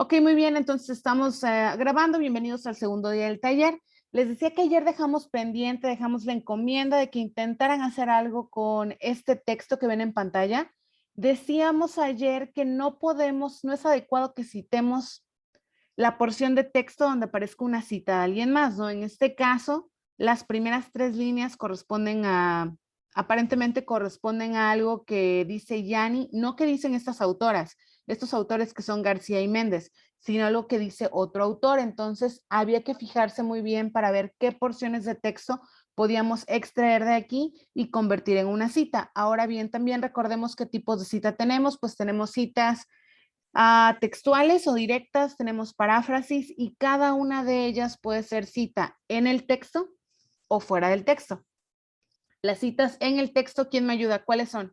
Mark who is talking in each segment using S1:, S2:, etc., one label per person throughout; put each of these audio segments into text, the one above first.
S1: Ok, muy bien, entonces estamos grabando. Bienvenidos al segundo día del taller. Les decía que ayer dejamos pendiente, dejamos la encomienda de que intentaran hacer algo con este texto que ven en pantalla. Decíamos ayer que no podemos, no es adecuado que citemos la porción de texto donde aparezca una cita de alguien más, ¿no? En este caso, las primeras 3 líneas corresponden aparentemente corresponden a algo que dice Yani, no que dicen estas autoras, estos autores que son García y Méndez, sino algo que dice otro autor. Entonces, había que fijarse muy bien para ver qué porciones de texto podíamos extraer de aquí y convertir en una cita. Ahora bien, también recordemos qué tipos de cita tenemos, pues tenemos citas textuales o directas, tenemos paráfrasis y cada una de ellas puede ser cita en el texto o fuera del texto. Las citas en el texto, ¿quién me ayuda? ¿Cuáles son?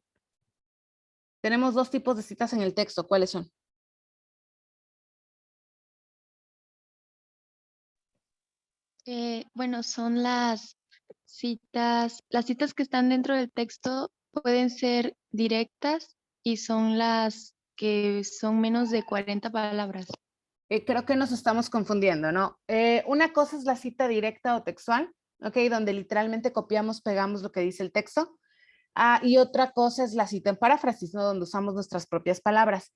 S1: Tenemos 2 tipos de citas en el texto, ¿cuáles son?
S2: Bueno, son las citas que están dentro del texto pueden ser directas y son las que son menos de 40 palabras.
S1: Creo que nos estamos confundiendo, ¿no? Una cosa es la cita directa o textual, ¿ok? Donde literalmente copiamos, pegamos lo que dice el texto. Y otra cosa es la cita en paráfrasis, ¿no? Donde usamos nuestras propias palabras.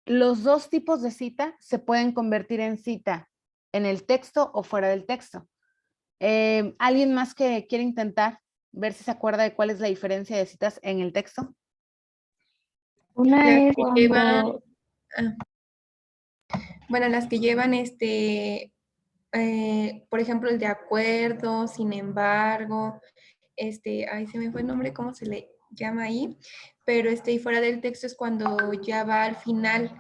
S1: Los 2 tipos de cita se pueden convertir en cita en el texto o fuera del texto. ¿Alguien más que quiere intentar ver si se acuerda de cuál es la diferencia de citas en el texto?
S3: Una
S4: Las
S3: es
S4: que llevan,
S3: cuando,
S4: bueno, las que llevan por ejemplo, el de acuerdo, sin embargo, ay, se me fue el nombre, ¿cómo se le llama ahí? Pero y fuera del texto es cuando ya va al final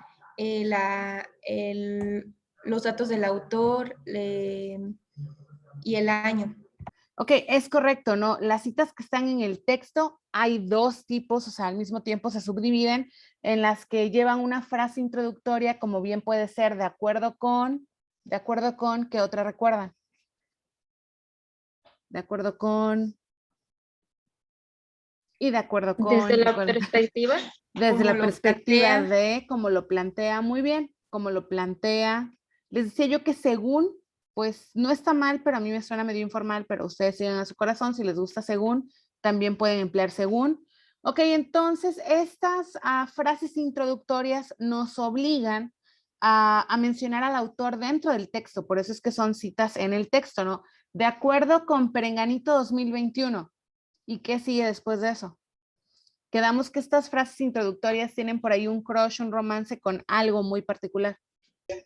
S4: los datos del autor y el año.
S1: Ok, es correcto, ¿no? Las citas que están en el texto hay 2 tipos, o sea, al mismo tiempo se subdividen en las que llevan una frase introductoria, como bien puede ser de acuerdo con, ¿qué otra recuerdan? De acuerdo con, y de acuerdo
S3: desde
S1: con,
S3: la perspectiva,
S1: desde
S4: Como
S1: la
S4: lo
S1: perspectiva
S4: plantea.
S1: de cómo lo plantea, muy bien, como lo plantea. Les decía yo que según, pues no está mal, pero a mí me suena medio informal, pero ustedes siguen a su corazón, si les gusta según, también pueden emplear según. Ok, entonces estas frases introductorias nos obligan a mencionar al autor dentro del texto, por eso es que son citas en el texto, ¿no? De acuerdo con Perenganito 2021. ¿Y qué sigue después de eso? Quedamos que estas frases introductorias tienen por ahí un crush, un romance con algo muy particular.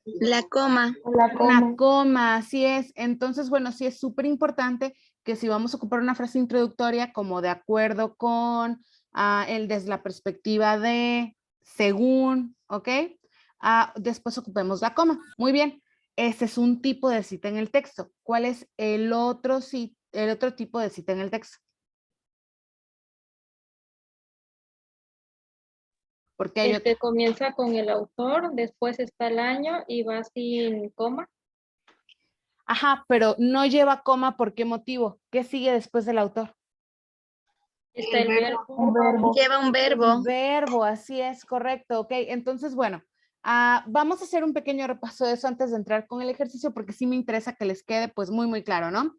S2: La coma.
S3: la
S1: Una
S3: coma.
S1: coma, así es. Entonces, bueno, sí es súper importante que si vamos a ocupar una frase introductoria como de acuerdo con, el desde la perspectiva de, según, ¿ok? Después ocupemos la coma. Muy bien. Ese es un tipo de cita en el texto. ¿Cuál es el otro tipo de cita en el texto? Porque hay
S3: El
S1: otro.
S3: que comienza con el autor, después está el año y va sin coma.
S1: Ajá, pero no lleva coma, ¿por qué motivo? ¿Qué sigue después del autor?
S3: Está el verbo.
S4: Un verbo.
S2: Lleva un verbo.
S1: Un verbo, así es, correcto, ok. Entonces, bueno, vamos a hacer un pequeño repaso de eso antes de entrar con el ejercicio, porque sí me interesa que les quede pues muy, muy claro, ¿no?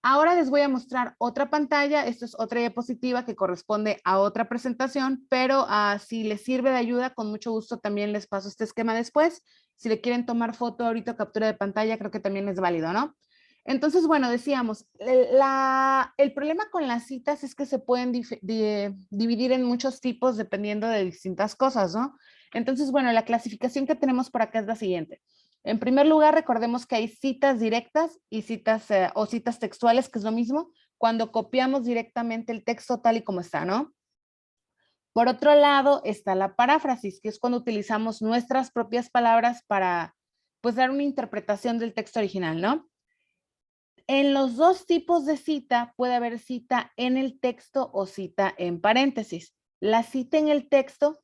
S1: Ahora les voy a mostrar otra pantalla, esto es otra diapositiva que corresponde a otra presentación, pero si les sirve de ayuda, con mucho gusto también les paso este esquema después. Si le quieren tomar foto ahorita o captura de pantalla, creo que también es válido, ¿no? Entonces, bueno, decíamos, el problema con las citas es que se pueden dividir en muchos tipos dependiendo de distintas cosas, ¿no? Entonces, bueno, la clasificación que tenemos por acá es la siguiente. En primer lugar, recordemos que hay citas directas y citas o citas textuales, que es lo mismo, cuando copiamos directamente el texto tal y como está, ¿no? Por otro lado, está la paráfrasis, que es cuando utilizamos nuestras propias palabras para, pues, dar una interpretación del texto original, ¿no? En los 2 tipos de cita puede haber cita en el texto o cita en paréntesis. La cita en el texto,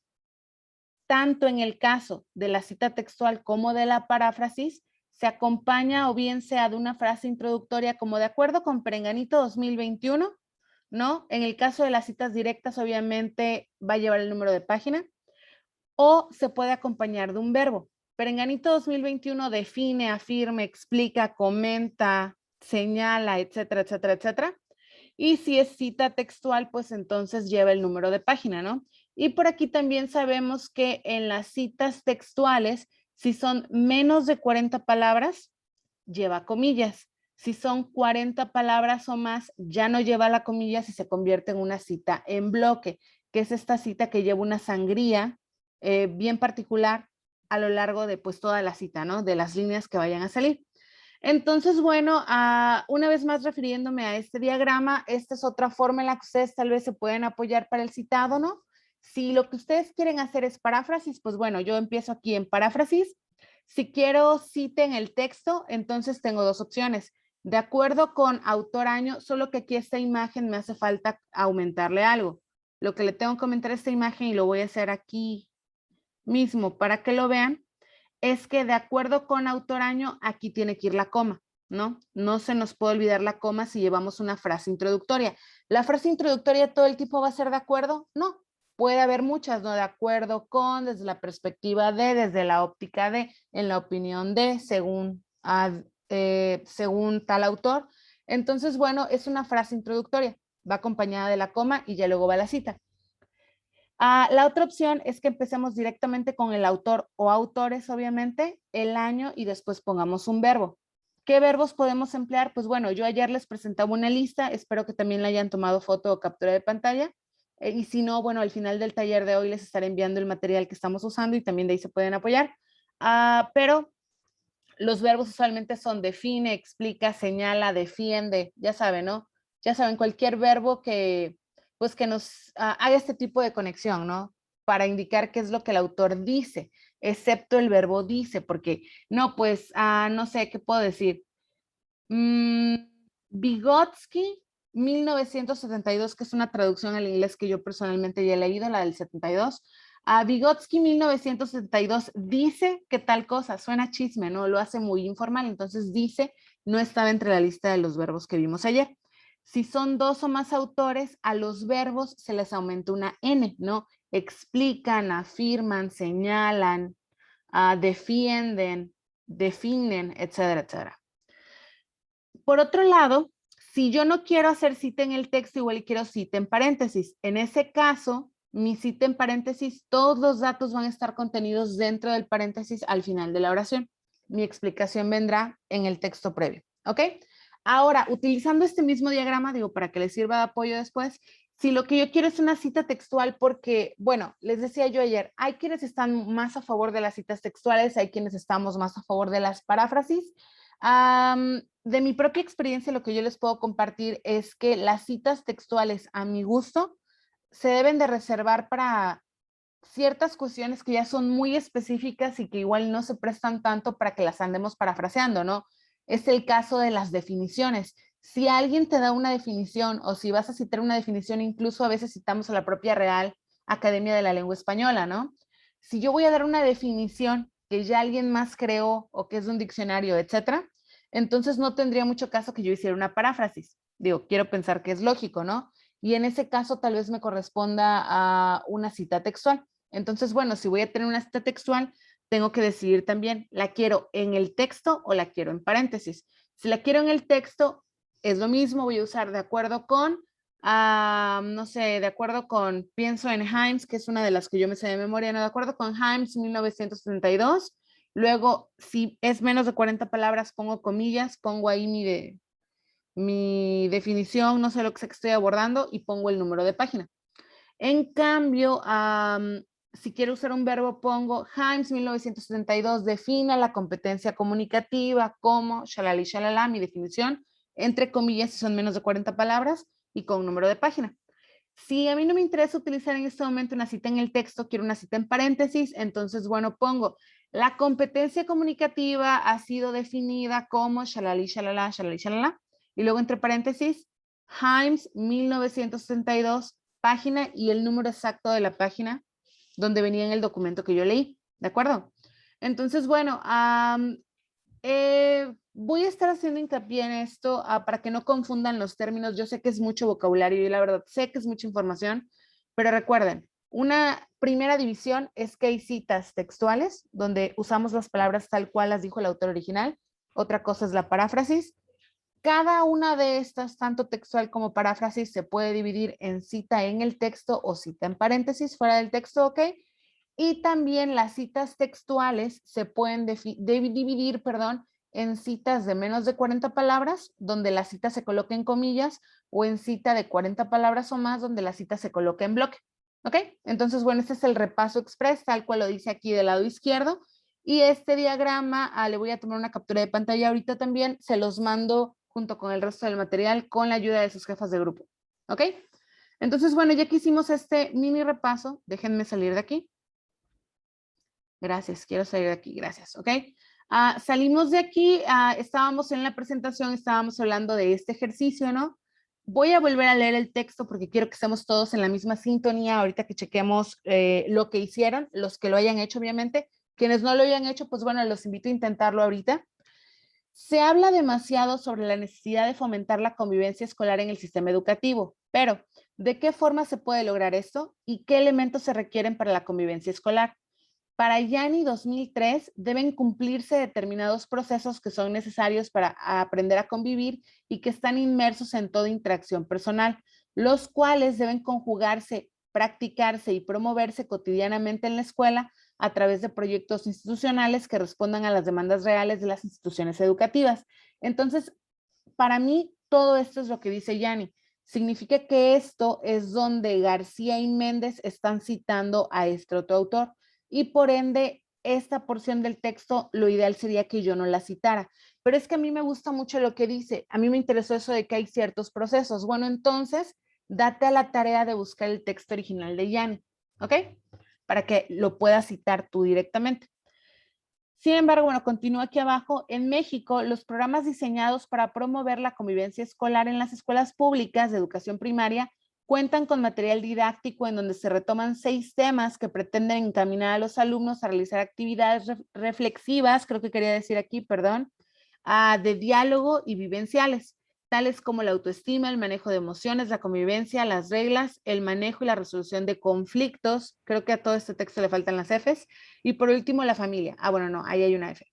S1: tanto en el caso de la cita textual como de la paráfrasis, se acompaña o bien sea de una frase introductoria como de acuerdo con Perenganito 2021, ¿no? En el caso de las citas directas, obviamente va a llevar el número de página, o se puede acompañar de un verbo. Perenganito 2021 define, afirma, explica, comenta, señala, etcétera, etcétera, etcétera. Y si es cita textual, pues entonces lleva el número de página, ¿no? Y por aquí también sabemos que en las citas textuales, si son menos de 40 palabras, lleva comillas. Si son 40 palabras o más, ya no lleva la comilla si se convierte en una cita en bloque, que es esta cita que lleva una sangría bien particular a lo largo de pues toda la cita, ¿no? De las líneas que vayan a salir. Entonces, bueno, una vez más refiriéndome a este diagrama, esta es otra forma en la que ustedes tal vez se pueden apoyar para el citado, ¿no? Si lo que ustedes quieren hacer es paráfrasis, pues bueno, yo empiezo aquí en paráfrasis. Si quiero cita en el texto, entonces tengo dos opciones. De acuerdo con autor año, solo que aquí esta imagen me hace falta aumentarle algo. Lo que le tengo que aumentar a esta imagen y lo voy a hacer aquí mismo para que lo vean, es que de acuerdo con autor año, aquí tiene que ir la coma, ¿no? No se nos puede olvidar la coma si llevamos una frase introductoria. ¿La frase introductoria todo el tiempo va a ser de acuerdo? No. Puede haber muchas, ¿no? De acuerdo con, desde la perspectiva de, desde la óptica de, en la opinión de, según tal autor. Entonces, bueno, es una frase introductoria. Va acompañada de la coma y ya luego va la cita. La otra opción es que empecemos directamente con el autor o autores, obviamente, el año y después pongamos un verbo. ¿Qué verbos podemos emplear? Pues bueno, yo ayer les presentaba una lista, espero que también la hayan tomado foto o captura de pantalla. Y si no, bueno, al final del taller de hoy les estaré enviando el material que estamos usando y también de ahí se pueden apoyar. Pero los verbos usualmente son define, explica, señala, defiende, ya saben, ¿no? Ya saben, cualquier verbo que pues que nos haga este tipo de conexión, ¿no? Para indicar qué es lo que el autor dice, excepto el verbo dice, porque no, pues, no sé, ¿qué puedo decir? Vygotsky, 1972, que es una traducción al inglés que yo personalmente ya he leído, la del 72. Vygotsky 1972 dice que tal cosa, suena chisme, ¿no? Lo hace muy informal, entonces dice, no estaba entre la lista de los verbos que vimos ayer. Si son dos o más autores, a los verbos se les aumenta una N, ¿no? Explican, afirman, señalan, defienden, definen, etcétera, etcétera. Por otro lado, si yo no quiero hacer cita en el texto, igual quiero cita en paréntesis. En ese caso, mi cita en paréntesis, todos los datos van a estar contenidos dentro del paréntesis al final de la oración. Mi explicación vendrá en el texto previo, ¿ok? Ahora, utilizando este mismo diagrama, digo, para que les sirva de apoyo después, si lo que yo quiero es una cita textual, porque, bueno, les decía yo ayer, hay quienes están más a favor de las citas textuales, hay quienes estamos más a favor de las paráfrasis. De mi propia experiencia, lo que yo les puedo compartir es que las citas textuales, a mi gusto, se deben de reservar para ciertas cuestiones que ya son muy específicas y que igual no se prestan tanto para que las andemos parafraseando, ¿no? Es el caso de las definiciones. Si alguien te da una definición o si vas a citar una definición, incluso a veces citamos a la propia Real Academia de la Lengua Española, ¿no? Si yo voy a dar una definición que ya alguien más creó o que es de un diccionario, etcétera, entonces no tendría mucho caso que yo hiciera una paráfrasis. Digo, quiero pensar que es lógico, ¿no? Y en ese caso tal vez me corresponda a una cita textual. Entonces, bueno, si voy a tener una cita textual, tengo que decidir también, ¿la quiero en el texto o la quiero en paréntesis? Si la quiero en el texto, es lo mismo, voy a usar de acuerdo con, no sé, de acuerdo con, pienso en Himes, que es una de las que yo me sé de memoria, no, de acuerdo con Himes 1972. Luego, si es menos de 40 palabras, pongo comillas, pongo ahí mi definición, no sé lo que estoy abordando y pongo el número de página. En cambio, si quiero usar un verbo, pongo Himes 1972 define la competencia comunicativa como shalali shalala, mi definición, entre comillas si son menos de 40 palabras y con número de página. Si a mí no me interesa utilizar en este momento una cita en el texto, quiero una cita en paréntesis, entonces, bueno, pongo la competencia comunicativa ha sido definida como shalali shalala, shalali shalala, y luego entre paréntesis, Himes 1972 página y el número exacto de la página donde venía en el documento que yo leí, ¿de acuerdo? Entonces, bueno, voy a estar haciendo hincapié en esto para que no confundan los términos. Yo sé que es mucho vocabulario y la verdad sé que es mucha información, pero recuerden, Una primera división es que hay citas textuales, donde usamos las palabras tal cual las dijo el autor original. Otra cosa es la paráfrasis. Cada una de estas, tanto textual como paráfrasis, se puede dividir en cita en el texto o cita en paréntesis fuera del texto, ¿ok? Y también las citas textuales se pueden dividir, en citas de menos de 40 palabras, donde la cita se coloca en comillas, o en cita de 40 palabras o más, donde la cita se coloca en bloque. ¿Ok? Entonces, bueno, este es el repaso express, tal cual lo dice aquí del lado izquierdo. Y este diagrama, le voy a tomar una captura de pantalla ahorita también, se los mando junto con el resto del material con la ayuda de sus jefas de grupo. ¿Ok? Entonces, bueno, ya que hicimos este mini repaso, déjenme salir de aquí. Gracias, quiero salir de aquí, gracias, ¿ok? Salimos de aquí, estábamos en la presentación, estábamos hablando de este ejercicio, ¿no? Voy a volver a leer el texto porque quiero que estemos todos en la misma sintonía ahorita que chequemos lo que hicieron, los que lo hayan hecho, obviamente. Quienes no lo hayan hecho, pues bueno, los invito a intentarlo ahorita. Se habla demasiado sobre la necesidad de fomentar la convivencia escolar en el sistema educativo, pero ¿de qué forma se puede lograr esto y qué elementos se requieren para la convivencia escolar? Para Yanni 2003 deben cumplirse determinados procesos que son necesarios para aprender a convivir y que están inmersos en toda interacción personal, los cuales deben conjugarse, practicarse y promoverse cotidianamente en la escuela a través de proyectos institucionales que respondan a las demandas reales de las instituciones educativas. Entonces, para mí, todo esto es lo que dice Yanni. Significa que esto es donde García y Méndez están citando a este otro autor y por ende esta porción del texto lo ideal sería que yo no la citara. Pero es que a mí me gusta mucho lo que dice. A mí me interesó eso de que hay ciertos procesos. Bueno, entonces, date a la tarea de buscar el texto original de Yanni, ¿ok? Para que lo puedas citar tú directamente. Sin embargo, bueno, continúo aquí abajo. En México, los programas diseñados para promover la convivencia escolar en las escuelas públicas de educación primaria cuentan con material didáctico en donde se retoman 6 temas que pretenden encaminar a los alumnos a realizar actividades reflexivas, creo que quería decir aquí, perdón, de diálogo y vivenciales, tales como la autoestima, el manejo de emociones, la convivencia, las reglas, el manejo y la resolución de conflictos. Creo que a todo este texto le faltan las Fs. Y por último, la familia. Bueno, no, ahí hay una F.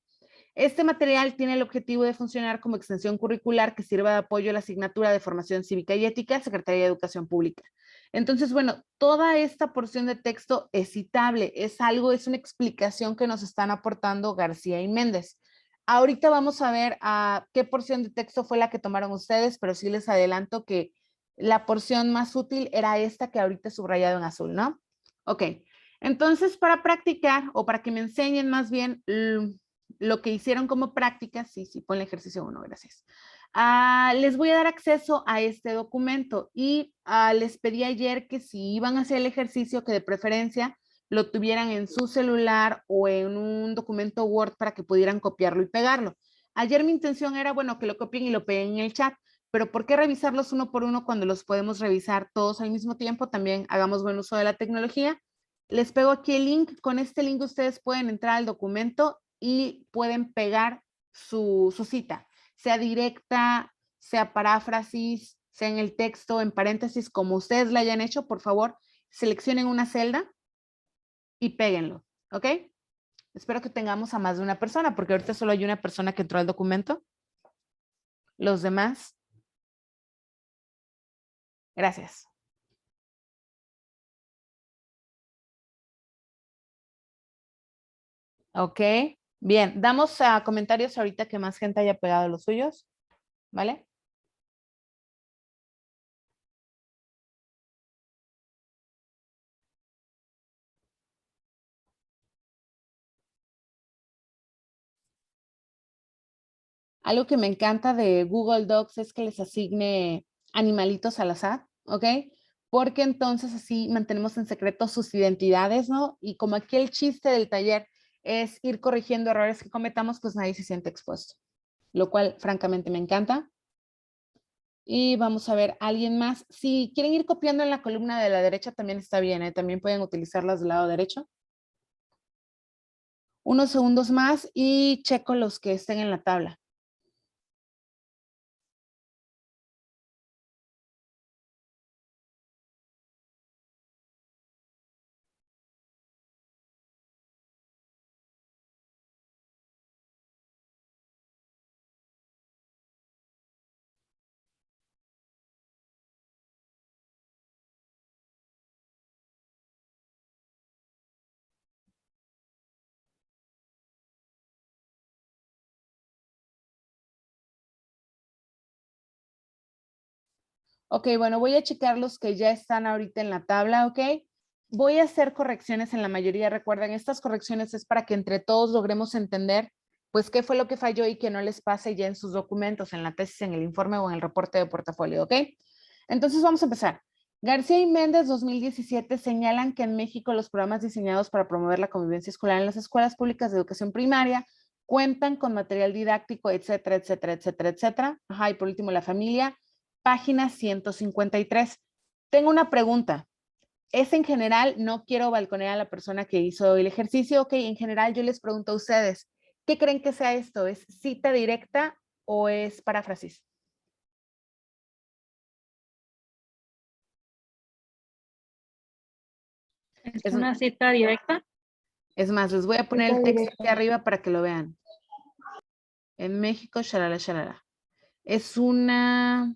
S1: Este material tiene el objetivo de funcionar como extensión curricular que sirva de apoyo a la asignatura de formación cívica y ética, Secretaría de Educación Pública. Entonces, bueno, toda esta porción de texto es citable, es una explicación que nos están aportando García y Méndez. Ahorita vamos a ver qué porción de texto fue la que tomaron ustedes, pero sí les adelanto que la porción más útil era esta que ahorita he subrayado en azul, ¿no? Ok, entonces para practicar o para que me enseñen más bien lo que hicieron como práctica, sí, ponle ejercicio 1, gracias. Les voy a dar acceso a este documento y les pedí ayer que si iban a hacer el ejercicio, que de preferencia lo tuvieran en su celular o en un documento Word para que pudieran copiarlo y pegarlo. Ayer mi intención era, bueno, que lo copien y lo peguen en el chat, pero ¿por qué revisarlos uno por uno cuando los podemos revisar todos al mismo tiempo? También hagamos buen uso de la tecnología. Les pego aquí el link. Con este link ustedes pueden entrar al documento y pueden pegar su cita, sea directa, sea paráfrasis, sea en el texto, en paréntesis, como ustedes la hayan hecho. Por favor, seleccionen una celda y péguenlo, ¿ok? Espero que tengamos a más de una persona, porque ahorita solo hay una persona que entró al documento. Los demás. Gracias. Ok, bien. Damos a comentarios ahorita que más gente haya pegado los suyos, ¿vale? Algo que me encanta de Google Docs es que les asigne animalitos al azar, ¿ok? Porque entonces así mantenemos en secreto sus identidades, ¿no? Y como aquí el chiste del taller es ir corrigiendo errores que cometamos, pues nadie se siente expuesto, lo cual francamente me encanta. Y vamos a ver, ¿alguien más? Si quieren ir copiando en la columna de la derecha también está bien, ¿eh? También pueden utilizarlas del lado derecho. Unos segundos más y checo los que estén en la tabla. Ok, bueno, voy a checar los que ya están ahorita en la tabla, ¿ok? Voy a hacer correcciones en la mayoría. Recuerden, estas correcciones es para que entre todos logremos entender, pues, qué fue lo que falló y que no les pase ya en sus documentos, en la tesis, en el informe o en el reporte de portafolio, ¿ok? Entonces, vamos a empezar. García y Méndez 2017 señalan que en México los programas diseñados para promover la convivencia escolar en las escuelas públicas de educación primaria cuentan con material didáctico, etcétera, etcétera, etcétera, etcétera. Ajá, y por último, la familia, página 153. Tengo una pregunta. Es en general, no quiero balconear a la persona que hizo el ejercicio, ok, en general yo les pregunto a ustedes, ¿qué creen que sea esto? ¿Es cita directa o es paráfrasis?
S3: ¿Es
S1: Es,
S3: una cita directa?
S1: es más, les voy a poner
S4: Cita
S1: el texto
S4: directa.
S1: aquí arriba para que lo vean. En México, shalala, shalala. Es una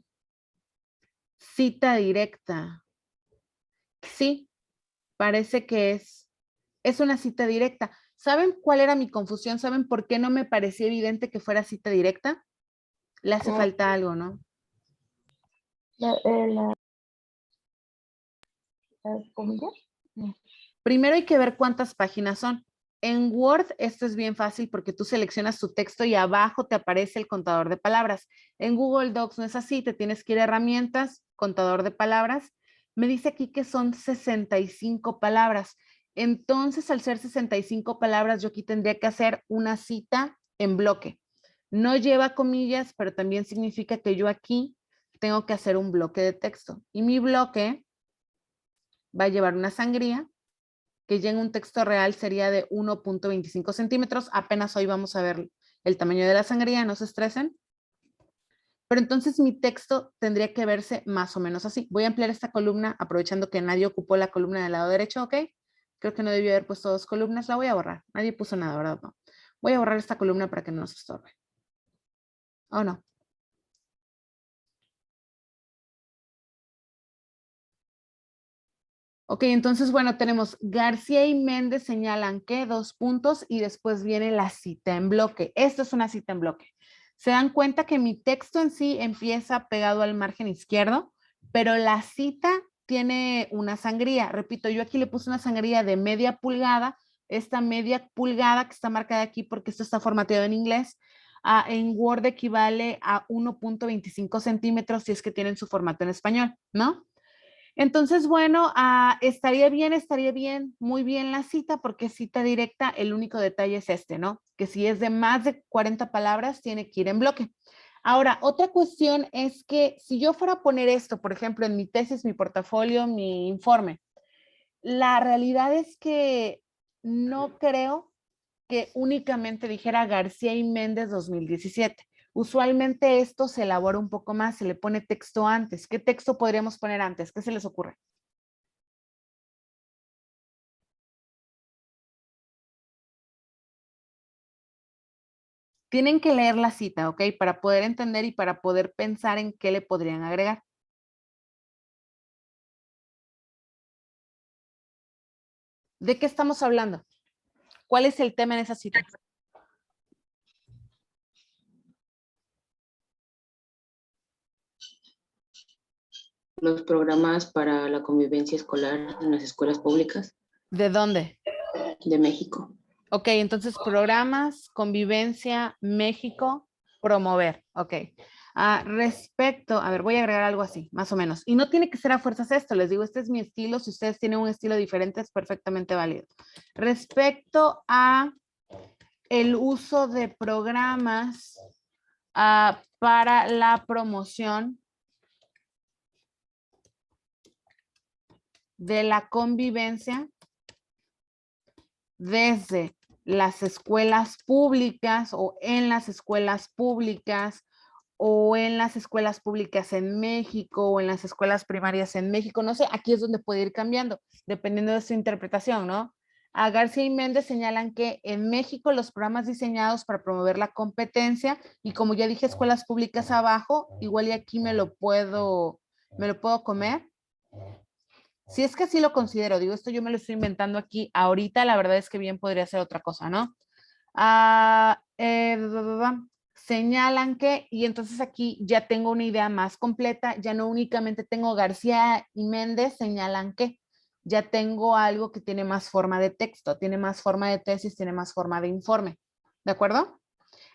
S1: cita directa. Sí, parece que es una cita directa. ¿Saben cuál era mi confusión? ¿Saben por qué no me parecía evidente que fuera cita directa? Le hace
S4: No.
S1: falta algo, ¿no?
S4: ¿Las comillas? No.
S1: Primero hay que ver cuántas páginas son. En Word esto es bien fácil porque tú seleccionas tu texto y abajo te aparece el contador de palabras. En Google Docs no es así, te tienes que ir a herramientas, contador de palabras. Me dice aquí que son 65 palabras. Entonces, al ser 65 palabras, yo aquí tendría que hacer una cita en bloque. No lleva comillas, pero también significa que yo aquí tengo que hacer un bloque de texto. Y mi bloque va a llevar una sangría que ya en un texto real sería de 1.25 centímetros. Apenas hoy vamos a ver el tamaño de la sangría, no se estresen. Pero entonces mi texto tendría que verse más o menos así. Voy a ampliar esta columna aprovechando que nadie ocupó la columna del lado derecho, ¿ok? Creo que no debió haber puesto dos columnas, la voy a borrar. Nadie puso nada, ¿verdad? No. Voy a borrar esta columna para que no nos estorbe. ¿O no? Ok, entonces, bueno, tenemos García y Méndez señalan que dos puntos y después viene la cita en bloque. Esto es una cita en bloque. Se dan cuenta que mi texto en sí empieza pegado al margen izquierdo, pero la cita tiene una sangría. Repito, yo aquí le puse una sangría de media pulgada. Esta media pulgada que está marcada aquí porque esto está formateado en inglés, en Word equivale a 1.25 centímetros si es que tienen su formato en español, ¿no? Entonces, bueno, estaría bien, muy bien la cita, porque cita directa, el único detalle es este, ¿no? Que si es de más de 40 palabras, tiene que ir en bloque. Ahora, otra cuestión es que si yo fuera a poner esto, por ejemplo, en mi tesis, mi portafolio, mi informe, la realidad es que no creo que únicamente dijera García y Méndez 2017. Usualmente esto se elabora un poco más, se le pone texto antes. ¿Qué texto podríamos poner antes? ¿Qué se les ocurre? Tienen que leer la cita, ¿ok? Para poder entender y para poder pensar en qué le podrían agregar. ¿De qué estamos hablando? ¿Cuál es el tema en esa cita?
S5: Los programas para la convivencia escolar en las escuelas públicas
S1: ¿De dónde?
S5: de México.
S1: Ok, entonces programas, convivencia, México, promover. Ok. Respecto, a ver, voy a agregar algo así, más o menos. Y no tiene que ser a fuerzas esto, les digo, este es mi estilo. Si ustedes tienen un estilo diferente, es perfectamente válido. Respecto a el uso de programas para la promoción de la convivencia desde las escuelas públicas o en las escuelas públicas o en las escuelas públicas en México o en las escuelas primarias en México, no sé, aquí es donde puede ir cambiando, dependiendo de su interpretación, ¿no? A García y Méndez señalan que en México los programas diseñados para promover la competencia, y como ya dije, escuelas públicas abajo, igual y aquí me lo puedo comer. Si es que así lo considero, digo, esto yo me lo estoy inventando aquí ahorita, la verdad es que bien podría ser otra cosa, ¿no? señalan que, y entonces aquí ya tengo una idea más completa, ya no únicamente tengo García y Méndez señalan que, ya tengo algo que tiene más forma de texto, tiene más forma de tesis, tiene más forma de informe. ¿De acuerdo?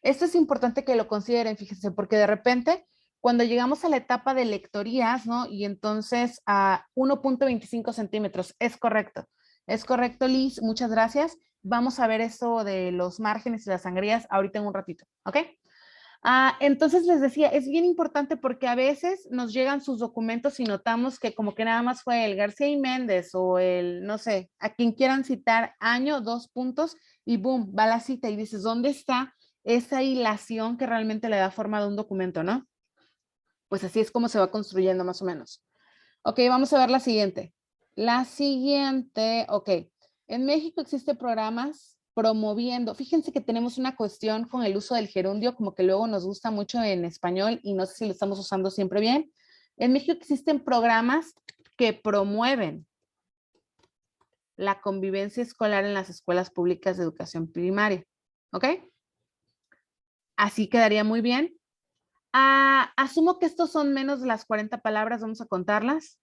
S1: Esto es importante que lo consideren, fíjense, porque de repente, cuando llegamos a la etapa de lectorías, ¿no? Y entonces a 1.25 centímetros, es correcto, Liz, muchas gracias. Vamos a ver eso de los márgenes y las sangrías ahorita en un ratito, ¿ok? Entonces les decía, es bien importante porque a veces nos llegan sus documentos y notamos que como que nada más fue el García y Méndez o el, no sé, a quien quieran citar año, 2 puntos y boom, va la cita y dices, ¿dónde está esa hilación que realmente le da forma a un documento, no? Pues así es como se va construyendo más o menos. Ok, vamos a ver la siguiente. La siguiente, ok. En México existen programas promoviendo, fíjense que tenemos una cuestión con el uso del gerundio, como que luego nos gusta mucho en español y no sé si lo estamos usando siempre bien. En México existen programas que promueven la convivencia escolar en las escuelas públicas de educación primaria. ¿Ok? Así quedaría muy bien. Asumo que estos son menos de las 40 palabras, vamos a contarlas.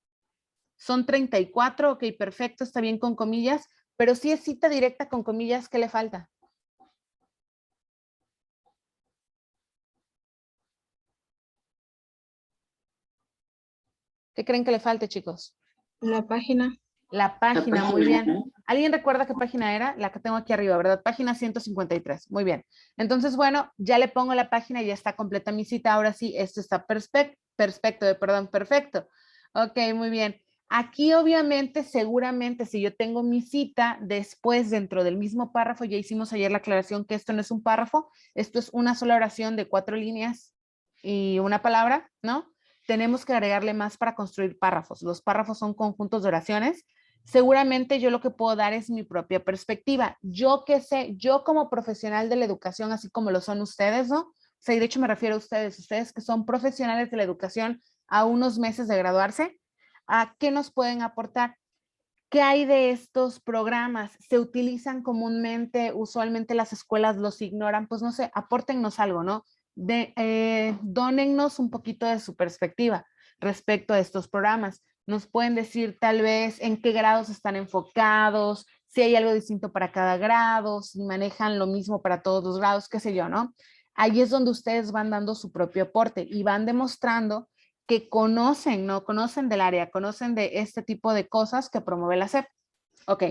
S1: Son 34, ok, perfecto, está bien con comillas, pero si es cita directa con comillas, ¿qué le falta? ¿Qué creen que le falte, chicos?
S3: La página.
S1: La página, muy
S5: página,
S1: bien.
S5: ¿no?
S1: ¿Alguien recuerda qué página era? La que tengo aquí arriba, ¿verdad? Página 153, muy bien. Entonces, bueno, ya le pongo la página y ya está completa mi cita. Ahora sí, esto está perfecto. Ok, muy bien. Aquí obviamente, seguramente, si yo tengo mi cita, después dentro del mismo párrafo, ya hicimos ayer la aclaración que esto no es un párrafo, esto es una sola oración de 4 líneas y una palabra, ¿no? Tenemos que agregarle más para construir párrafos. Los párrafos son conjuntos de oraciones. Seguramente yo lo que puedo dar es mi propia perspectiva. Yo qué sé, yo como profesional de la educación, así como lo son ustedes, ¿no? O sea, y de hecho me refiero a ustedes que son profesionales de la educación a unos meses de graduarse, ¿a qué nos pueden aportar? ¿Qué hay de estos programas? ¿Se utilizan comúnmente? Usualmente las escuelas los ignoran. Pues no sé, apórtennos algo, ¿no? Dónennos un poquito de su perspectiva respecto a estos programas. Nos pueden decir tal vez en qué grados están enfocados, si hay algo distinto para cada grado, si manejan lo mismo para todos los grados, qué sé yo, ¿no? Ahí es donde ustedes van dando su propio aporte y van demostrando que conocen, ¿no? Conocen del área, conocen de este tipo de cosas que promueve la SEP. Ok.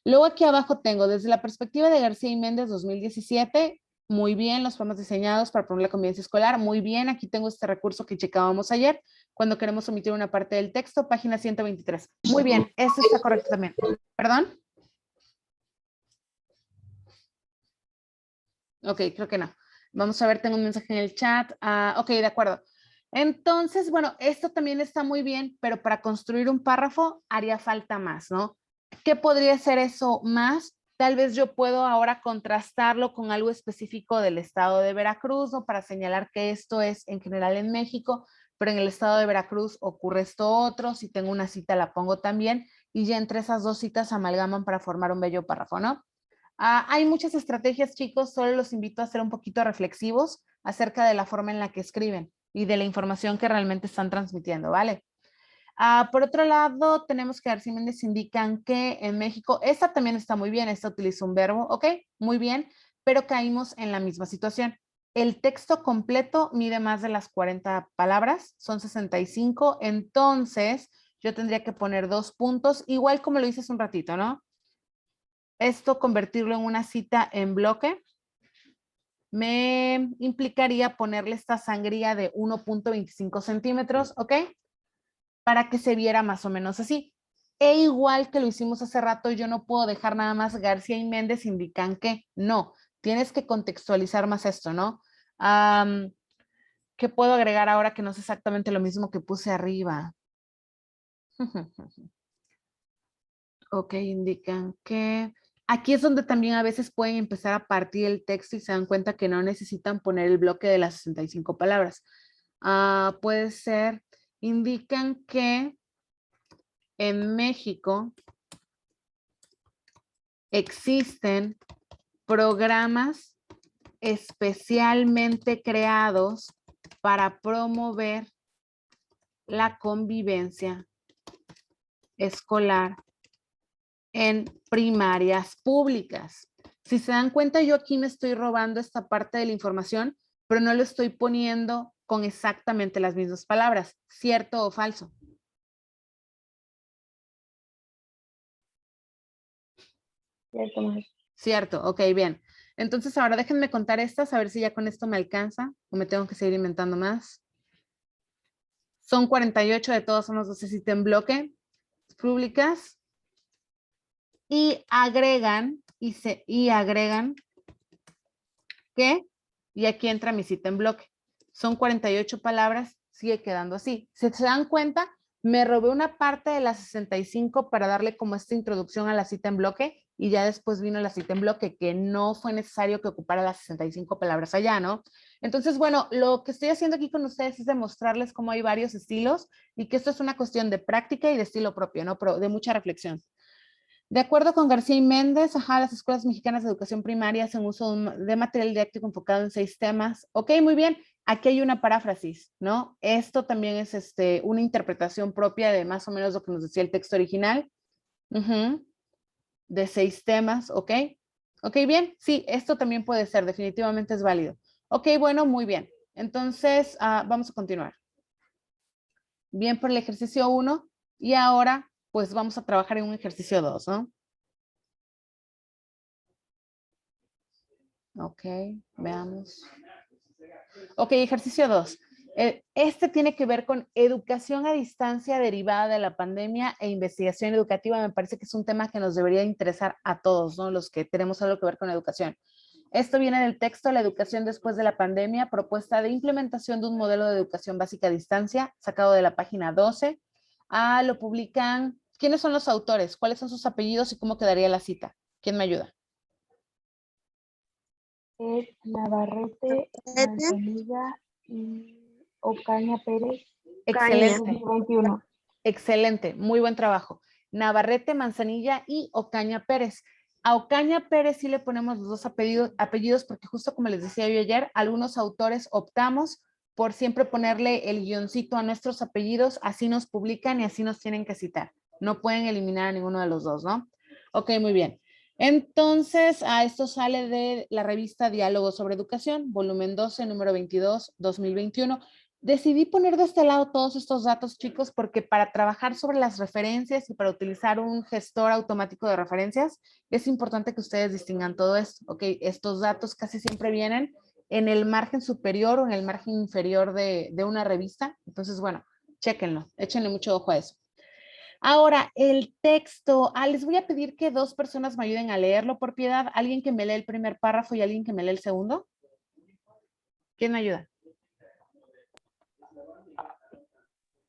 S1: Luego aquí abajo tengo, desde la perspectiva de García y Méndez 2017, muy bien, los programas diseñados para promover la convivencia escolar, muy bien, aquí tengo este recurso que checábamos ayer, cuando queremos omitir una parte del texto, página 123. Muy bien, esto está correcto también. ¿Perdón? Ok, creo que no. Vamos a ver, tengo un mensaje en el chat. Ok, de acuerdo. Entonces, bueno, esto también está muy bien, pero para construir un párrafo haría falta más, ¿no? ¿Qué podría ser eso más? Tal vez yo puedo ahora contrastarlo con algo específico del estado de Veracruz, ¿no? Para señalar que esto es en general en México, pero en el estado de Veracruz ocurre esto otro. Si tengo una cita, la pongo también. Y ya entre esas dos citas amalgaman para formar un bello párrafo, ¿no? Hay muchas estrategias, chicos, solo los invito a ser un poquito reflexivos acerca de la forma en la que escriben y de la información que realmente están transmitiendo, ¿vale? Por otro lado, tenemos que García Méndez indican que en México, esta también está muy bien, esta utiliza un verbo, ok, muy bien, pero caímos en la misma situación. El texto completo mide más de las 40 palabras, son 65, entonces yo tendría que poner 2 puntos, igual como lo hice hace un ratito, ¿no? Esto convertirlo en una cita en bloque me implicaría ponerle esta sangría de 1.25 centímetros, ¿ok? Para que se viera más o menos así. E igual que lo hicimos hace rato, yo no puedo dejar nada más García y Méndez indican que no, tienes que contextualizar más esto, ¿no? ¿Qué puedo agregar ahora que no es exactamente lo mismo que puse arriba? Ok, indican que... Aquí es donde también a veces pueden empezar a partir el texto y se dan cuenta que no necesitan poner el bloque de las 65 palabras. Puede ser, indican que en México existen programas especialmente creados para promover la convivencia escolar en primarias públicas. Si se dan cuenta, yo aquí me estoy robando esta parte de la información, pero no lo estoy poniendo con exactamente las mismas palabras. ¿Cierto o falso?
S3: Cierto, maestra.
S1: Cierto, ok, bien. Entonces ahora déjenme contar estas, a ver si ya con esto me alcanza o me tengo que seguir inventando más. Son 48, de todos formas, no sé si en bloque, públicas, y agregan, agregan que, y aquí entra mi cita en bloque. Son 48 palabras, sigue quedando así. Si se dan cuenta, me robé una parte de las 65 para darle como esta introducción a la cita en bloque y ya después vino la cita en bloque, que no fue necesario que ocupara las 65 palabras allá, ¿no? Entonces, bueno, lo que estoy haciendo aquí con ustedes es demostrarles cómo hay varios estilos y que esto es una cuestión de práctica y de estilo propio, ¿no? Pero de mucha reflexión. De acuerdo con García y Méndez, las escuelas mexicanas de educación primaria hacen uso de material didáctico enfocado en 6 temas. Ok, muy bien. Aquí hay una paráfrasis, ¿no? Esto también es una interpretación propia de más o menos lo que nos decía el texto original. De 6 temas, ¿ok? Ok, bien. Sí, esto también puede ser, definitivamente es válido. Ok, bueno, muy bien. Entonces, vamos a continuar. Bien por el ejercicio 1 y ahora pues vamos a trabajar en un ejercicio 2, ¿no? Ok, veamos. Ok, ejercicio 2. Este tiene que ver con educación a distancia derivada de la pandemia e investigación educativa. Me parece que es un tema que nos debería interesar a todos, ¿no? Los que tenemos algo que ver con educación. Esto viene del texto La educación después de la pandemia, propuesta de implementación de un modelo de educación básica a distancia, sacado de la página 12. Lo publican. ¿Quiénes son los autores? ¿Cuáles son sus apellidos y cómo quedaría la cita? ¿Quién me ayuda?
S3: Es Navarrete, Manzanilla y Ocaña Pérez.
S1: Excelente.
S3: 2021.
S1: Excelente, muy buen trabajo. Navarrete, Manzanilla y Ocaña Pérez. A Ocaña Pérez sí le ponemos los dos apellidos porque justo como les decía yo ayer, algunos autores optamos por siempre ponerle el guioncito a nuestros apellidos, así nos publican y así nos tienen que citar. No pueden eliminar a ninguno de los dos, ¿no? Ok, muy bien. Entonces, esto sale de la revista Diálogo sobre Educación, volumen 12, número 22, 2021. Decidí poner de este lado todos estos datos, chicos, porque para trabajar sobre las referencias y para utilizar un gestor automático de referencias, es importante que ustedes distingan todo esto, ¿ok? Estos datos casi siempre vienen en el margen superior o en el margen inferior de una revista. Entonces, bueno, chéquenlo, échenle mucho ojo a eso. Ahora, el texto, les voy a pedir que 2 personas me ayuden a leerlo por piedad. Alguien que me lee el primer párrafo y alguien que me lee el segundo. ¿Quién me ayuda?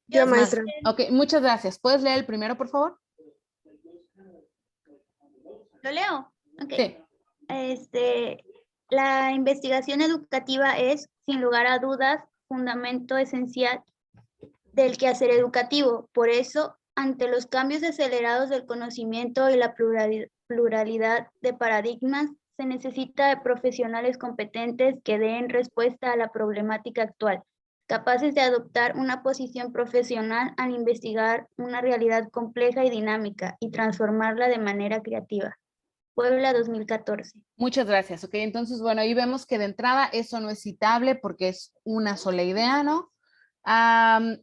S6: Yo, maestra.
S1: Ok, muchas gracias. ¿Puedes leer el primero, por favor?
S7: ¿Lo leo? Ok.
S1: Sí.
S7: La investigación educativa es, sin lugar a dudas, fundamento esencial del quehacer educativo. Por eso, ante los cambios acelerados del conocimiento y la pluralidad de paradigmas, se necesita de profesionales competentes que den respuesta a la problemática actual, capaces de adoptar una posición profesional al investigar una realidad compleja y dinámica y transformarla de manera creativa. Puebla 2014.
S1: Muchas gracias. Ok, entonces, bueno, ahí vemos que de entrada eso no es citable porque es una sola idea, ¿no?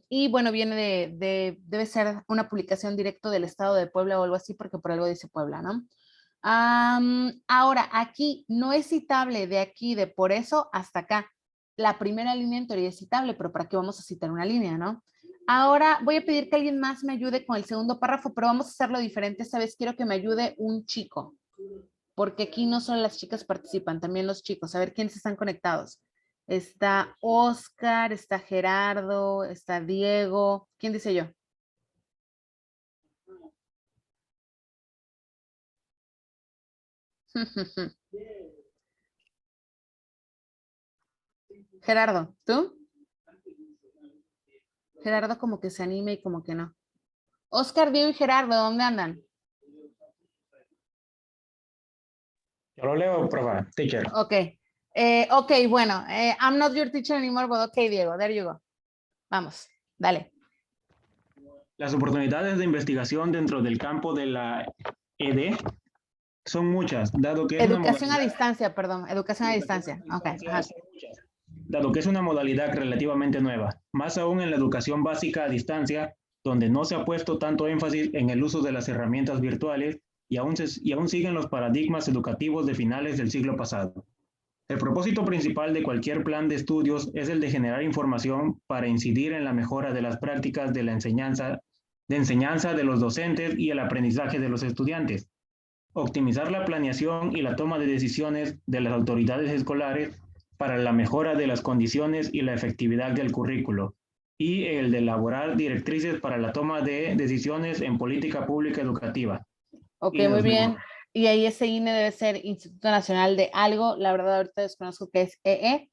S1: Y bueno, viene debe ser una publicación directo del estado de Puebla o algo así porque por algo dice Puebla, ¿no? Ahora, aquí no es citable de aquí, de por eso hasta acá. La primera línea en teoría es citable, pero ¿para qué vamos a citar una línea, no? Ahora voy a pedir que alguien más me ayude con el segundo párrafo, pero vamos a hacerlo diferente. Esta vez quiero que me ayude un chico, porque aquí no solo las chicas participan, también los chicos. A ver quiénes están conectados. Está Oscar, está Gerardo, está Diego. ¿Quién dice yo? Gerardo, ¿tú? Gerardo como que se anima y como que no. Oscar, Diego y Gerardo, ¿dónde andan?
S8: Yo lo leo, profe, teacher.
S1: Ok. Ok, bueno, I'm not your teacher anymore, but okay, Diego, there you go. Vamos, dale.
S8: Las oportunidades de investigación dentro del campo de la ED son muchas, dado que es
S1: Educación a
S8: una
S1: distancia, perdón, educación a distancia. Ok, ajá.
S8: son muchas, dado que es una modalidad relativamente nueva, más aún en la educación básica a distancia, donde no se ha puesto tanto énfasis en el uso de las herramientas virtuales y aún siguen los paradigmas educativos de finales del siglo pasado. El propósito principal de cualquier plan de estudios es el de generar información para incidir en la mejora de las prácticas de la enseñanza de los docentes y el aprendizaje de los estudiantes, optimizar la planeación y la toma de decisiones de las autoridades escolares para la mejora de las condiciones y la efectividad del currículo, y el de elaborar directrices para la toma de decisiones en política pública educativa.
S1: Ok, muy bien. Y ahí ese INE debe ser Instituto Nacional de algo. La verdad ahorita desconozco que es EE.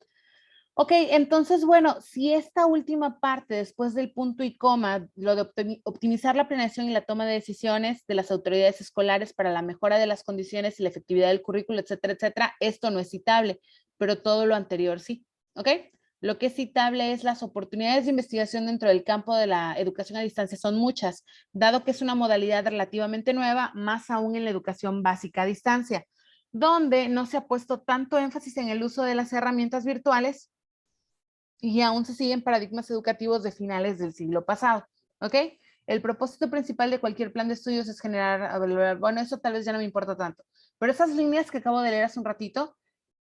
S1: Ok, entonces, bueno, si esta última parte, después del punto y coma, lo de optimizar la planeación y la toma de decisiones de las autoridades escolares para la mejora de las condiciones y la efectividad del currículo, etcétera, esto no es citable, pero todo lo anterior sí, ¿ok? Lo que es citable es las oportunidades de investigación dentro del campo de la educación a distancia son muchas, dado que es una modalidad relativamente nueva, más aún en la educación básica a distancia, donde no se ha puesto tanto énfasis en el uso de las herramientas virtuales y aún se siguen paradigmas educativos de finales del siglo pasado, ¿ok? El propósito principal de cualquier plan de estudios es generar, bueno, eso tal vez ya no me importa tanto, pero esas líneas que acabo de leer hace un ratito,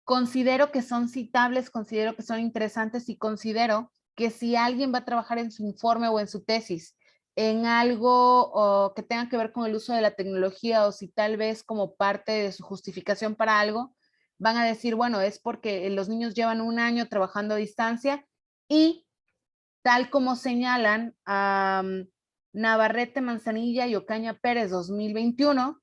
S1: considero que son citables, considero que son interesantes y considero que si alguien va a trabajar en su informe o en su tesis en algo que tenga que ver con el uso de la tecnología o si tal vez como parte de su justificación para algo, van a decir, bueno, es porque los niños llevan un año trabajando a distancia y tal como señalan Navarrete, Manzanilla y Ocaña Pérez 2021,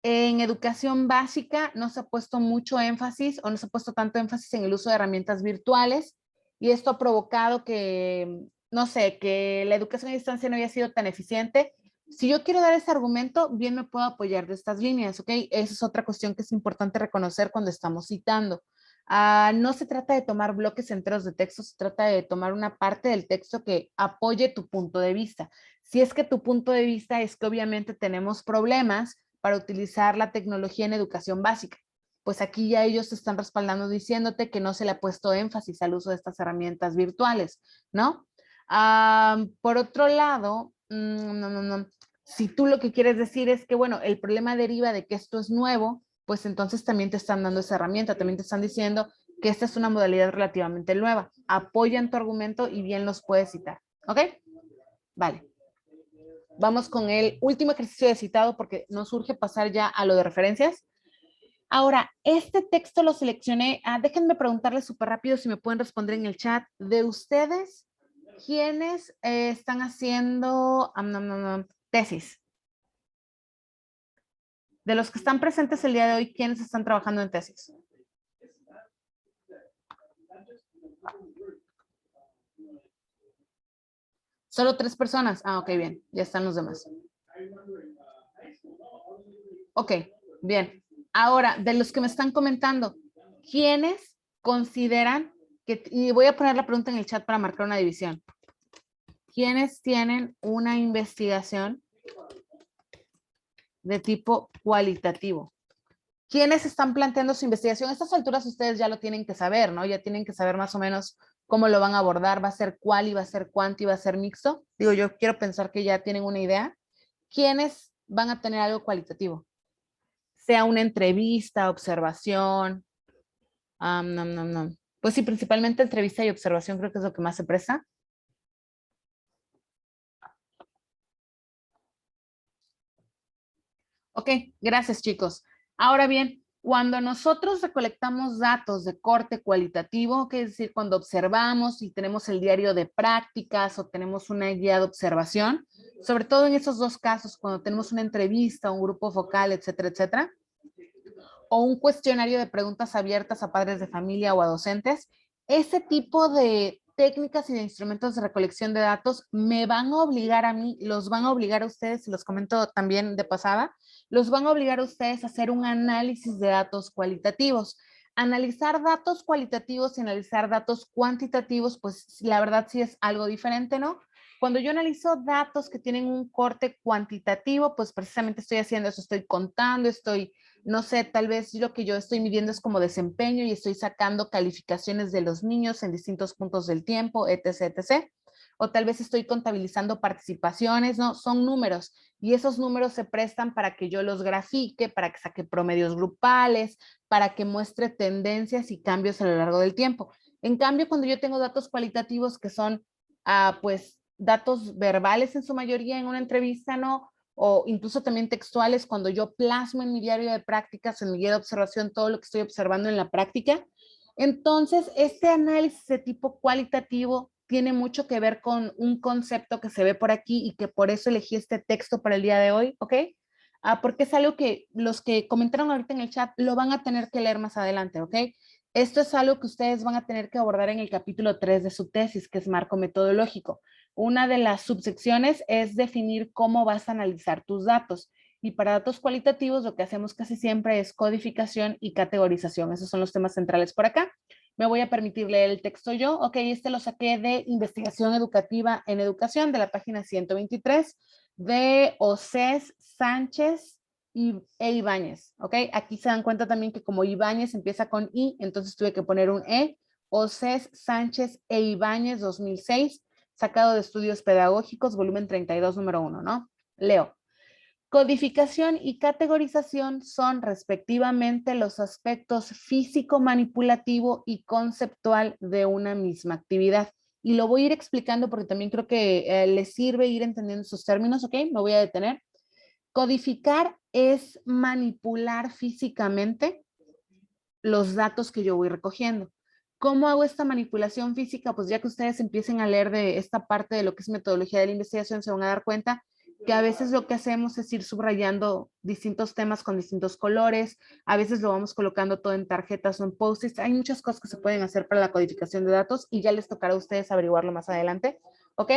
S1: en educación básica no se ha puesto mucho énfasis o no se ha puesto tanto énfasis en el uso de herramientas virtuales y esto ha provocado que, no sé, que la educación a distancia no haya sido tan eficiente. Si yo quiero dar ese argumento, bien me puedo apoyar de estas líneas, ¿ok? Esa es otra cuestión que es importante reconocer cuando estamos citando. No se trata de tomar bloques enteros de texto, se trata de tomar una parte del texto que apoye tu punto de vista. Si es que tu punto de vista es que obviamente tenemos problemas para utilizar la tecnología en educación básica, pues aquí ya ellos te están respaldando diciéndote que no se le ha puesto énfasis al uso de estas herramientas virtuales, ¿no? Por otro lado, si tú lo que quieres decir es que, bueno, el problema deriva de que esto es nuevo, pues entonces también te están dando esa herramienta, también te están diciendo que esta es una modalidad relativamente nueva. Apoyan tu argumento y bien los puedes citar, ¿ok? Vale. Vamos con el último ejercicio de citado porque nos urge pasar ya a lo de referencias. Ahora, este texto lo seleccioné. Déjenme preguntarles súper rápido si me pueden responder en el chat. De ustedes, ¿quiénes están haciendo tesis? De los que están presentes el día de hoy, ¿quiénes están trabajando en tesis? Solo 3 personas. Ok, bien. Ya están los demás. Ok, bien. Ahora, de los que me están comentando, ¿quiénes consideran que, y voy a poner la pregunta en el chat para marcar una división, ¿quiénes tienen una investigación de tipo cualitativo? ¿Quiénes están planteando su investigación? A estas alturas ustedes ya lo tienen que saber, ¿no? Ya tienen que saber más o menos cómo lo van a abordar. ¿Va a ser cuali, va a ser cuanti, va a ser mixto? Digo, yo quiero pensar que ya tienen una idea. ¿Quiénes van a tener algo cualitativo? Sea una entrevista, observación. Pues sí, principalmente entrevista y observación creo que es lo que más se presta. Ok, gracias chicos. Ahora bien, cuando nosotros recolectamos datos de corte cualitativo, que es decir, cuando observamos y tenemos el diario de prácticas o tenemos una guía de observación, sobre todo en esos dos casos, cuando tenemos una entrevista, un grupo focal, etcétera, o un cuestionario de preguntas abiertas a padres de familia o a docentes, ese tipo de técnicas y de instrumentos de recolección de datos me van a obligar a mí, los van a obligar a ustedes, y los comento también de pasada, los van a obligar a ustedes a hacer un análisis de datos cualitativos. Analizar datos cualitativos y analizar datos cuantitativos, pues la verdad sí es algo diferente, ¿no? Cuando yo analizo datos que tienen un corte cuantitativo, pues precisamente estoy haciendo eso, estoy contando, no sé, tal vez lo que yo estoy midiendo es como desempeño y estoy sacando calificaciones de los niños en distintos puntos del tiempo, etc., etc. O tal vez estoy contabilizando participaciones, ¿no? Son números y esos números se prestan para que yo los grafique, para que saque promedios grupales, para que muestre tendencias y cambios a lo largo del tiempo. En cambio, cuando yo tengo datos cualitativos que son, pues, datos verbales en su mayoría en una entrevista, ¿no? O incluso también textuales, cuando yo plasmo en mi diario de prácticas, en mi guía de observación, todo lo que estoy observando en la práctica. Entonces, este análisis de tipo cualitativo tiene mucho que ver con un concepto que se ve por aquí y que por eso elegí este texto para el día de hoy, ¿ok? Porque es algo que los que comentaron ahorita en el chat lo van a tener que leer más adelante, ¿ok? Esto es algo que ustedes van a tener que abordar en el capítulo 3 de su tesis, que es marco metodológico. Una de las subsecciones es definir cómo vas a analizar tus datos. Y para datos cualitativos lo que hacemos casi siempre es codificación y categorización. Esos son los temas centrales por acá. Me voy a permitir leer el texto yo. Ok, este lo saqué de Investigación Educativa en Educación, de la página 123, de Océs, Sánchez e Ibáñez. Ok, aquí se dan cuenta también que como Ibáñez empieza con I, entonces tuve que poner un E. Océs, Sánchez e Ibáñez, 2006, sacado de Estudios Pedagógicos, volumen 32, número 1, ¿no? Leo. Codificación y categorización son respectivamente los aspectos físico, manipulativo y conceptual de una misma actividad. Y lo voy a ir explicando porque también creo que les sirve ir entendiendo sus términos, ¿ok? Me voy a detener. Codificar es manipular físicamente los datos que yo voy recogiendo. ¿Cómo hago esta manipulación física? Pues ya que ustedes empiecen a leer de esta parte de lo que es metodología de la investigación, se van a dar cuenta que a veces lo que hacemos es ir subrayando distintos temas con distintos colores, a veces lo vamos colocando todo en tarjetas o en post-its. Hay muchas cosas que se pueden hacer para la codificación de datos y ya les tocará a ustedes averiguarlo más adelante, ¿ok?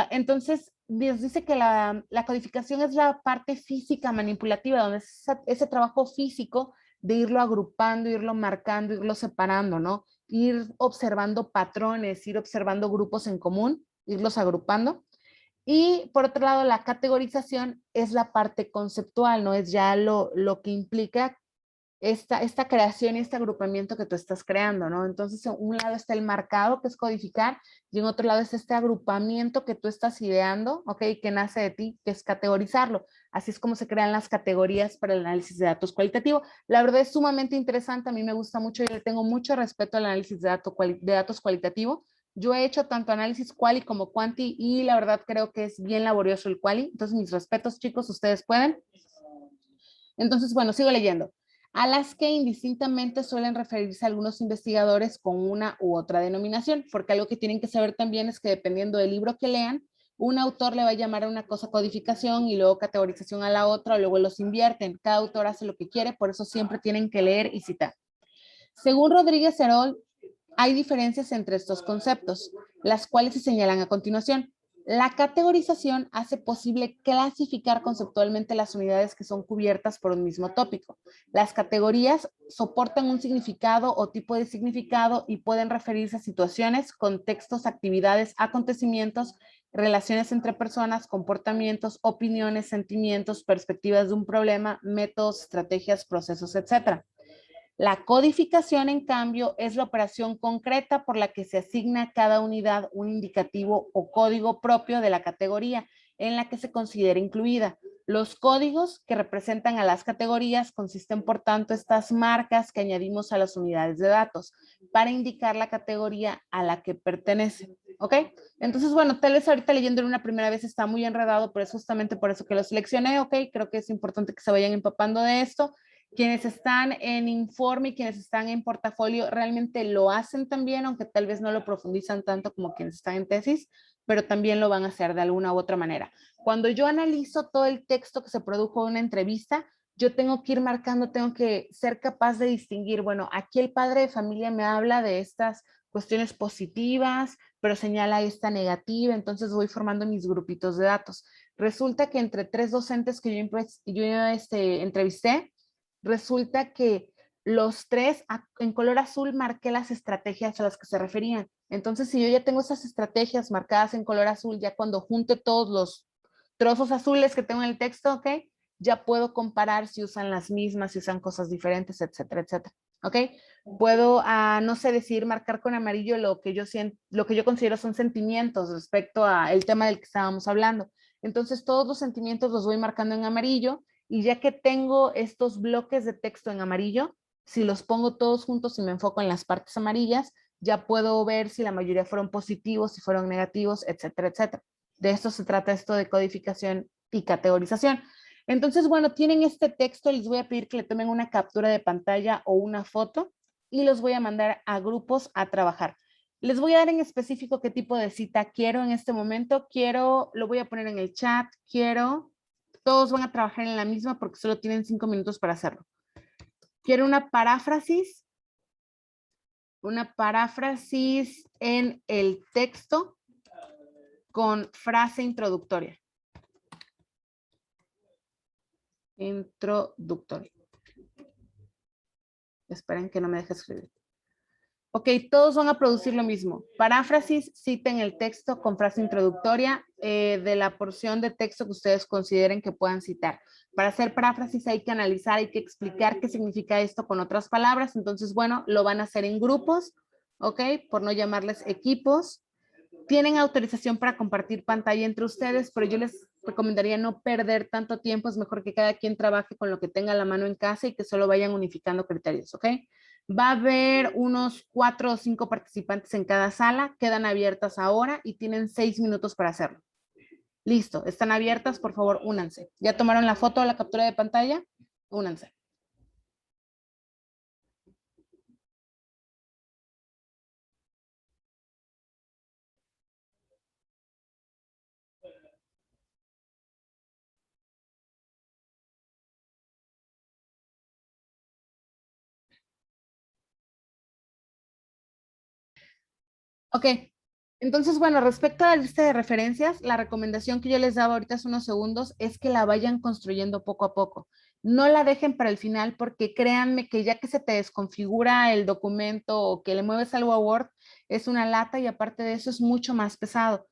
S1: Entonces, les dice que la codificación es la parte física manipulativa, donde es ese trabajo físico de irlo agrupando, irlo marcando, irlo separando, ¿no? Ir observando patrones, ir observando grupos en común, irlos agrupando. Y por otro lado, la categorización es la parte conceptual, ¿no? Es ya lo que implica esta creación y este agrupamiento que tú estás creando, ¿no? Entonces, en un lado está el marcado, que es codificar, y en otro lado es este agrupamiento que tú estás ideando, ¿ok? Que nace de ti, que es categorizarlo. Así es como se crean las categorías para el análisis de datos cualitativo. La verdad es sumamente interesante, a mí me gusta mucho, yo le tengo mucho respeto al análisis de datos cualitativo. Yo he hecho tanto análisis quali como quanti y la verdad creo que es bien laborioso el quali. Entonces, mis respetos, chicos, ustedes pueden. Entonces, bueno, sigo leyendo. A las que indistintamente suelen referirse algunos investigadores con una u otra denominación, porque algo que tienen que saber también es que dependiendo del libro que lean, un autor le va a llamar a una cosa codificación y luego categorización a la otra, o luego los invierten. Cada autor hace lo que quiere, por eso siempre tienen que leer y citar. Según Rodríguez Herol, hay diferencias entre estos conceptos, las cuales se señalan a continuación. La categorización hace posible clasificar conceptualmente las unidades que son cubiertas por un mismo tópico. Las categorías soportan un significado o tipo de significado y pueden referirse a situaciones, contextos, actividades, acontecimientos, relaciones entre personas, comportamientos, opiniones, sentimientos, perspectivas de un problema, métodos, estrategias, procesos, etc. La codificación, en cambio, es la operación concreta por la que se asigna a cada unidad un indicativo o código propio de la categoría en la que se considera incluida. Los códigos que representan a las categorías consisten, por tanto, estas marcas que añadimos a las unidades de datos para indicar la categoría a la que pertenece. ¿Ok? Entonces, bueno, tal vez ahorita leyendo en una primera vez está muy enredado, pero es justamente por eso que lo seleccioné. ¿Ok? Creo que es importante que se vayan empapando de esto. Quienes están en informe y quienes están en portafolio realmente lo hacen también, aunque tal vez no lo profundizan tanto como quienes están en tesis, pero también lo van a hacer de alguna u otra manera. Cuando yo analizo todo el texto que se produjo en una entrevista, yo tengo que ir marcando, tengo que ser capaz de distinguir, bueno, aquí el padre de familia me habla de estas cuestiones positivas, pero señala esta negativa, entonces voy formando mis grupitos de datos. Resulta que entre 3 docentes que yo entrevisté, resulta que los tres en color azul marqué las estrategias a las que se referían. Entonces, si yo ya tengo esas estrategias marcadas en color azul, ya cuando junte todos los trozos azules que tengo en el texto, ¿ok? Ya puedo comparar si usan las mismas, si usan cosas diferentes, etcétera, etcétera. ¿Ok? Puedo, no sé, decidir marcar con amarillo lo que yo considero son sentimientos respecto al tema del que estábamos hablando. Entonces, todos los sentimientos los voy marcando en amarillo y ya que tengo estos bloques de texto en amarillo, si los pongo todos juntos y me enfoco en las partes amarillas, ya puedo ver si la mayoría fueron positivos, si fueron negativos, etcétera, etcétera. De esto se trata esto de codificación y categorización. Entonces, bueno, tienen este texto, les voy a pedir que le tomen una captura de pantalla o una foto y los voy a mandar a grupos a trabajar. Les voy a dar en específico qué tipo de cita quiero en este momento. Lo voy a poner en el chat, todos van a trabajar en la misma porque solo tienen 5 minutos para hacerlo. Quiero una paráfrasis en el texto con frase introductoria. Esperen que no me deje escribir. Ok, todos van a producir lo mismo. Paráfrasis, citen el texto con frase introductoria de la porción de texto que ustedes consideren que puedan citar. Para hacer paráfrasis hay que analizar, hay que explicar qué significa esto con otras palabras. Entonces, bueno, lo van a hacer en grupos, ok, por no llamarles equipos. Tienen autorización para compartir pantalla entre ustedes, pero yo les recomendaría no perder tanto tiempo. Es mejor que cada quien trabaje con lo que tenga a la mano en casa y que solo vayan unificando criterios, ¿ok? Va a haber unos 4 o 5 participantes en cada sala, quedan abiertas ahora y tienen 6 minutos para hacerlo. Listo, están abiertas, por favor, únanse. ¿Ya tomaron la foto o la captura de pantalla? Únanse. Ok, entonces, bueno, respecto a la lista de referencias, la recomendación que yo les daba ahorita hace unos segundos es que la vayan construyendo poco a poco. No la dejen para el final porque créanme que ya que se te desconfigura el documento o que le mueves algo a Word, es una lata y aparte de eso es mucho más pesado.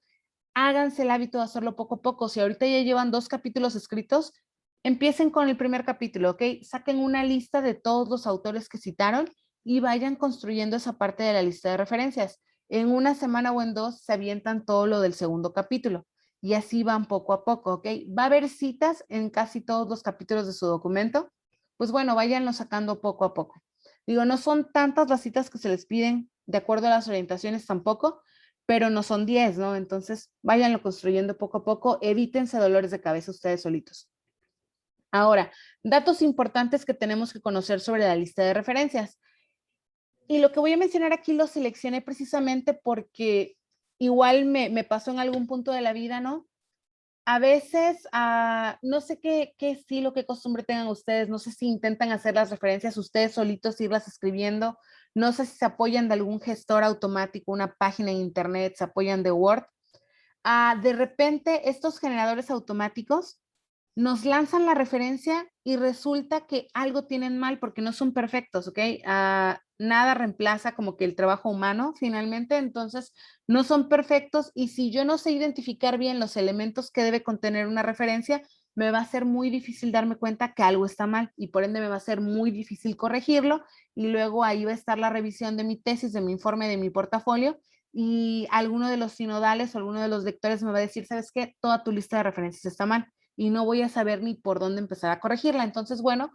S1: Háganse el hábito de hacerlo poco a poco. Si ahorita ya llevan 2 capítulos escritos, empiecen con el primer capítulo, ¿ok? Saquen una lista de todos los autores que citaron y vayan construyendo esa parte de la lista de referencias. En una semana o en 2 se avientan todo lo del segundo capítulo y así van poco a poco, ¿ok? Va a haber citas en casi todos los capítulos de su documento. Pues bueno, váyanlo sacando poco a poco. Digo, no son tantas las citas que se les piden de acuerdo a las orientaciones tampoco, pero no son 10, ¿no? Entonces, váyanlo construyendo poco a poco, evítense dolores de cabeza ustedes solitos. Ahora, datos importantes que tenemos que conocer sobre la lista de referencias. Y lo que voy a mencionar aquí lo seleccioné precisamente porque igual me pasó en algún punto de la vida, ¿no? A veces, no sé qué estilo, qué costumbre tengan ustedes, no sé si intentan hacer las referencias ustedes solitos, irlas escribiendo, no sé si se apoyan de algún gestor automático, una página en internet, se apoyan de Word. De repente, estos generadores automáticos nos lanzan la referencia y resulta que algo tienen mal porque no son perfectos, ¿ok? Nada reemplaza como que el trabajo humano finalmente, entonces no son perfectos y si yo no sé identificar bien los elementos que debe contener una referencia, me va a ser muy difícil darme cuenta que algo está mal y por ende me va a ser muy difícil corregirlo y luego ahí va a estar la revisión de mi tesis, de mi informe, de mi portafolio y alguno de los sinodales o alguno de los lectores me va a decir, ¿sabes qué? Toda tu lista de referencias está mal y no voy a saber ni por dónde empezar a corregirla. Entonces, bueno,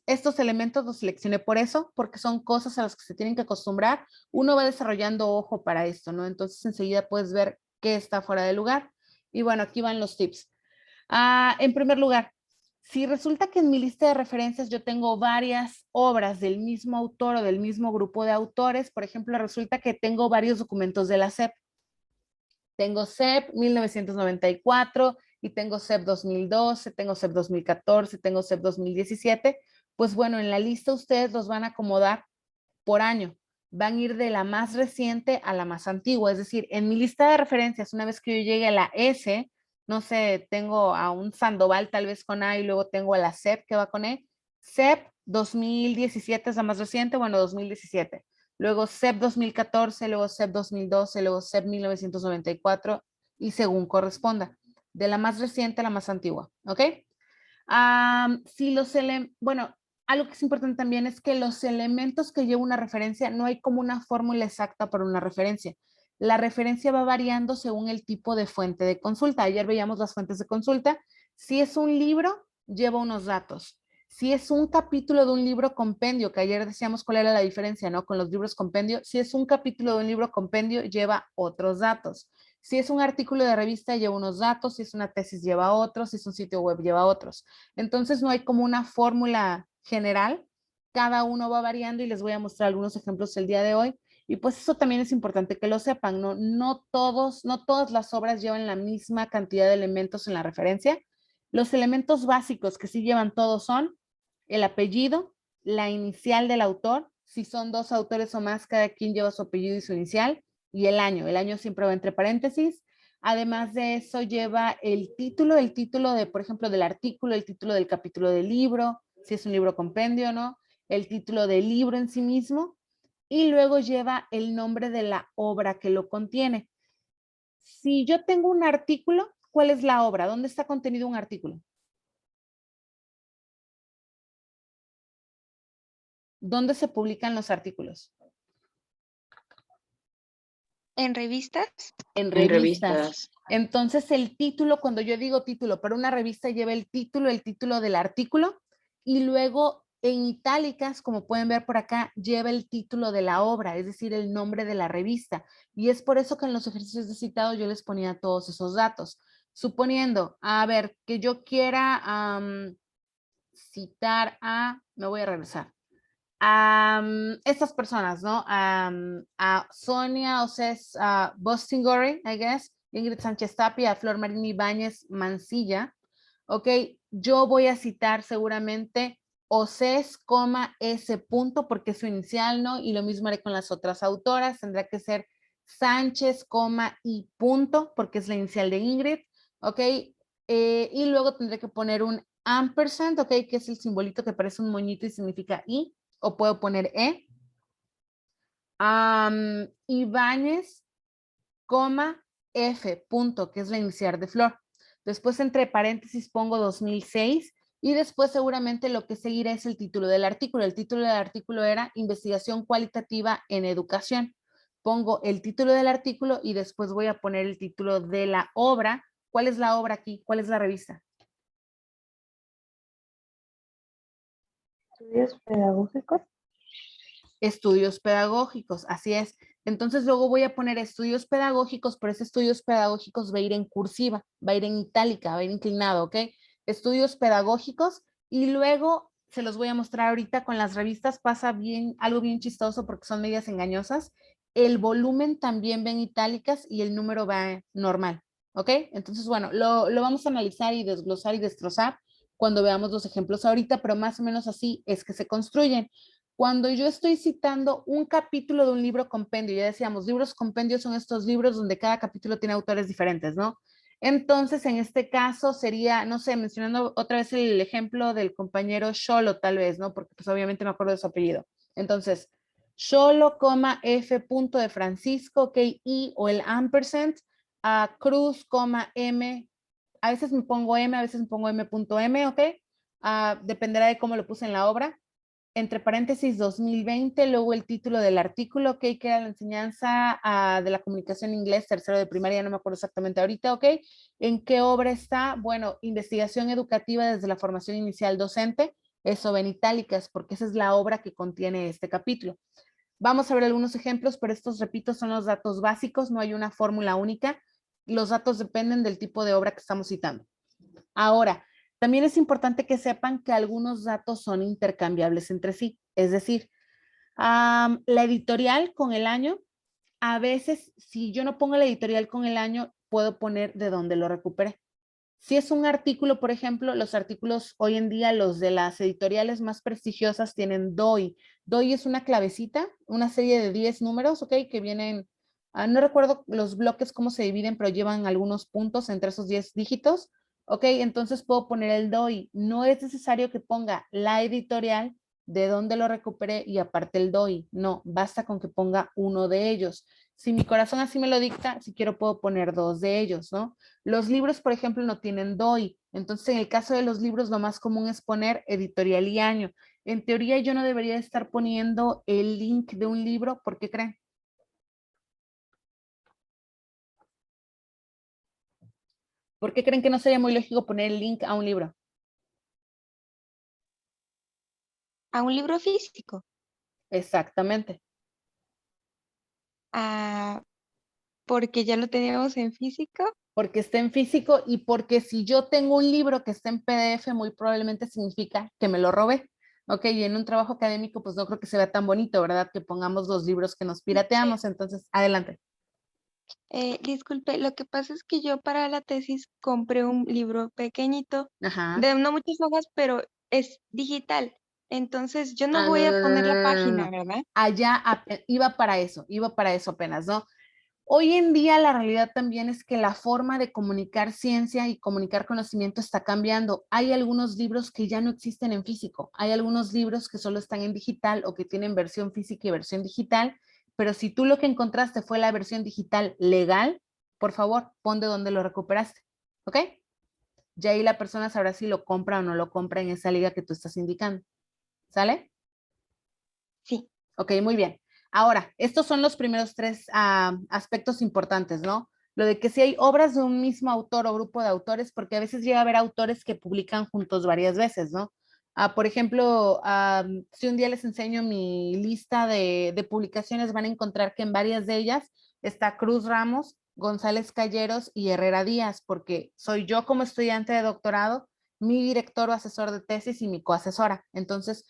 S1: estos elementos los seleccioné por eso, porque son cosas a las que se tienen que acostumbrar. Uno va desarrollando ojo para esto, ¿no? Entonces, enseguida puedes ver qué está fuera de lugar. Y bueno, aquí van los tips. En primer lugar, si resulta que en mi lista de referencias yo tengo varias obras del mismo autor o del mismo grupo de autores, por ejemplo, resulta que tengo varios documentos de la SEP. Tengo SEP 1994 y tengo SEP 2012, tengo SEP 2014, tengo SEP 2017. Pues bueno, en la lista ustedes los van a acomodar por año. Van a ir de la más reciente a la más antigua. Es decir, en mi lista de referencias, una vez que yo llegue a la S, no sé, tengo a un Sandoval tal vez con A y luego tengo a la SEP que va con E. SEP 2017 es la más reciente, bueno, 2017. Luego CEP 2014, luego CEP 2012, luego CEP 1994 y según corresponda. De la más reciente a la más antigua, ¿ok? Si los bueno, algo que es importante también es que los elementos que lleva una referencia, no hay como una fórmula exacta para una referencia. La referencia va variando según el tipo de fuente de consulta. Ayer veíamos las fuentes de consulta. Si es un libro, lleva unos datos. Si es un capítulo de un libro compendio, que ayer decíamos cuál era la diferencia, ¿no? Con los libros compendio. Si es un capítulo de un libro compendio, lleva otros datos. Si es un artículo de revista, lleva unos datos. Si es una tesis, lleva otros. Si es un sitio web, lleva otros. Entonces, no hay como una fórmula general. Cada uno va variando y les voy a mostrar algunos ejemplos el día de hoy. Y pues eso también es importante que lo sepan, ¿no? No todas las obras llevan la misma cantidad de elementos en la referencia. Los elementos básicos que sí llevan todos son el apellido, la inicial del autor. Si son dos autores o más, cada quien lleva su apellido y su inicial. Y el año. El año siempre va entre paréntesis. Además de eso lleva el título de, por ejemplo, del artículo, el título del capítulo del libro, si es un libro compendio, ¿no? El título del libro en sí mismo. Y luego lleva el nombre de la obra que lo contiene. Si yo tengo un artículo, ¿cuál es la obra? ¿Dónde está contenido un artículo? ¿Dónde se publican los artículos?
S2: ¿En revistas?
S1: En
S5: En
S1: revistas.
S5: revistas.
S1: Entonces el título, cuando yo digo título, para una revista lleva el título del artículo y luego en itálicas, como pueden ver por acá, lleva el título de la obra, es decir, el nombre de la revista. Y es por eso que en los ejercicios de citado yo les ponía todos esos datos. Suponiendo, a ver, que yo quiera citar me voy a regresar, estas personas, ¿no? A Sonia Océs Bostingori, I guess, Ingrid Sánchez Tapia, a Flor Marín Ibáñez Mancilla. Ok, yo voy a citar seguramente Océs, S punto, porque es su inicial, ¿no? Y lo mismo haré con las otras autoras. Tendrá que ser Sánchez, I punto, porque es la inicial de Ingrid. Ok, y luego tendré que poner un ampersand, ok, que es el simbolito que parece un moñito y significa I, o puedo poner E. Ibáñez, F, punto, que es la inicial de Flor. Después entre paréntesis pongo 2006 y después seguramente lo que seguirá es el título del artículo. El título del artículo era Investigación Cualitativa en Educación. Pongo el título del artículo y después voy a poner el título de la obra. ¿Cuál es la obra aquí? ¿Cuál es la revista?
S6: Estudios pedagógicos.
S1: Estudios pedagógicos, así es. Entonces luego voy a poner estudios pedagógicos, pero ese estudios pedagógicos va a ir en cursiva, va a ir en itálica, va a ir inclinado, ¿ok? Estudios pedagógicos y luego se los voy a mostrar ahorita con las revistas, pasa bien, algo bien chistoso porque son medias engañosas. El volumen también va en itálicas y el número va normal, ¿ok? Entonces, bueno, lo vamos a analizar y desglosar y destrozar cuando veamos los ejemplos ahorita, pero más o menos así es que se construyen. Cuando yo estoy citando un capítulo de un libro compendio, ya decíamos, libros compendios son estos libros donde cada capítulo tiene autores diferentes, ¿no? Entonces, en este caso sería, no sé, mencionando otra vez el ejemplo del compañero Xolo, tal vez, ¿no? Porque pues obviamente me acuerdo de su apellido. Entonces, Xolo, F punto de Francisco, ok, I o el ampersand, Cruz, M, a veces me pongo M, a veces me pongo M.M, ok, dependerá de cómo lo puse en la obra. Entre paréntesis 2020, luego el título del artículo, ok, que era la enseñanza de la comunicación inglés, tercero de primaria, no me acuerdo exactamente ahorita, ok. ¿En qué obra está? Bueno, investigación educativa desde la formación inicial docente, eso en itálicas, porque esa es la obra que contiene este capítulo. Vamos a ver algunos ejemplos, pero estos, repito, son los datos básicos, no hay una fórmula única. Los datos dependen del tipo de obra que estamos citando. Ahora, también es importante que sepan que algunos datos son intercambiables entre sí. Es decir, la editorial con el año, a veces, si yo no pongo la editorial con el año, puedo poner de dónde lo recuperé. Si es un artículo, por ejemplo, los artículos hoy en día, los de las editoriales más prestigiosas tienen DOI. DOI es una clavecita, una serie de 10 números, ¿ok? Que vienen, no recuerdo los bloques cómo se dividen, pero llevan algunos puntos entre esos 10 dígitos. Ok, entonces puedo poner el DOI. No es necesario que ponga la editorial de dónde lo recuperé y aparte el DOI. No, basta con que ponga uno de ellos. Si mi corazón así me lo dicta, si quiero puedo poner 2 de ellos, ¿no? Los libros, por ejemplo, no tienen DOI. Entonces, en el caso de los libros, lo más común es poner editorial y año. En teoría, yo no debería estar poniendo el link de un libro. ¿Por qué creen? ¿Por qué creen que no sería muy lógico poner el link a un libro?
S2: A un libro físico.
S1: Exactamente.
S2: Ah, porque ya lo teníamos en físico.
S1: Porque está en físico y porque si yo tengo un libro que está en PDF, muy probablemente significa que me lo robé. Ok, y en un trabajo académico, pues no creo que se vea tan bonito, ¿verdad? Que pongamos los libros que nos pirateamos. Entonces, adelante.
S2: Disculpe, lo que pasa es que yo para la tesis compré un libro pequeñito,
S1: Ajá.
S2: de no muchas hojas, pero es digital. Entonces yo no
S1: Ah,
S2: voy a poner la
S1: no.
S2: página, ¿verdad?
S1: Allá iba para eso apenas, ¿no? Hoy en día la realidad también es que la forma de comunicar ciencia y comunicar conocimiento está cambiando. Hay algunos libros que ya no existen en físico, hay algunos libros que solo están en digital o que tienen versión física y versión digital, pero si tú lo que encontraste fue la versión digital legal, por favor, pon de dónde lo recuperaste, ¿ok? Ya ahí la persona sabrá si lo compra o no lo compra en esa liga que tú estás indicando. ¿Sale?
S2: Sí.
S1: Ok, muy bien. Ahora, estos son los primeros 3 aspectos importantes, ¿no? Lo de que si hay obras de un mismo autor o grupo de autores, porque a veces llega a haber autores que publican juntos varias veces, ¿no? Por ejemplo, si un día les enseño mi lista de publicaciones, van a encontrar que en varias de ellas está Cruz Ramos, González Calleros y Herrera Díaz, porque soy yo como estudiante de doctorado, mi director o asesor de tesis y mi coasesora. Entonces,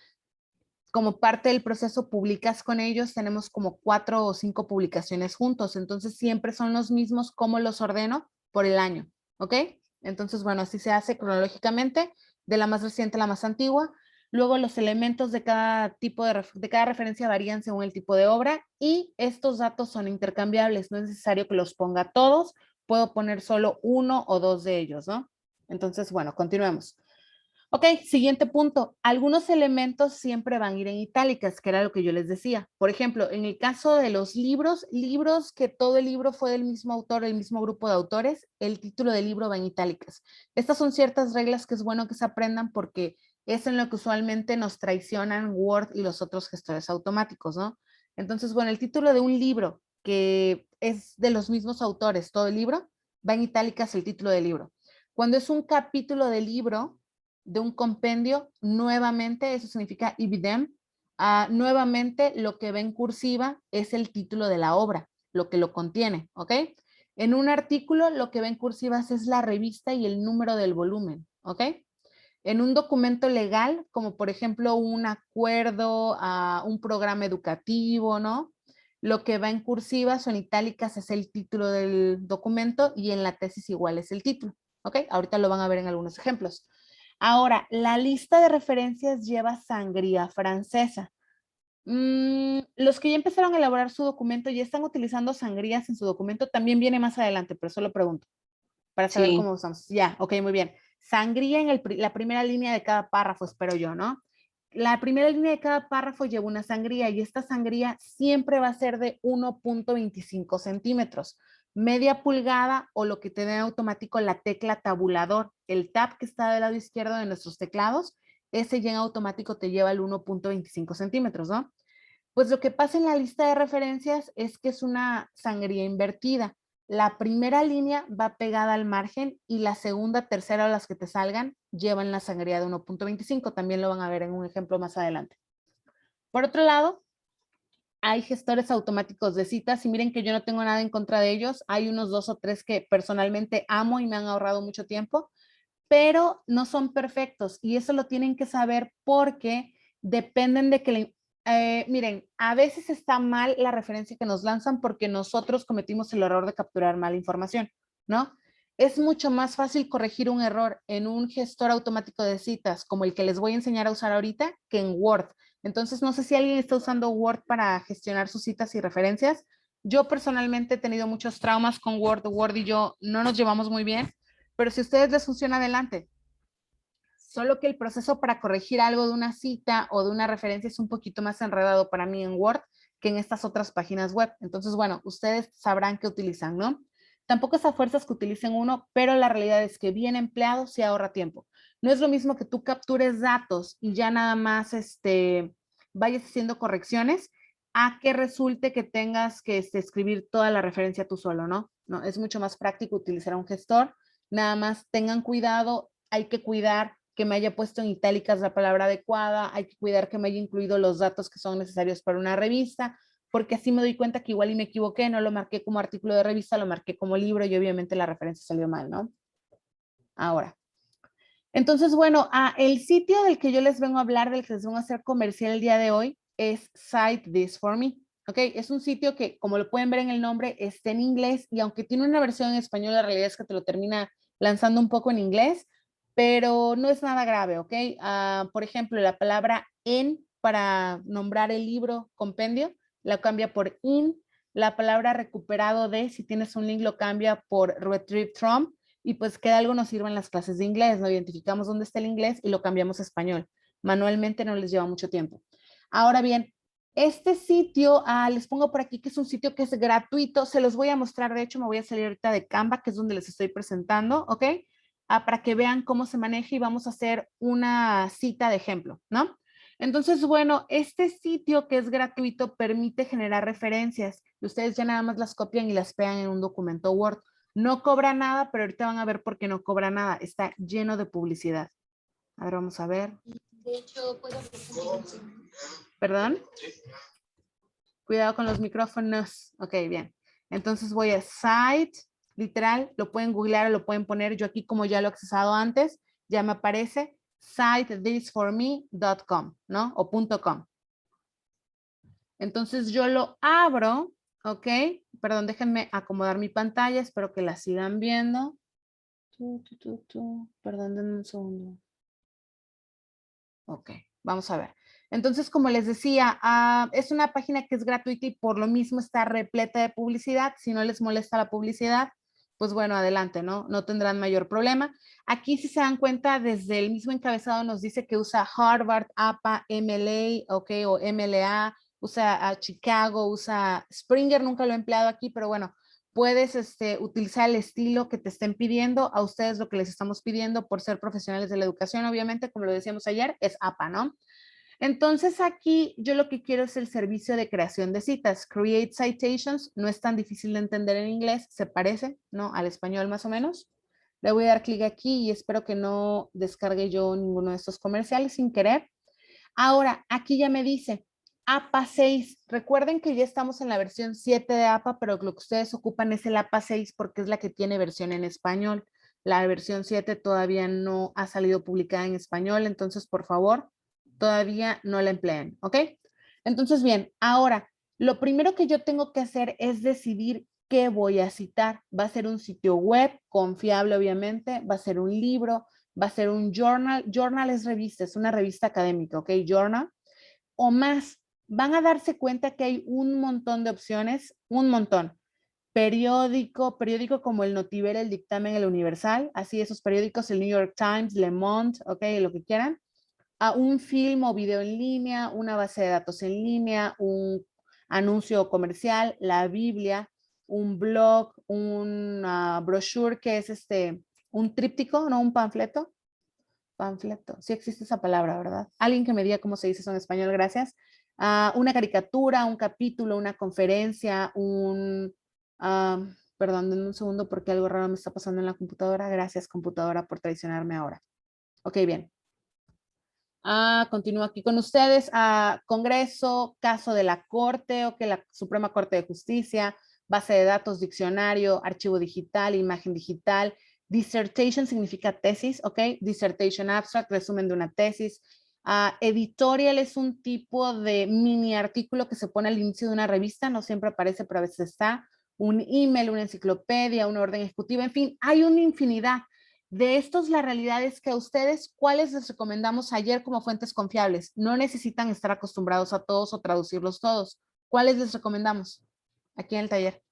S1: como parte del proceso publicas con ellos, tenemos como 4 o 5 publicaciones juntos, entonces siempre son los mismos, ¿cómo los ordeno? Por el año, ¿ok? Entonces, bueno, así se hace cronológicamente, de la más reciente a la más antigua. Luego los elementos de cada tipo de cada referencia varían según el tipo de obra y estos datos son intercambiables, no es necesario que los ponga todos, puedo poner solo 1 o 2 de ellos, ¿no? Entonces, bueno, continuemos. Ok, siguiente punto. Algunos elementos siempre van a ir en itálicas, que era lo que yo les decía. Por ejemplo, en el caso de los libros, libros que todo el libro fue del mismo autor, el mismo grupo de autores, el título del libro va en itálicas. Estas son ciertas reglas que es bueno que se aprendan porque es en lo que usualmente nos traicionan Word y los otros gestores automáticos, ¿no? Entonces, bueno, el título de un libro que es de los mismos autores, todo el libro, va en itálicas el título del libro. Cuando es un capítulo del libro, de un compendio, nuevamente, eso significa ibidem, nuevamente lo que va en cursiva es el título de la obra, lo que lo contiene, ¿ok? En un artículo lo que va en cursivas es la revista y el número del volumen, ¿ok? En un documento legal, como por ejemplo un acuerdo, un programa educativo, ¿no? Lo que va en cursivas o en itálicas es el título del documento y en la tesis igual es el título, ¿ok? Ahorita lo van a ver en algunos ejemplos. Ahora, la lista de referencias lleva sangría francesa. Los que ya empezaron a elaborar su documento y están utilizando sangrías en su documento, también viene más adelante, pero solo pregunto para saber
S5: Sí.
S1: cómo usamos. Ya, ok, muy bien. Sangría en la primera línea de cada párrafo, espero yo, ¿no? La primera línea de cada párrafo lleva una sangría y esta sangría siempre va a ser de 1.25 centímetros, media pulgada o lo que te da automático la tecla tabulador. El tab que está del lado izquierdo de nuestros teclados, ese ya en automático te lleva el 1.25 centímetros, ¿no? Pues lo que pasa en la lista de referencias es que es una sangría invertida. La primera línea va pegada al margen y la segunda, tercera o las que te salgan llevan la sangría de 1.25. También lo van a ver en un ejemplo más adelante. Por otro lado, hay gestores automáticos de citas y miren que yo no tengo nada en contra de ellos. Hay unos 2 o 3 que personalmente amo y me han ahorrado mucho tiempo, pero no son perfectos y eso lo tienen que saber porque dependen de que miren, a veces está mal la referencia que nos lanzan porque nosotros cometimos el error de capturar mala información, ¿no? Es mucho más fácil corregir un error en un gestor automático de citas como el que les voy a enseñar a usar ahorita que en Word. Entonces, no sé si alguien está usando Word para gestionar sus citas y referencias. Yo personalmente he tenido muchos traumas con Word. Word y yo no nos llevamos muy bien, pero si a ustedes les funciona, adelante. solo que el proceso para corregir algo de una cita o de una referencia es un poquito más enredado para mí en Word que en estas otras páginas web. Entonces, bueno, ustedes sabrán qué utilizan, ¿no? Tampoco es a fuerzas que utilicen uno, pero la realidad es que bien empleado se ahorra tiempo. No es lo mismo que tú captures datos y ya nada más vayas haciendo correcciones a que resulte que tengas que escribir toda la referencia tú solo, ¿no? No, es mucho más práctico utilizar un gestor. Nada más tengan cuidado, hay que cuidar que me haya puesto en itálicas la palabra adecuada, hay que cuidar que me haya incluido los datos que son necesarios para una revista, porque así me doy cuenta que igual y me equivoqué, no lo marqué como artículo de revista, lo marqué como libro y obviamente la referencia salió mal, ¿no? Ahora. Entonces, bueno, el sitio del que yo les vengo a hablar, del que les vengo a hacer comercial el día de hoy, es Cite This For Me. ¿Ok? Es un sitio que, como lo pueden ver en el nombre, está en inglés y aunque tiene una versión en español, la realidad es que te lo termina lanzando un poco en inglés, pero no es nada grave, ¿ok? Por ejemplo, la palabra en para nombrar el libro compendio, la cambia por in. La palabra recuperado de, si tienes un link, lo cambia por retrieve from. Y pues que de algo nos sirven las clases de inglés, ¿no? Identificamos dónde está el inglés y lo cambiamos a español. Manualmente no les lleva mucho tiempo. Ahora bien, este sitio, les pongo por aquí que es un sitio que es gratuito, se los voy a mostrar, de hecho me voy a salir ahorita de Canva, que es donde les estoy presentando, ¿ok? Para que vean cómo se maneja y vamos a hacer una cita de ejemplo, ¿no? Entonces, bueno, este sitio que es gratuito permite generar referencias. Ustedes ya nada más las copian y las pegan en un documento Word. No cobra nada, pero ahorita van a ver por qué no cobra nada. Está lleno de publicidad. A ver, vamos a ver.
S7: De hecho, puedo...
S1: ¿Perdón? Cuidado con los micrófonos. Ok, bien. Entonces voy a Site, literal, lo pueden googlear o lo pueden poner. Yo aquí, como ya lo he accesado antes, ya me aparece sitethisforme.com, ¿no? O .com. Entonces yo lo abro, ¿ok? Perdón, déjenme acomodar mi pantalla. Espero que la sigan viendo. Perdón, denme un segundo. Ok, vamos a ver. Entonces, como les decía, es una página que es gratuita y por lo mismo está repleta de publicidad. Si no les molesta la publicidad, pues bueno, adelante, ¿no? No tendrán mayor problema. Aquí, si se dan cuenta, desde el mismo encabezado nos dice que usa Harvard, APA, MLA, ok, o MLA, usa a Chicago, usa Springer, nunca lo he empleado aquí, pero bueno, puedes utilizar el estilo que te estén pidiendo. A ustedes lo que les estamos pidiendo por ser profesionales de la educación, obviamente, como lo decíamos ayer, es APA, ¿no? Entonces aquí yo lo que quiero es el servicio de creación de citas. Create Citations, no es tan difícil de entender en inglés, se parece, ¿no? Al español más o menos. Le voy a dar clic aquí y espero que no descargue yo ninguno de estos comerciales sin querer. Ahora, aquí ya me dice, APA 6. Recuerden que ya estamos en la versión 7 de APA, pero lo que ustedes ocupan es el APA 6 porque es la que tiene versión en español. La versión 7 todavía no ha salido publicada en español, entonces por favor, todavía no la empleen, ¿ok? Entonces, bien, ahora, lo primero que yo tengo que hacer es decidir qué voy a citar. Va a ser un sitio web, confiable obviamente, va a ser un libro, va a ser un journal. Journal es revista, es una revista académica, ¿ok? Journal. O más, van a darse cuenta que hay un montón de opciones, un montón. Periódico como el Notiver, el Dictamen, el Universal, así esos periódicos, el New York Times, Le Monde, ok, lo que quieran. Un film o video en línea, una base de datos en línea, un anuncio comercial, la Biblia, un blog, un brochure que es un tríptico, no un panfleto. Panfleto, sí existe esa palabra, ¿verdad? Alguien que me diga cómo se dice eso en español, gracias. Una caricatura, un capítulo, una conferencia, perdón, denme un segundo porque algo raro me está pasando en la computadora. Gracias, computadora, por traicionarme ahora. Ok, bien. Continúo aquí con ustedes. Congreso, caso de la Corte, o que la Suprema Corte de Justicia, base de datos, diccionario, archivo digital, imagen digital. Dissertation significa tesis, ¿ok? Dissertation abstract, resumen de una tesis. Editorial es un tipo de mini artículo que se pone al inicio de una revista, no siempre aparece, pero a veces está. Un email, una enciclopedia, una orden ejecutiva, en fin, hay una infinidad. De estos, la realidad es que a ustedes, ¿cuáles les recomendamos ayer como fuentes confiables? No necesitan estar acostumbrados a todos o traducirlos todos. ¿Cuáles les recomendamos aquí en el taller?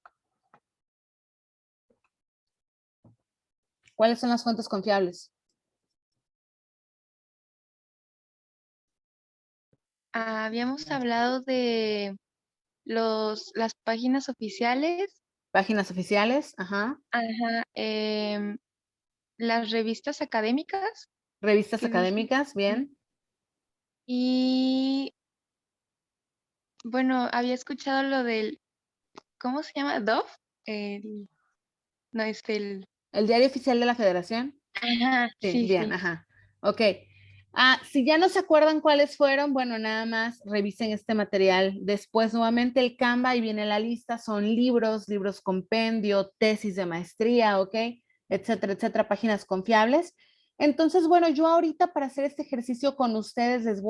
S1: ¿Cuáles son las fuentes confiables?
S2: Habíamos hablado de las páginas oficiales,
S1: Páginas oficiales, ajá.
S2: ajá, las revistas académicas
S1: Revistas
S2: que dije,
S1: académicas, bien.
S2: y bueno, había escuchado lo del, ¿cómo se llama? ¿DOF? No, es el,
S1: El diario oficial de la Federación.
S2: ajá,
S1: Sí,
S2: sí,
S1: bien,
S2: sí.
S1: ajá. Ok. Si ya no se acuerdan cuáles fueron, bueno, nada más revisen este material. Después, nuevamente, el Canva, ahí viene la lista, son libros, libros compendio, tesis de maestría, ok, etcétera, etcétera, páginas confiables. Entonces, bueno, yo ahorita para hacer este ejercicio con ustedes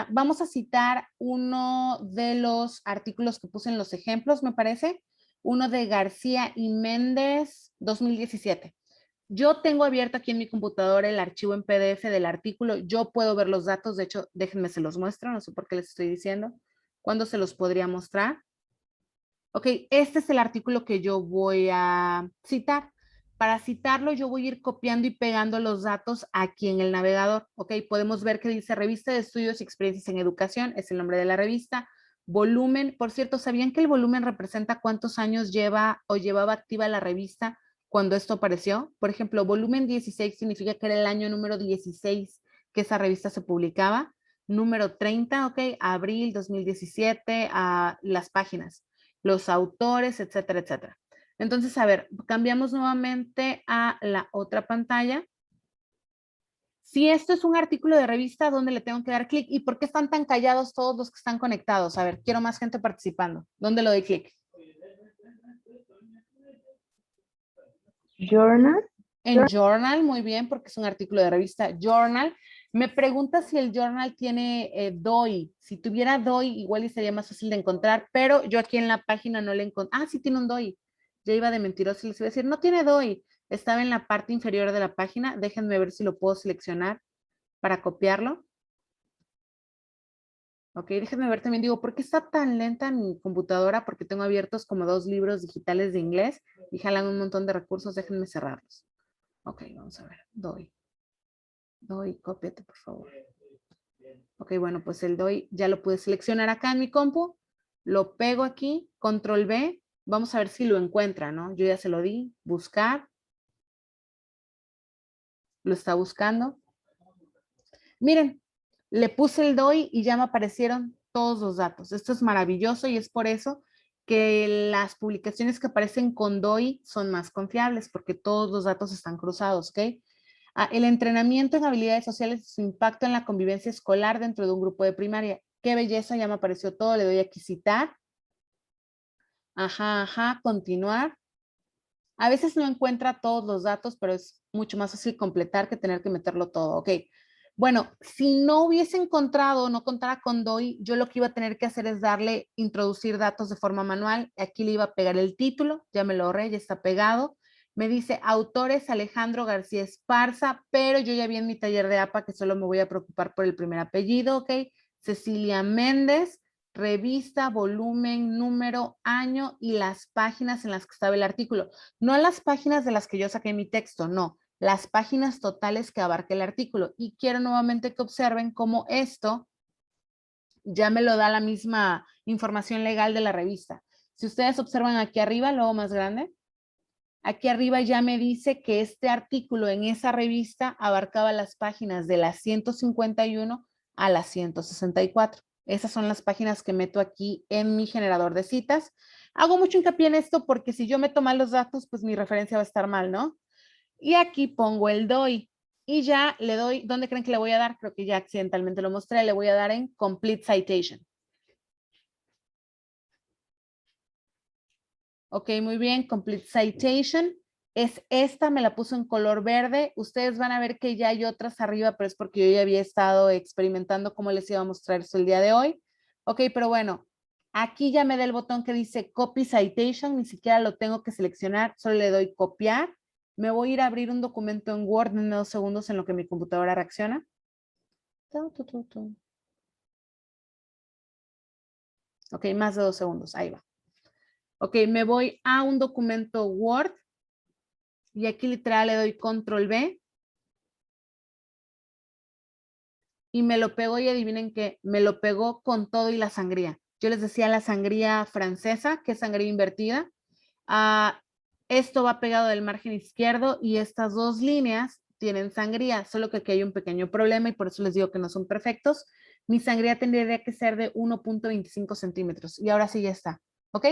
S1: vamos a citar uno de los artículos que puse en los ejemplos, me parece, uno de García y Méndez, 2017. Yo tengo abierto aquí en mi computadora el archivo en PDF del artículo. Yo puedo ver los datos. De hecho, déjenme se los muestro. No sé por qué les estoy diciendo. ¿Cuándo se los podría mostrar? Ok, este es el artículo que yo voy a citar. Para citarlo, yo voy a ir copiando y pegando los datos aquí en el navegador. Ok, podemos ver que dice Revista de Estudios y Experiencias en Educación. Es el nombre de la revista. Volumen. Por cierto, ¿sabían que el volumen representa cuántos años lleva o llevaba activa la revista cuando esto apareció? Por ejemplo, volumen 16 significa que era el año número 16 que esa revista se publicaba. Número 30, ok, abril 2017, las páginas, los autores, etcétera, etcétera. Entonces, a ver, cambiamos nuevamente a la otra pantalla. Si esto es un artículo de revista, ¿dónde le tengo que dar clic? ¿Y por qué están tan callados todos los que están conectados? A ver, quiero más gente participando. ¿Dónde le doy clic?
S6: Journal.
S1: En Journal, muy bien, porque es un artículo de revista. Journal. Me pregunta si el Journal tiene DOI. Si tuviera DOI, igual y sería más fácil de encontrar, pero yo aquí en la página no le encontré. Sí tiene un DOI. Ya iba de mentiroso y les iba a decir, no tiene DOI. Estaba en la parte inferior de la página. Déjenme ver si lo puedo seleccionar para copiarlo. Ok, déjenme ver también. Digo, ¿por qué está tan lenta mi computadora? Porque tengo abiertos como 2 libros digitales de inglés y jalan un montón de recursos. Déjenme cerrarlos. Ok, vamos a ver. DOI. DOI, cópiate, por favor. Ok, bueno, pues el DOI ya lo pude seleccionar acá en mi compu. Lo pego aquí, control B. Vamos a ver si lo encuentra, ¿no? Yo ya se lo di. Buscar. Lo está buscando. Miren, le puse el DOI y ya me aparecieron todos los datos. Esto es maravilloso y es por eso que las publicaciones que aparecen con DOI son más confiables porque todos los datos están cruzados, ¿ok? El entrenamiento en habilidades sociales y su impacto en la convivencia escolar dentro de un grupo de primaria. Qué belleza, ya me apareció todo. Le doy aquí citar. Ajá, continuar. A veces no encuentra todos los datos, pero es mucho más fácil completar que tener que meterlo todo. Ok. Bueno, si no hubiese encontrado, no contara con DOI, yo lo que iba a tener que hacer es darle, introducir datos de forma manual. Aquí le iba a pegar el título, ya me lo ahorré, ya está pegado. Me dice autores Alejandro García Esparza, pero yo ya vi en mi taller de APA que solo me voy a preocupar por el primer apellido, ¿ok? Cecilia Méndez, revista, volumen, número, año y las páginas en las que estaba el artículo. No las páginas de las que yo saqué mi texto, no, las páginas totales que abarca el artículo. Y quiero nuevamente que observen cómo esto ya me lo da la misma información legal de la revista. Si ustedes observan aquí arriba, luego más grande, aquí arriba ya me dice que este artículo en esa revista abarcaba las páginas de las 151 a las 164. Esas son las páginas que meto aquí en mi generador de citas. Hago mucho hincapié en esto porque si yo meto mal los datos, pues mi referencia va a estar mal, ¿no? Y aquí pongo el DOI. Y ya le doy, ¿dónde creen que le voy a dar? Creo que ya accidentalmente lo mostré, le voy a dar en Complete Citation. Ok, muy bien, Complete Citation. Es esta, me la puso en color verde. Ustedes van a ver que ya hay otras arriba, pero es porque yo ya había estado experimentando cómo les iba a mostrar eso el día de hoy. Ok, pero bueno, aquí ya me da el botón que dice Copy Citation, ni siquiera lo tengo que seleccionar, solo le doy copiar. Me voy a ir a abrir un documento en Word en 2 segundos en lo que mi computadora reacciona. Ok, más de 2 segundos, ahí va. Ok, me voy a un documento Word y aquí literal le doy control B. y me lo pegó y adivinen qué, me lo pegó con todo y la sangría. Yo les decía la sangría francesa, que es sangría invertida. Esto va pegado del margen izquierdo y estas dos líneas tienen sangría, solo que aquí hay un pequeño problema y por eso les digo que no son perfectos. Mi sangría tendría que ser de 1.25 centímetros y ahora sí ya está, ¿ok?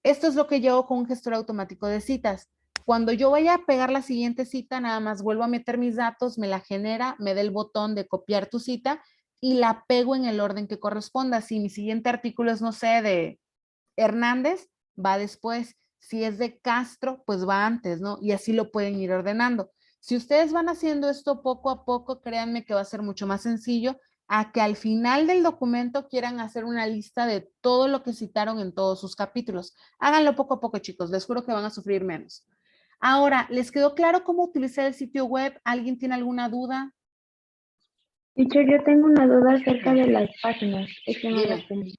S1: Esto es lo que yo hago con un gestor automático de citas. Cuando yo vaya a pegar la siguiente cita, nada más vuelvo a meter mis datos, me la genera, me da el botón de copiar tu cita y la pego en el orden que corresponda. Si mi siguiente artículo es, no sé, de Hernández, va después. Si es de Castro, pues va antes, ¿no? Y así lo pueden ir ordenando. Si ustedes van haciendo esto poco a poco, créanme que va a ser mucho más sencillo a que al final del documento quieran hacer una lista de todo lo que citaron en todos sus capítulos. Háganlo poco a poco, chicos. Les juro que van a sufrir menos. Ahora, ¿les quedó claro cómo utilizar el sitio web? ¿Alguien tiene alguna duda?
S6: Teacher, yo tengo una duda acerca de las páginas. Es que no
S1: Dime.
S6: las tengo.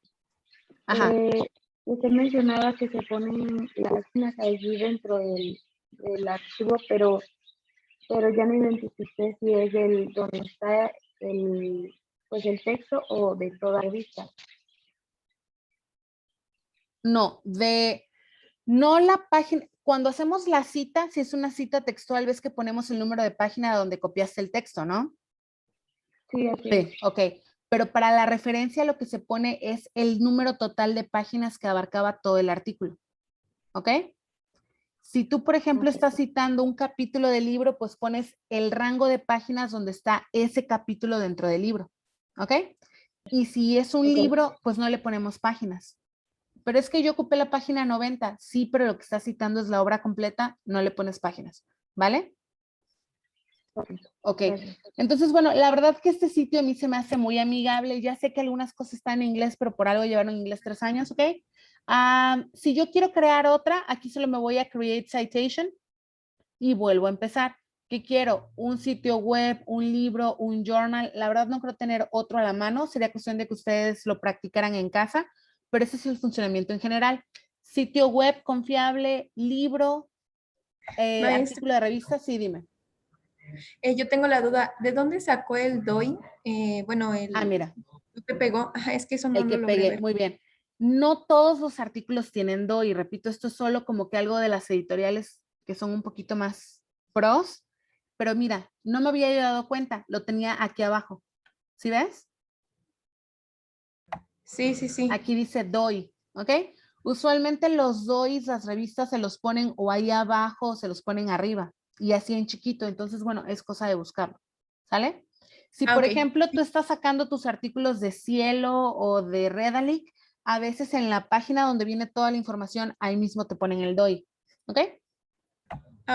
S1: Ajá.
S6: Usted mencionaba que se ponen las páginas allí dentro del archivo, pero ya no identifiqué si es el donde está pues el texto o de toda revista.
S1: No, no la página. Cuando hacemos la cita, si es una cita textual, ves que ponemos el número de página donde copiaste el texto, ¿no?
S6: Sí, así es.
S1: Sí, ok. Pero para la referencia lo que se pone es el número total de páginas que abarcaba todo el artículo. ¿Ok? Si tú, por ejemplo,
S6: Ok.
S1: estás citando un capítulo del libro, pues pones el rango de páginas donde está ese capítulo dentro del libro. ¿Ok? Y si es un
S6: Ok.
S1: libro, pues no le ponemos páginas. Pero es que yo ocupé la página 90. Sí, pero lo que estás citando es la obra completa, no le pones páginas. ¿Vale? Ok.
S6: Gracias.
S1: Entonces, bueno, la verdad que este sitio a mí se me hace muy amigable. Ya sé que algunas cosas están en inglés, pero por algo llevaron inglés 3 años, ¿ok? Si yo quiero crear otra, aquí solo me voy a Create Citation y vuelvo a empezar. ¿Qué quiero? Un sitio web, un libro, un journal. La verdad no creo tener otro a la mano. Sería cuestión de que ustedes lo practicaran en casa, pero ese es el funcionamiento en general. Sitio web confiable, libro,
S4: Maestra,
S1: artículo de revista, sí, dime.
S4: yo tengo la duda, ¿de dónde sacó el DOI? Bueno,
S1: Mira.
S4: lo que pegó. Ajá, es que eso no
S1: El que
S4: lo logré
S1: pegué,
S4: ver.
S1: muy bien. No todos los artículos tienen DOI, repito, esto es solo como que algo de las editoriales que son un poquito más pros, pero mira, no me había dado cuenta, lo tenía aquí abajo. ¿Sí ves?
S4: Sí, sí, sí.
S1: Aquí dice DOI, ¿ok? Usualmente los DOIs, las revistas se los ponen o ahí abajo o se los ponen arriba y así en chiquito, entonces bueno, es cosa de buscarlo, ¿sale? Si por
S4: Ok.
S1: ejemplo tú estás sacando tus artículos de Cielo o de Redalic, a veces en la página donde viene toda la información, ahí mismo te ponen el DOI, ¿ok?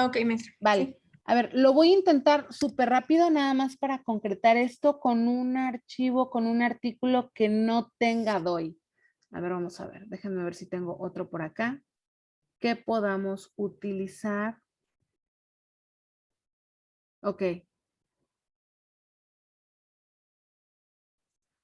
S4: Ok, maestra.
S1: Vale.
S4: Sí.
S1: A ver, lo voy a intentar súper rápido nada más para concretar esto con un archivo, con un artículo que no tenga DOI. A ver, vamos a ver. Déjenme ver si tengo otro por acá que podamos utilizar. Ok.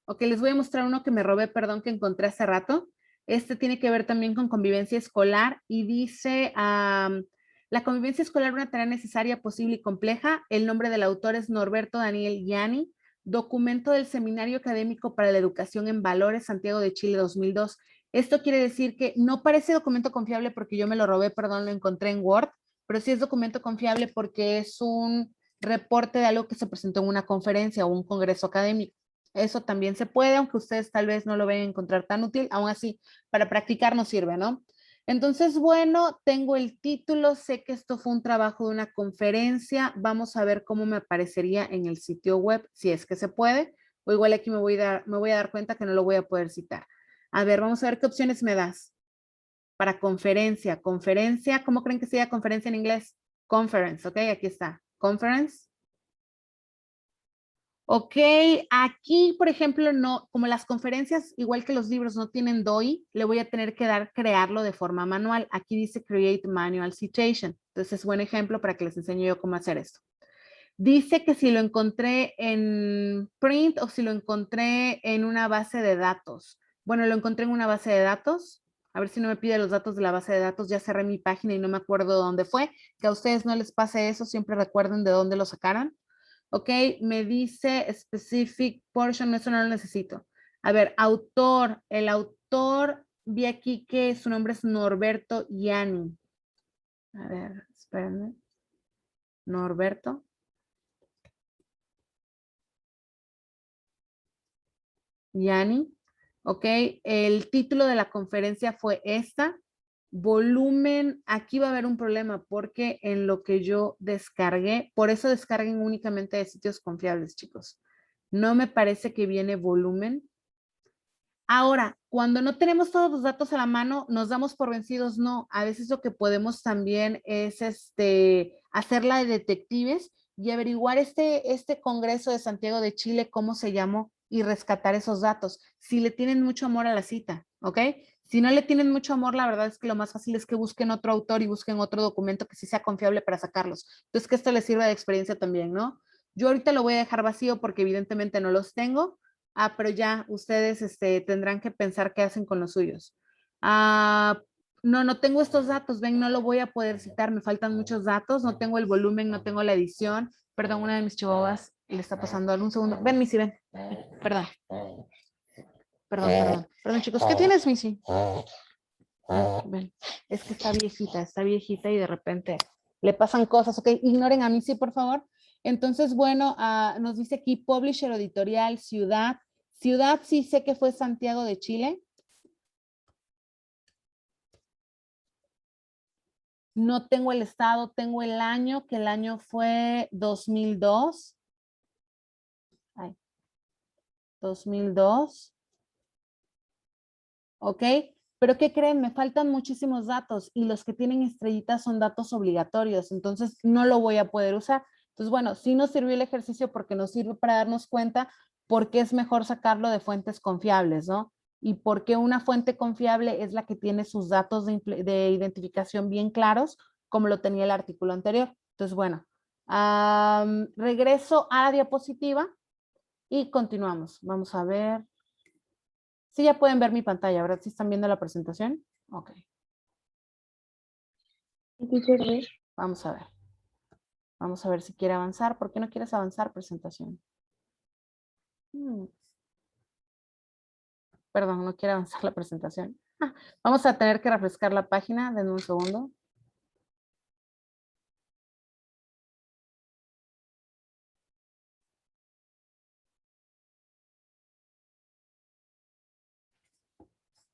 S1: Ok, les voy a mostrar uno que me robé, perdón, que encontré hace rato. Este tiene que ver también con convivencia escolar y dice, la convivencia escolar, una tarea necesaria, posible y compleja. El nombre del autor es Norberto Daniel Gianni, documento del Seminario Académico para la Educación en Valores, Santiago de Chile 2002. Esto quiere decir que no parece documento confiable porque yo me lo robé, perdón, lo encontré en Word, pero sí es documento confiable porque es un reporte de algo que se presentó en una conferencia o un congreso académico. Eso también se puede, aunque ustedes tal vez no lo vayan a encontrar tan útil, aún así, para practicar nos sirve, ¿no? Entonces, bueno, tengo el título, sé que esto fue un trabajo de una conferencia, vamos a ver cómo me aparecería en el sitio web, si es que se puede, o igual aquí me voy a dar cuenta que no lo voy a poder citar. A ver, vamos a ver qué opciones me das. Para conferencia, ¿cómo creen que sería conferencia en inglés? Conference, ok, aquí está, conference. Ok, aquí, por ejemplo, no, como las conferencias, igual que los libros no tienen DOI, le voy a tener que crearlo de forma manual. Aquí dice Create Manual Citation. Entonces es buen ejemplo para que les enseñe yo cómo hacer esto. Dice que si lo encontré en print o si lo encontré en una base de datos. Bueno, lo encontré en una base de datos. A ver si no me pide los datos de la base de datos. Ya cerré mi página y no me acuerdo de dónde fue. Que a ustedes no les pase eso, siempre recuerden de dónde lo sacaron. Ok, me dice specific portion, eso no lo necesito. A ver, autor, el autor, vi aquí que su nombre es Norberto Yanni. A ver, espérenme. Norberto. Yanni. Ok, el título de la conferencia fue esta. Volumen, aquí va a haber un problema porque en lo que yo descargué, por eso descarguen únicamente de sitios confiables, chicos. No me parece que viene volumen. Ahora, cuando no tenemos todos los datos a la mano, nos damos por vencidos, no. A veces lo que podemos también es hacerla de detectives y averiguar este Congreso de Santiago de Chile, cómo se llamó, y rescatar esos datos. Si le tienen mucho amor a la cita, ¿ok? Si no le tienen mucho amor, la verdad es que lo más fácil es que busquen otro autor y busquen otro documento que sí sea confiable para sacarlos. Entonces, que esto les sirva de experiencia también, ¿no? Yo ahorita lo voy a dejar vacío porque evidentemente no los tengo. Pero ya ustedes tendrán que pensar qué hacen con los suyos. No tengo estos datos, ven, no lo voy a poder citar, me faltan muchos datos, no tengo el volumen, no tengo la edición. Perdón, una de mis chihuahuas le está pasando algún segundo. Ven, Missy, ven. Perdón. Perdón, chicos. ¿Qué tienes, Missy? Ven. Es que está viejita y de repente le pasan cosas, ¿ok? Ignoren a Missy, por favor. Entonces, bueno, nos dice aquí Publisher Editorial Ciudad. Ciudad sí sé que fue Santiago de Chile. No tengo el estado, tengo el año, que el año fue 2002. Ay, 2002. ¿Ok? Pero ¿qué creen? Me faltan muchísimos datos y los que tienen estrellitas son datos obligatorios, entonces no lo voy a poder usar. Entonces, bueno, sí nos sirvió el ejercicio porque nos sirve para darnos cuenta por qué es mejor sacarlo de fuentes confiables, ¿no? Y por qué una fuente confiable es la que tiene sus datos de identificación bien claros, como lo tenía el artículo anterior. Entonces, bueno, regreso a la diapositiva y continuamos. Vamos a ver. Sí, ya pueden ver mi pantalla, ¿verdad? ¿Sí están viendo la presentación? Ok. Vamos a ver. Vamos a ver si quiere avanzar. ¿Por qué no quieres avanzar, presentación? Perdón, no quiere avanzar la presentación. Vamos a tener que refrescar la página. Denme un segundo.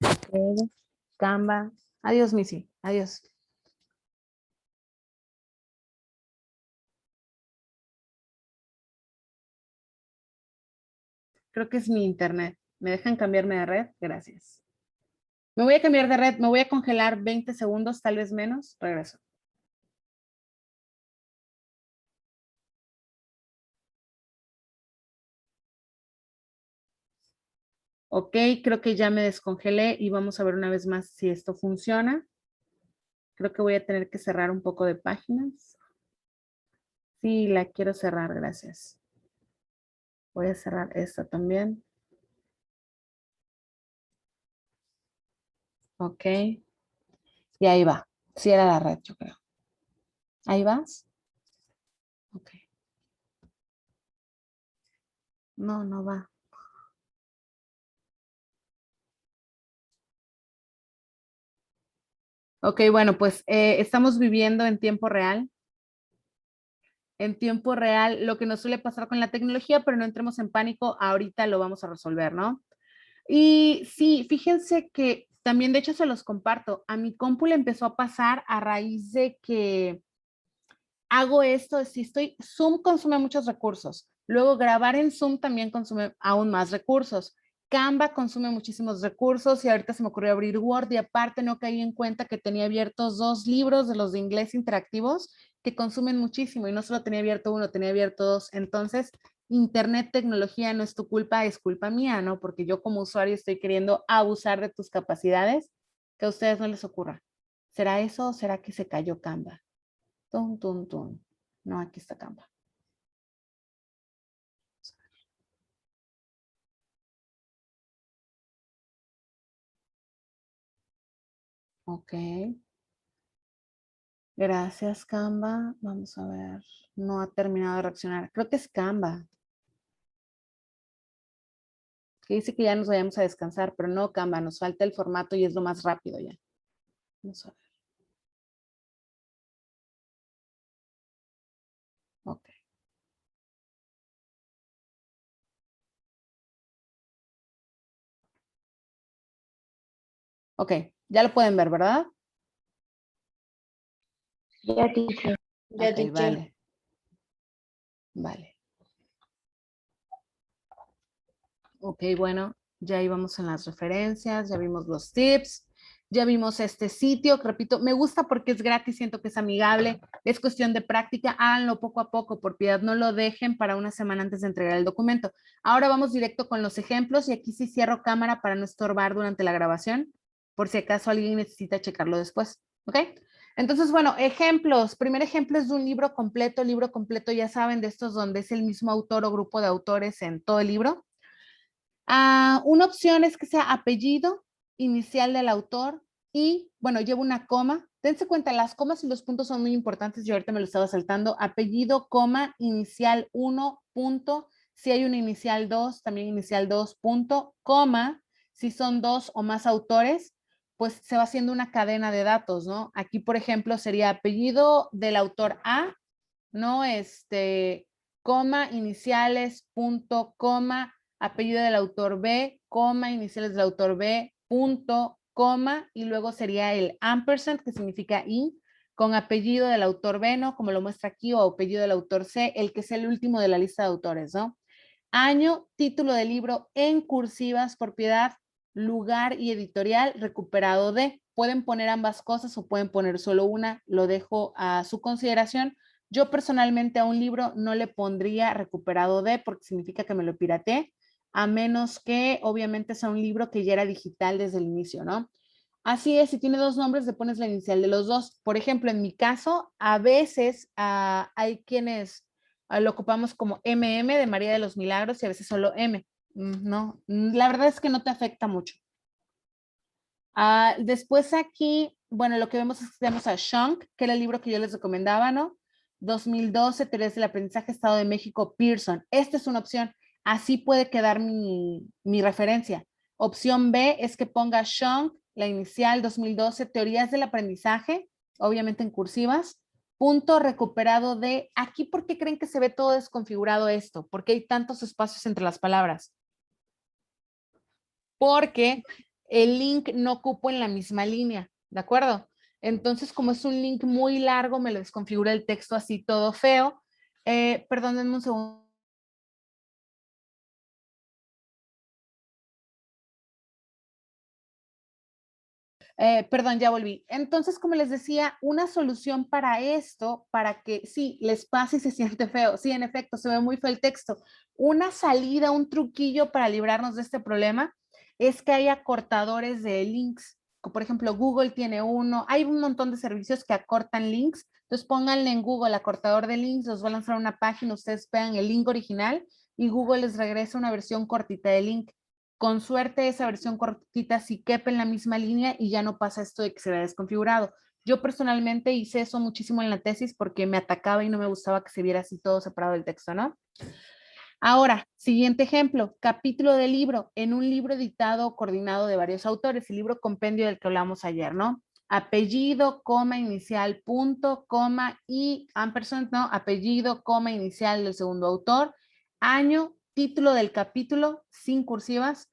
S1: Ok. Canva. Adiós, Missy. Adiós. Creo que es mi internet. ¿Me dejan cambiarme de red? Gracias. Me voy a cambiar de red. Me voy a congelar 20 segundos, tal vez menos. Regreso. Ok, creo que ya me descongelé y vamos a ver una vez más si esto funciona. Creo que voy a tener que cerrar un poco de páginas. Sí, la quiero cerrar, gracias. Voy a cerrar esta también. Ok. Y ahí va. Sí era la red, yo creo. ¿Ahí vas? Ok. No, no va. Ok, bueno, pues estamos viviendo en tiempo real. En tiempo real, lo que nos suele pasar con la tecnología, pero no entremos en pánico, ahorita lo vamos a resolver, ¿no? Y sí, fíjense que también, de hecho, se los comparto. A mi compu le empezó a pasar a raíz de que hago esto, si estoy, Zoom consume muchos recursos. Luego grabar en Zoom también consume aún más recursos. Canva consume muchísimos recursos y ahorita se me ocurrió abrir Word y aparte no caí en cuenta que tenía abiertos 2 libros de los de inglés interactivos que consumen muchísimo y no solo tenía abierto uno, tenía abierto 2. Entonces, Internet, tecnología no es tu culpa, es culpa mía, ¿no? Porque yo como usuario estoy queriendo abusar de tus capacidades, que a ustedes no les ocurra. ¿Será eso o será que se cayó Canva? Tum, tum, tum. No, aquí está Canva. Ok. Gracias, Canva. Vamos a ver. No ha terminado de reaccionar. Creo que es Canva. Que dice que ya nos vayamos a descansar, pero no, Canva. Nos falta el formato y es lo más rápido ya. Vamos a ver. Ok. Ok, ya lo pueden ver, ¿verdad?
S6: Ya, teacher.
S4: Ya,
S1: Ok,
S4: teacher.
S1: vale. Vale. Ok, bueno, ya íbamos en las referencias, ya vimos los tips, ya vimos este sitio, que repito, me gusta porque es gratis, siento que es amigable, es cuestión de práctica, háganlo poco a poco, por piedad, no lo dejen para una semana antes de entregar el documento. Ahora vamos directo con los ejemplos y aquí sí cierro cámara para no estorbar durante la grabación, por si acaso alguien necesita checarlo después, ¿ok? Entonces, bueno, ejemplos. Primer ejemplo es de un libro completo, ya saben, de estos donde es el mismo autor o grupo de autores en todo el libro. Una opción es que sea apellido, inicial del autor y, bueno, llevo una coma. Dense cuenta, las comas y los puntos son muy importantes. Yo ahorita me lo estaba saltando. Apellido, coma, inicial 1, punto. Si hay un inicial 2, también inicial 2, punto, coma. Si son 2 o más autores, pues se va haciendo una cadena de datos, ¿no? Aquí, por ejemplo, sería apellido del autor A, ¿no? Coma, iniciales, punto, coma, apellido del autor B, coma, iniciales del autor B, punto, coma, y luego sería el ampersand, que significa y, con apellido del autor B, ¿no? Como lo muestra aquí, o apellido del autor C, el que es el último de la lista de autores, ¿no? Año, título del libro en cursivas, propiedad, lugar y editorial recuperado de. Pueden poner ambas cosas o pueden poner solo una, lo dejo a su consideración. Yo personalmente a un libro no le pondría recuperado de porque significa que me lo pirateé, a menos que obviamente sea un libro que ya era digital desde el inicio, ¿no? Así es, si tiene dos nombres, le pones la inicial de los dos. Por ejemplo, en mi caso, a veces hay quienes lo ocupamos como MM de María de los Milagros y a veces solo M. No, la verdad es que no te afecta mucho. Después aquí, bueno, lo que vemos es que tenemos a Shunk, que era el libro que yo les recomendaba, ¿no? 2012, Teorías del Aprendizaje, Estado de México, Pearson. Esta es una opción. Así puede quedar mi referencia. Opción B es que ponga Shunk, la inicial 2012, Teorías del Aprendizaje, obviamente en cursivas, punto recuperado de, aquí, ¿por qué creen que se ve todo desconfigurado esto? ¿Por qué hay tantos espacios entre las palabras? Porque el link no cupo en la misma línea, ¿de acuerdo? Entonces, como es un link muy largo, me lo desconfigura el texto así todo feo. Perdónenme un segundo. Perdón, ya volví. Entonces, como les decía, una solución para esto, para que sí, les pase y se siente feo. Sí, en efecto, se ve muy feo el texto. Una salida, un truquillo para librarnos de este problema es que haya cortadores de links. Por ejemplo, Google tiene uno. Hay un montón de servicios que acortan links. Entonces, pónganle en Google acortador de links, los va a lanzar una página, ustedes pegan el link original y Google les regresa una versión cortita de link. Con suerte esa versión cortita sí quepa en la misma línea y ya no pasa esto de que se vea desconfigurado. Yo personalmente hice eso muchísimo en la tesis porque me atacaba y no me gustaba que se viera así todo separado del texto, ¿no? Ahora, siguiente ejemplo, capítulo del libro, en un libro editado o coordinado de varios autores, el libro compendio del que hablamos ayer, ¿no? Apellido, coma, inicial, punto, coma y ampersand, ¿no? Apellido, coma, inicial del segundo autor, año, título del capítulo, sin cursivas,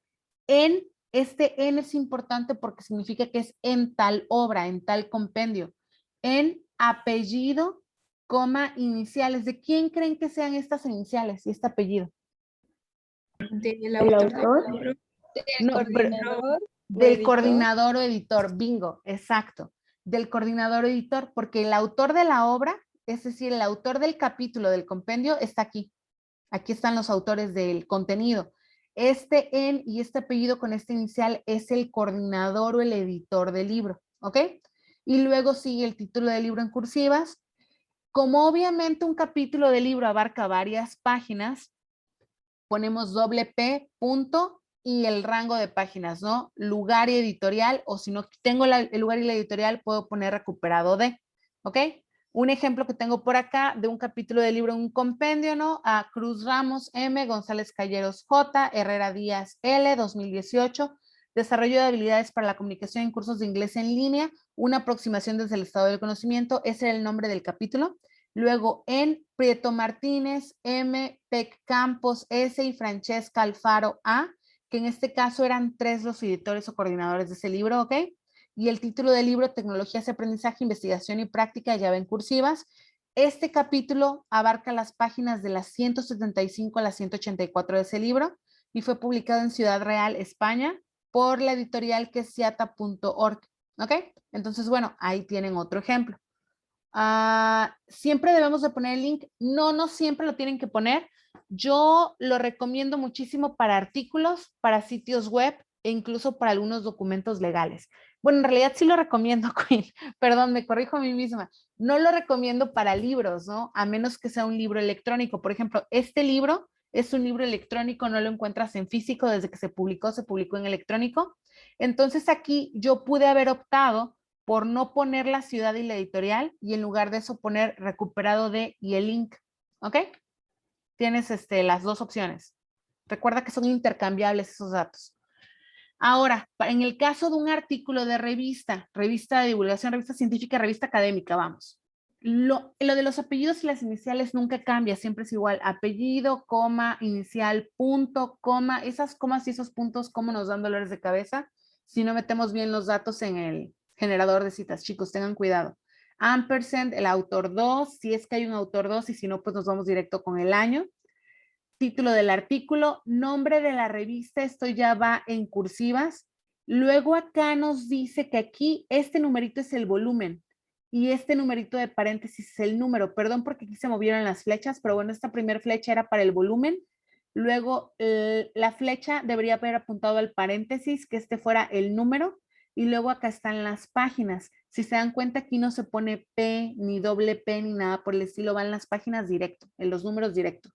S1: en, este en es importante porque significa que es en tal obra, en tal compendio, en apellido, coma, iniciales. ¿De quién creen que sean estas iniciales y este apellido?
S4: Del
S6: El
S4: autor.
S6: autor.
S1: No, del coordinador o editor, bingo, exacto, del coordinador o editor, porque el autor de la obra, es decir, el autor del capítulo del compendio está aquí. Aquí están los autores del contenido. Este en y este apellido con este inicial es el coordinador o el editor del libro, ¿ok? Y luego sigue el título del libro en cursivas. Como obviamente un capítulo del libro abarca varias páginas, ponemos doble P, punto, y el rango de páginas, ¿no? Lugar y editorial, o si no tengo el lugar y la editorial, puedo poner recuperado de. ¿ok? Un ejemplo que tengo por acá de un capítulo del libro, un compendio, ¿no? A Cruz Ramos M, González Calleros J, Herrera Díaz L, 2018, desarrollo de habilidades para la comunicación en cursos de inglés en línea, una aproximación desde el estado del conocimiento, ese era el nombre del capítulo. Luego en Prieto Martínez M, Pec Campos S y Francesca Alfaro A, que en este caso eran 3 los editores o coordinadores de ese libro, ¿ok? Y el título del libro, Tecnologías de Aprendizaje, Investigación y Práctica, ya ven cursivas. Este capítulo abarca las páginas de las 175 a las 184 de ese libro y fue publicado en Ciudad Real, España, por la editorial quesiata.org, ¿ok? Entonces, bueno, ahí tienen otro ejemplo. Siempre debemos de poner el link. No, no siempre lo tienen que poner. Yo lo recomiendo muchísimo para artículos, para sitios web e incluso para algunos documentos legales. Bueno, en realidad sí lo recomiendo, Queen. Perdón, me corrijo a mí misma. No lo recomiendo para libros, ¿no? A menos que sea un libro electrónico. Por ejemplo, este libro es un libro electrónico, no lo encuentras en físico. Desde que se publicó en electrónico. Entonces aquí yo pude haber optado por no poner la ciudad y la editorial y en lugar de eso poner recuperado de y el link, ¿ok? Tienes las dos opciones. Recuerda que son intercambiables esos datos. Ahora, en el caso de un artículo de revista de divulgación, revista científica, revista académica, vamos. Lo de los apellidos y las iniciales nunca cambia, siempre es igual. Apellido, coma, inicial, punto, coma. Esas comas y esos puntos, ¿cómo nos dan dolores de cabeza? Si no metemos bien los datos en el generador de citas, chicos, tengan cuidado. Ampersand, el autor 2, si es que hay un autor 2 y si no, pues nos vamos directo con el año. Título del artículo, nombre de la revista, esto ya va en cursivas. Luego acá nos dice que aquí este numerito es el volumen y este numerito de paréntesis es el número. Perdón porque aquí se movieron las flechas, pero bueno, esta primera flecha era para el volumen. Luego la flecha debería haber apuntado al paréntesis, que este fuera el número. Y luego acá están las páginas. Si se dan cuenta, aquí no se pone P, ni doble P, ni nada por el estilo. Van las páginas directo, en los números directo.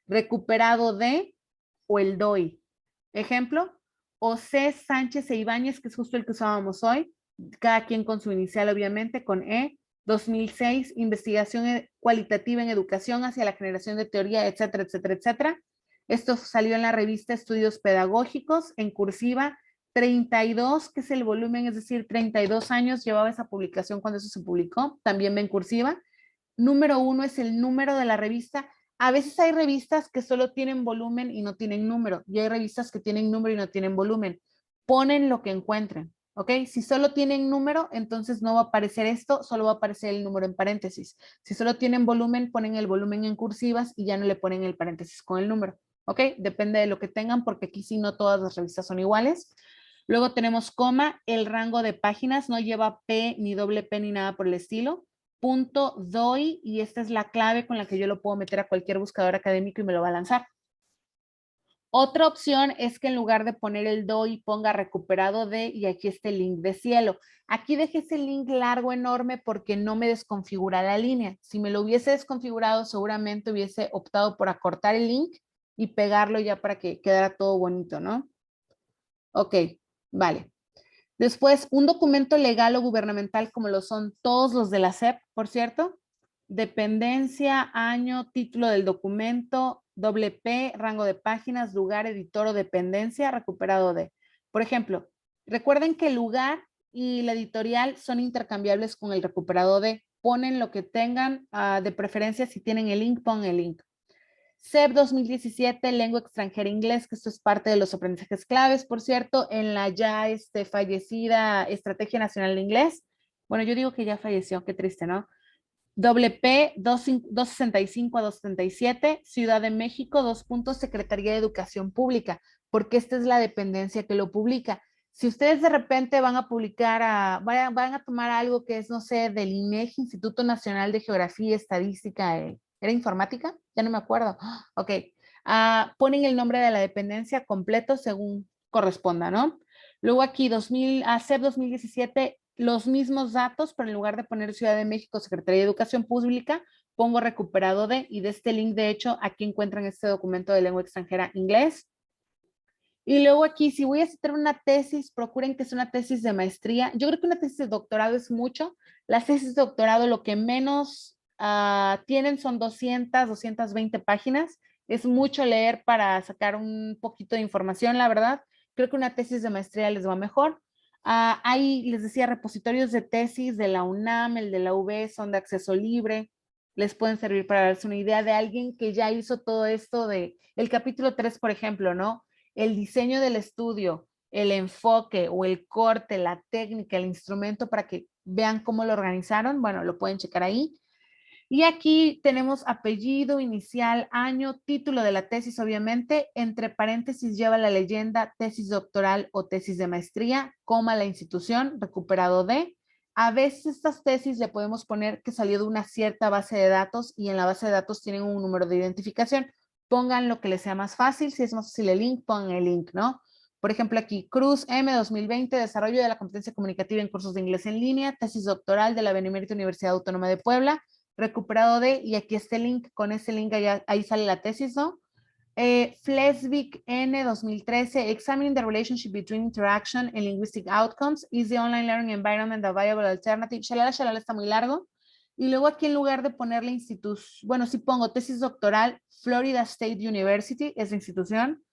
S1: Recuperado de o el DOI. Ejemplo, José Sánchez e Ibáñez, que es justo el que usábamos hoy, cada quien con su inicial obviamente, con E, 2006, investigación cualitativa en educación hacia la generación de teoría, etcétera, etcétera, etcétera. Esto salió en la revista Estudios Pedagógicos, en cursiva, 32, que es el volumen, es decir, 32 años llevaba esa publicación cuando eso se publicó, también en cursiva. Número 1 es el número de la revista. A veces hay revistas que solo tienen volumen y no tienen número, y hay revistas que tienen número y no tienen volumen. Ponen lo que encuentren, ¿ok? Si solo tienen número, entonces no va a aparecer esto, solo va a aparecer el número en paréntesis. Si solo tienen volumen, ponen el volumen en cursivas y ya no le ponen el paréntesis con el número, ¿ok? Depende de lo que tengan, porque aquí sí no todas las revistas son iguales. Luego tenemos coma, el rango de páginas no lleva P, ni doble P, ni nada por el estilo. Punto DOI, y esta es la clave con la que yo lo puedo meter a cualquier buscador académico y me lo va a lanzar. Otra opción es que en lugar de poner el DOI ponga recuperado de y aquí está el link de cielo. Aquí dejé ese link largo enorme porque no me desconfigura la línea. Si me lo hubiese desconfigurado, seguramente hubiese optado por acortar el link y pegarlo ya para que quedara todo bonito, ¿no? Ok, vale. Después, un documento legal o gubernamental como lo son todos los de la SEP, por cierto. Dependencia, año, título del documento, doble P, rango de páginas, lugar, editor o dependencia, recuperado de. Por ejemplo, recuerden que el lugar y la editorial son intercambiables con el recuperado de. Ponen lo que tengan, de preferencia si tienen el link, pon el link. SEP 2017, lengua extranjera inglés, que esto es parte de los aprendizajes claves, por cierto, en la ya fallecida Estrategia Nacional de Inglés. Bueno, yo digo que ya falleció, qué triste, ¿no? WP 265 a 277, Ciudad de México, 2 puntos, Secretaría de Educación Pública, porque esta es la dependencia que lo publica. Si ustedes de repente van a publicar, van a tomar algo que es, no sé, del INEGI, Instituto Nacional de Geografía y Estadística, ¿era informática? Ya no me acuerdo. Ok. Ponen el nombre de la dependencia completo según corresponda, ¿no? Luego aquí, SEP 2017, los mismos datos, pero en lugar de poner Ciudad de México, Secretaría de Educación Pública, pongo recuperado de, y de este link, de hecho, aquí encuentran este documento de lengua extranjera inglés. Y luego aquí, si voy a citar una tesis, procuren que sea una tesis de maestría. Yo creo que una tesis de doctorado es mucho. Las tesis de doctorado lo que menos tienen son 200, 220 páginas. Es mucho leer para sacar un poquito de información, la verdad. Creo que una tesis de maestría les va mejor. Hay, les decía, repositorios de tesis de la UNAM, el de la UB, son de acceso libre. Les pueden servir para darse una idea de alguien que ya hizo todo esto de el capítulo 3, por ejemplo, ¿no? El diseño del estudio, el enfoque o el corte, la técnica, el instrumento para que vean cómo lo organizaron. Bueno, lo pueden checar ahí. Y aquí tenemos apellido, inicial, año, título de la tesis, obviamente. Entre paréntesis lleva la leyenda tesis doctoral o tesis de maestría, coma la institución, recuperado de. A veces estas tesis le podemos poner que salió de una cierta base de datos y en la base de datos tienen un número de identificación. Pongan lo que les sea más fácil. Si es más fácil el link, pongan el link, ¿no? Por ejemplo, aquí, Cruz M 2020, desarrollo de la competencia comunicativa en cursos de inglés en línea, tesis doctoral de la Benemérita Universidad Autónoma de Puebla, recuperado de, y aquí este link, con ese link ahí sale la tesis, ¿no? Flesvig N 2013, Examining the Relationship Between Interaction and Linguistic Outcomes, is the Online Learning Environment a Viable Alternative? Shalala, shalala, está muy largo. Y luego aquí en lugar de ponerle institución, bueno, sí pongo tesis doctoral, Florida State University, es la institución.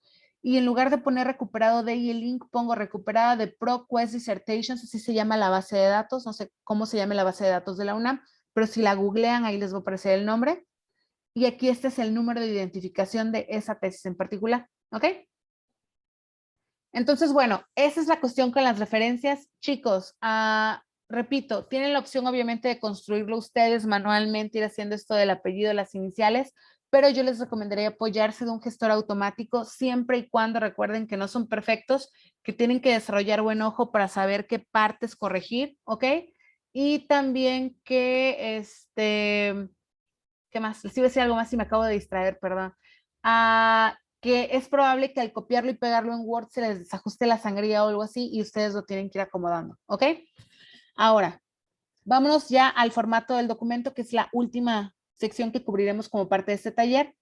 S1: Y en lugar de poner recuperado de y el link, pongo recuperada de ProQuest Dissertations, así se llama la base de datos, no sé cómo se llama la base de datos de la UNAM, pero si la googlean, ahí les va a aparecer el nombre. Y aquí este es el número de identificación de esa tesis en particular, ¿ok? Entonces, bueno, esa es la cuestión con las referencias. Chicos, repito, tienen la opción obviamente de construirlo ustedes manualmente, ir haciendo esto del apellido, las iniciales, pero yo les recomendaría apoyarse de un gestor automático siempre y cuando recuerden que no son perfectos, que tienen que desarrollar buen ojo para saber qué partes corregir, ¿ok? Y también que, ¿qué más? Les iba a decir algo más y me acabo de distraer, perdón. Que es probable que al copiarlo y pegarlo en Word se les desajuste la sangría o algo así y ustedes lo tienen que ir acomodando, ¿ok? Ahora, vámonos ya al formato del documento, que es la última sección que cubriremos como parte de este taller.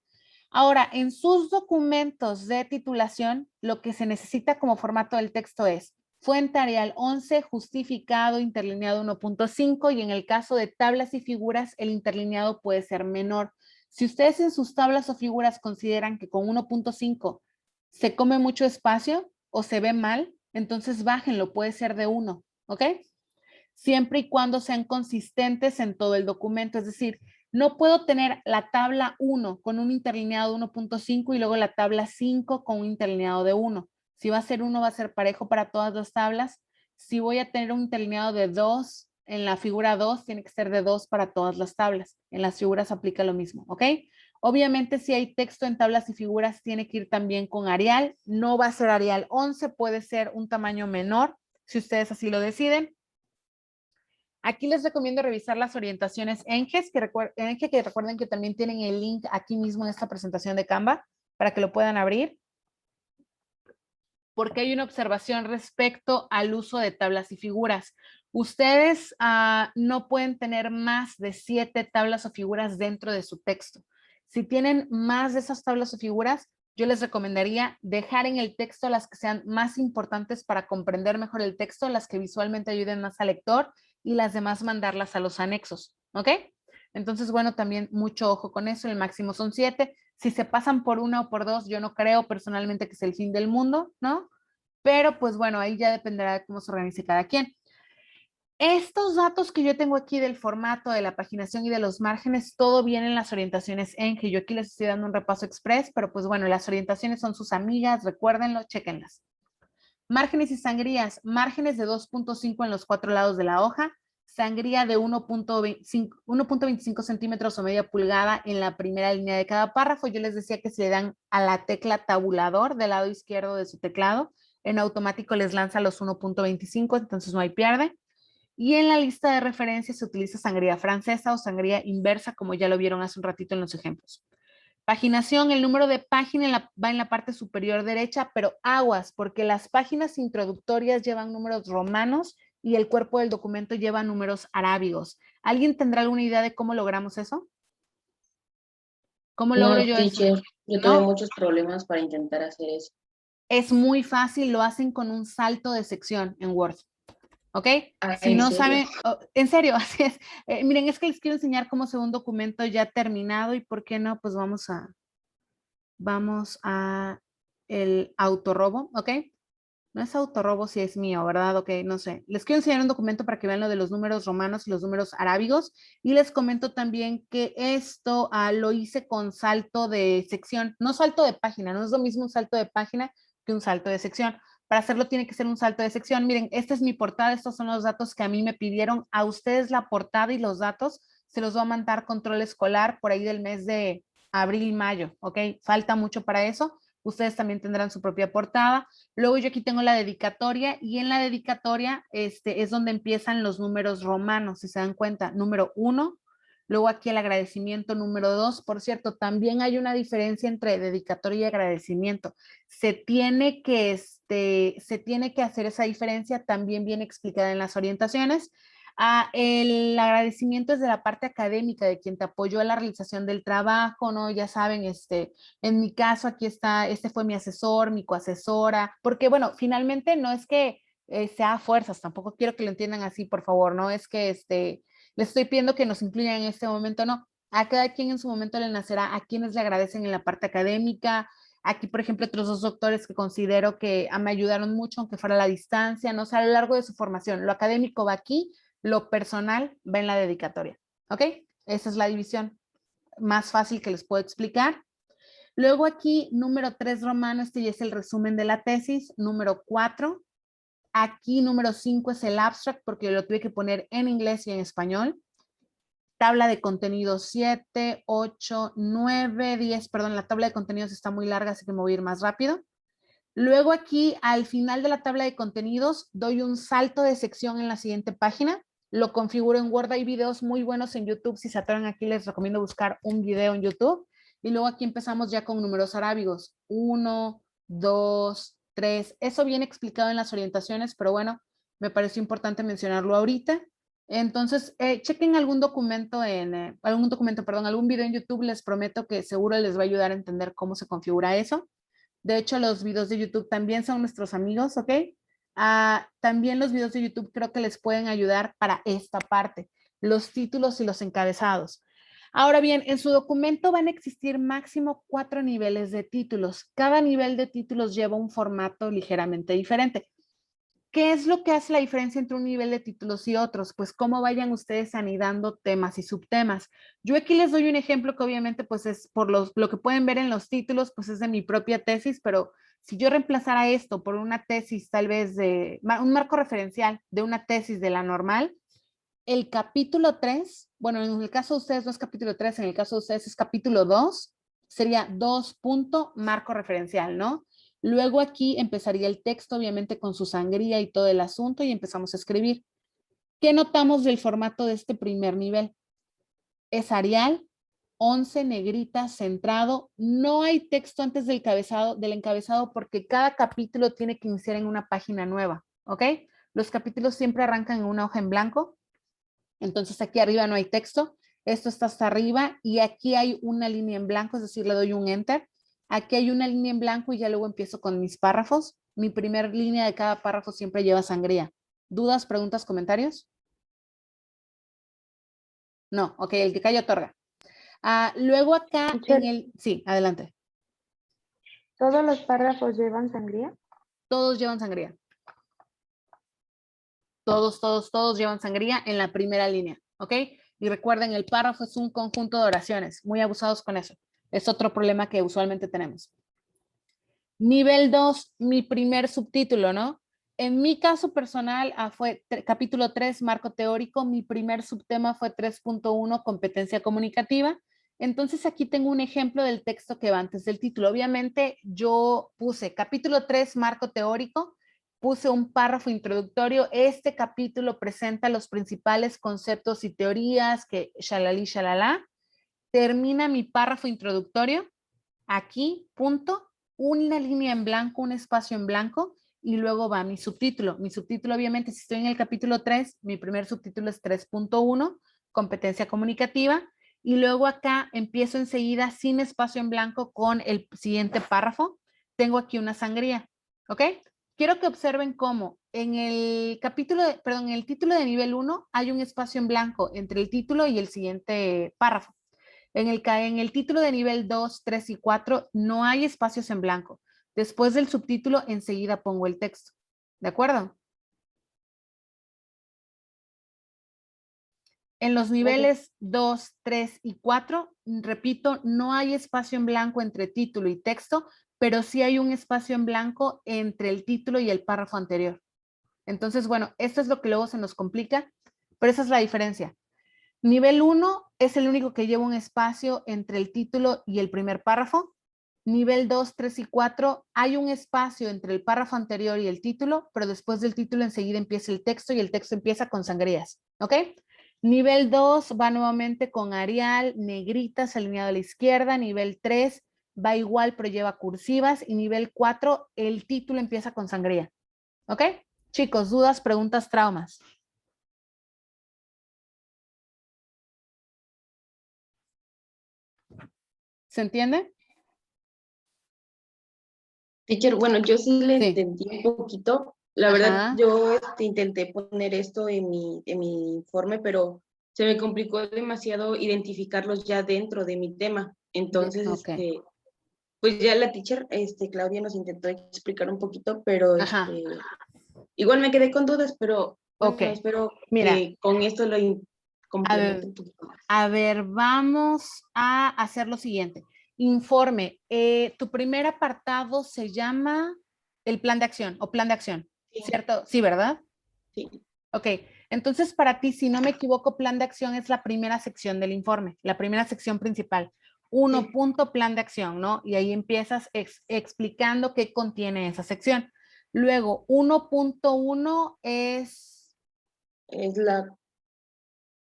S1: Ahora, en sus documentos de titulación, lo que se necesita como formato del texto es fuente Arial 11, justificado, interlineado 1.5 y en el caso de tablas y figuras, el interlineado puede ser menor. Si ustedes en sus tablas o figuras consideran que con 1.5 se come mucho espacio o se ve mal, entonces bájenlo, puede ser de 1, ¿ok? Siempre y cuando sean consistentes en todo el documento, es decir, no puedo tener la tabla 1 con un interlineado de 1.5 y luego la tabla 5 con un interlineado de 1. Si va a ser 1, va a ser parejo para todas las tablas. Si voy a tener un interlineado de 2, en la figura 2 tiene que ser de 2 para todas las tablas. En las figuras aplica lo mismo, ¿ok? Obviamente, si hay texto en tablas y figuras, tiene que ir también con Arial. No va a ser Arial 11, puede ser un tamaño menor, si ustedes así lo deciden. Aquí les recomiendo revisar las orientaciones ENGES, que recuerden que también tienen el link aquí mismo en esta presentación de Canva, para que lo puedan abrir. Porque hay una observación respecto al uso de tablas y figuras. Ustedes no pueden tener más de 7 tablas o figuras dentro de su texto. Si tienen más de esas tablas o figuras, yo les recomendaría dejar en el texto las que sean más importantes para comprender mejor el texto, las que visualmente ayuden más al lector y las demás mandarlas a los anexos, ¿ok? Entonces, bueno, también mucho ojo con eso, el máximo son 7. Si se pasan por 1 o por 2, yo no creo personalmente que sea el fin del mundo, ¿no? Pero pues bueno, ahí ya dependerá de cómo se organice cada quien. Estos datos que yo tengo aquí del formato, de la paginación y de los márgenes, todo viene en las orientaciones ENGE. Yo aquí les estoy dando un repaso express, pero pues bueno, las orientaciones son sus amigas, recuérdenlo, chéquenlas. Márgenes y sangrías, márgenes de 2.5 en los 4 lados de la hoja, sangría de 1.25 centímetros o media pulgada en la primera línea de cada párrafo. Yo les decía que se le dan a la tecla tabulador del lado izquierdo de su teclado. En automático les lanza los 1.25, entonces no hay pierde. Y en la lista de referencias se utiliza sangría francesa o sangría inversa, como ya lo vieron hace un ratito en los ejemplos. Paginación, el número de página va en la parte superior derecha, pero aguas, porque las páginas introductorias llevan números romanos y el cuerpo del documento lleva números arábigos. ¿Alguien tendrá alguna idea de cómo logramos eso? ¿Cómo logro yo eso?
S5: Teacher, yo tuve muchos problemas para intentar hacer eso.
S1: Es muy fácil, lo hacen con un salto de sección en Word. ¿Ok? Si
S5: ¿en
S1: no
S5: serio?
S1: saben, en serio, así es. Miren, es que les quiero enseñar cómo se ve un documento ya terminado y por qué no, pues vamos a el autorrobo, ¿ok? No es autorrobo si es mío, ¿verdad? Ok, no sé. Les quiero enseñar un documento para que vean lo de los números romanos y los números arábigos. Y les comento también que esto lo hice con salto de sección, no salto de página, no es lo mismo un salto de página que un salto de sección. Para hacerlo tiene que ser un salto de sección. Miren, esta es mi portada, estos son los datos que a mí me pidieron. A ustedes la portada y los datos se los va a mandar control escolar por ahí del mes de abril, mayo, ¿ok? Falta mucho para eso. Ustedes también tendrán su propia portada. Luego yo aquí tengo la dedicatoria y en la dedicatoria es donde empiezan los números romanos, si se dan cuenta, número 1, luego aquí el agradecimiento número 2. Por cierto, también hay una diferencia entre dedicatoria y agradecimiento. Se tiene que hacer esa diferencia, también viene explicada en las orientaciones. El agradecimiento es de la parte académica, de quien te apoyó en la realización del trabajo, ¿no? Ya saben, en mi caso aquí está, este fue mi asesor, mi coasesora, porque bueno, finalmente no es que sea a fuerzas, tampoco quiero que lo entiendan así, por favor, no es que les estoy pidiendo que nos incluyan en este momento, no. A cada quien en su momento le nacerá, a quienes le agradecen en la parte académica. Aquí, por ejemplo, otros 2 doctores que considero que me ayudaron mucho, aunque fuera a la distancia, no sé, a lo largo de su formación. Lo académico va aquí, lo personal va en la dedicatoria, ¿ok? Esa es la división más fácil que les puedo explicar. Luego aquí, número 3 romano, este ya es el resumen de la tesis. Número 4, aquí número 5 es el abstract, porque lo tuve que poner en inglés y en español. Tabla de contenidos 7, 8, 9, 10, perdón, la tabla de contenidos está muy larga, así que me voy a ir más rápido. Luego aquí, al final de la tabla de contenidos, doy un salto de sección en la siguiente página. Lo configuro en Word. Hay videos muy buenos en YouTube. Si se atreven aquí, les recomiendo buscar un video en YouTube. Y luego aquí empezamos ya con números arábigos. 1, 2, 3. Eso viene explicado en las orientaciones, pero bueno, me pareció importante mencionarlo ahorita. Entonces, chequen algún documento algún video en YouTube. Les prometo que seguro les va a ayudar a entender cómo se configura eso. De hecho, los videos de YouTube también son nuestros amigos, ¿ok? También los videos de YouTube creo que les pueden ayudar para esta parte, los títulos y los encabezados. Ahora bien, en su documento van a existir máximo 4 niveles de títulos. Cada nivel de títulos lleva un formato ligeramente diferente. ¿Qué es lo que hace la diferencia entre un nivel de títulos y otros? Pues cómo vayan ustedes anidando temas y subtemas. Yo aquí les doy un ejemplo que obviamente pues es por lo que pueden ver en los títulos, pues es de mi propia tesis, pero si yo reemplazara esto por una tesis tal vez de un marco referencial de una tesis de la normal, el capítulo 3, bueno, en el caso de ustedes no es capítulo 3, en el caso de ustedes es capítulo 2, sería 2 marco referencial, ¿no? Luego aquí empezaría el texto, obviamente con su sangría y todo el asunto, y empezamos a escribir. ¿Qué notamos del formato de este primer nivel? Es Arial, 11, negrita, centrado. No hay texto antes del encabezado porque cada capítulo tiene que iniciar en una página nueva, ¿ok? Los capítulos siempre arrancan en una hoja en blanco. Entonces aquí arriba no hay texto. Esto está hasta arriba y aquí hay una línea en blanco, es decir, le doy un enter. Aquí hay una línea en blanco y ya luego empiezo con mis párrafos. Mi primer línea de cada párrafo siempre lleva sangría. ¿Dudas, preguntas, comentarios? No, ok, el que calla otorga. Luego acá
S6: Teacher,
S1: sí, adelante.
S6: ¿todos los párrafos llevan sangría?
S1: Todos llevan sangría. Todos llevan sangría en la primera línea, ¿ok? Y recuerden, el párrafo es un conjunto de oraciones, muy abusados con eso. Es otro problema que usualmente tenemos. Nivel 2, mi primer subtítulo, ¿no? En mi caso personal fue capítulo 3, marco teórico. Mi primer subtema fue 3.1, competencia comunicativa. Entonces aquí tengo un ejemplo del texto que va antes del título. Obviamente yo puse capítulo 3, marco teórico, puse un párrafo introductorio. Este capítulo presenta los principales conceptos y teorías que shalali, shalala. Termina mi párrafo introductorio. Aquí, punto, una línea en blanco, un espacio en blanco, y luego va mi subtítulo. Mi subtítulo, obviamente, si estoy en el capítulo 3, mi primer subtítulo es 3.1, competencia comunicativa, y luego acá empiezo enseguida sin espacio en blanco con el siguiente párrafo. Tengo aquí una sangría. ¿Ok? Quiero que observen cómo en el en el título de nivel 1 hay un espacio en blanco entre el título y el siguiente párrafo. En el título de nivel 2, 3 y 4 no hay espacios en blanco. Después del subtítulo enseguida pongo el texto. ¿De acuerdo? En los niveles 2, 3 y 4, repito, no hay espacio en blanco entre título y texto, pero sí hay un espacio en blanco entre el título y el párrafo anterior. Entonces, bueno, esto es lo que luego se nos complica, pero esa es la diferencia. Nivel 1 es el único que lleva un espacio entre el título y el primer párrafo. Nivel 2, 3 y 4 hay un espacio entre el párrafo anterior y el título, pero después del título enseguida empieza el texto y el texto empieza con sangrías, ¿ok? Nivel 2 va nuevamente con Arial, negritas, alineado a la izquierda. Nivel 3 va igual, pero lleva cursivas. Y nivel 4, el título empieza con sangría, ¿ok? Chicos, dudas, preguntas, traumas. ¿Se entiende?
S5: Teacher, bueno, yo sí le
S1: Sí.
S5: entendí un poquito. La verdad, yo intenté poner esto en mi informe, pero se me complicó demasiado identificarlos ya dentro de mi tema. Entonces,
S1: Ok.
S5: pues ya la teacher, Claudia nos intentó explicar un poquito, pero
S1: Ajá.
S5: igual me quedé con dudas, pero bueno,
S1: Ok.
S5: espero
S1: Mira,
S5: que con esto lo complemente un poquito más.
S1: a ver, vamos a hacer lo siguiente. Informe. Tu primer apartado se llama el plan de acción o plan de acción,
S5: Sí.
S1: ¿cierto? Sí, ¿verdad?
S5: Sí.
S1: Ok. Entonces, para ti, si no me equivoco, plan de acción es la primera sección del informe, la primera sección principal. 1 punto plan de acción, ¿no? Y ahí empiezas explicando qué contiene esa sección. Luego, 1.1 es...
S5: Es la,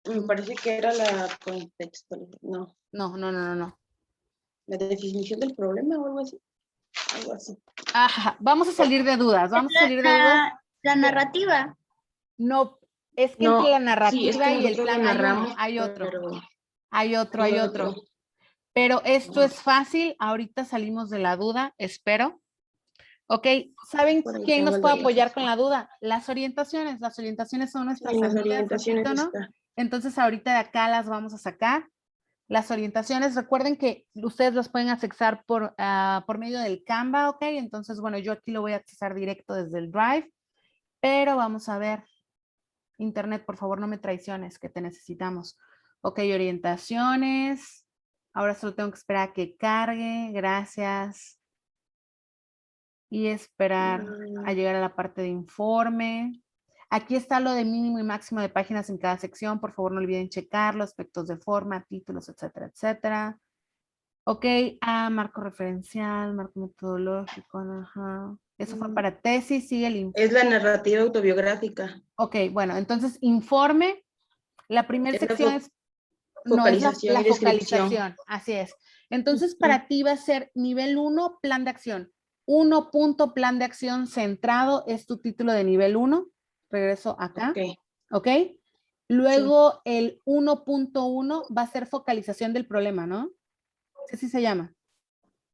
S5: me parece que era la contexto, no,
S1: No.
S5: la definición del problema o algo así. Algo así.
S1: Ajá, vamos a salir de dudas, vamos a salir de dudas.
S7: La narrativa.
S1: No, es que
S5: No,
S1: entre la
S5: sí, es
S1: narrativa
S5: que
S1: y el
S5: nosotros
S1: plan
S5: lo narramos,
S1: hay otro.
S5: pero
S1: Hay otro. Pero esto es fácil, ahorita salimos de la duda, espero. Ok, ¿saben
S5: Por ahí
S1: quién
S5: tengo
S1: nos
S5: el
S1: puede
S5: de
S1: apoyar con la duda? Las orientaciones son nuestras
S5: en las
S1: amigas,
S5: orientaciones
S1: repito, ¿no?
S5: está.
S1: Entonces ahorita de acá las vamos a sacar. Las orientaciones, recuerden que ustedes las pueden accesar por medio del Canva, ¿ok? Entonces, bueno, yo aquí lo voy a accesar directo desde el Drive, pero vamos a ver. Internet, por favor, no me traiciones, que te necesitamos. Ok, orientaciones. Ahora solo tengo que esperar a que cargue. Gracias. Y esperar a llegar a la parte de informe. Aquí está lo de mínimo y máximo de páginas en cada sección. Por favor, no olviden checarlo. Aspectos de forma, títulos, etcétera, etcétera. Ok, marco referencial, marco metodológico, ajá. Eso fue para tesis, sigue el informe.
S5: Es la narrativa autobiográfica.
S1: Ok, bueno, entonces informe. La primera
S5: Es la
S1: sección es
S5: focalización
S1: la
S5: y descripción.
S1: focalización, así es. Entonces, para ti va a ser nivel 1, plan de acción. 1 punto plan de acción centrado es tu título de nivel 1. Regreso acá. Ok. Luego el 1.1 va a ser focalización del problema, ¿no? Así se llama.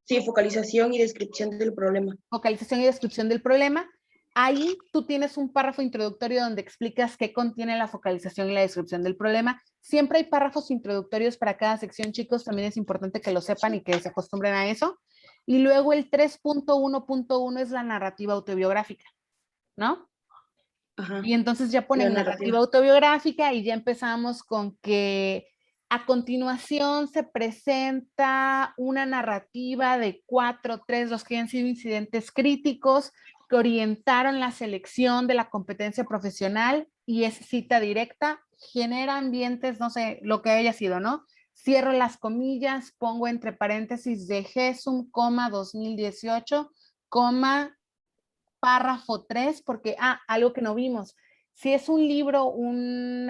S5: Sí, focalización y descripción del problema.
S1: Focalización y descripción del problema. Ahí tú tienes un párrafo introductorio donde explicas qué contiene la focalización y la descripción del problema. Siempre hay párrafos introductorios para cada sección, chicos. También es importante que lo sepan y que se acostumbren a eso. Y luego el 3.1.1 es la narrativa autobiográfica, ¿no?
S5: Ajá.
S1: Y entonces ya ponen narrativa autobiográfica y ya empezamos con que a continuación se presenta una narrativa de 4, 3, los que han sido incidentes críticos que orientaron la selección de la competencia profesional y es cita directa, genera ambientes, no sé, lo que haya sido, ¿no? Cierro las comillas, pongo entre paréntesis de GESUM, 2018, párrafo 3, porque, algo que no vimos. Si es un libro, un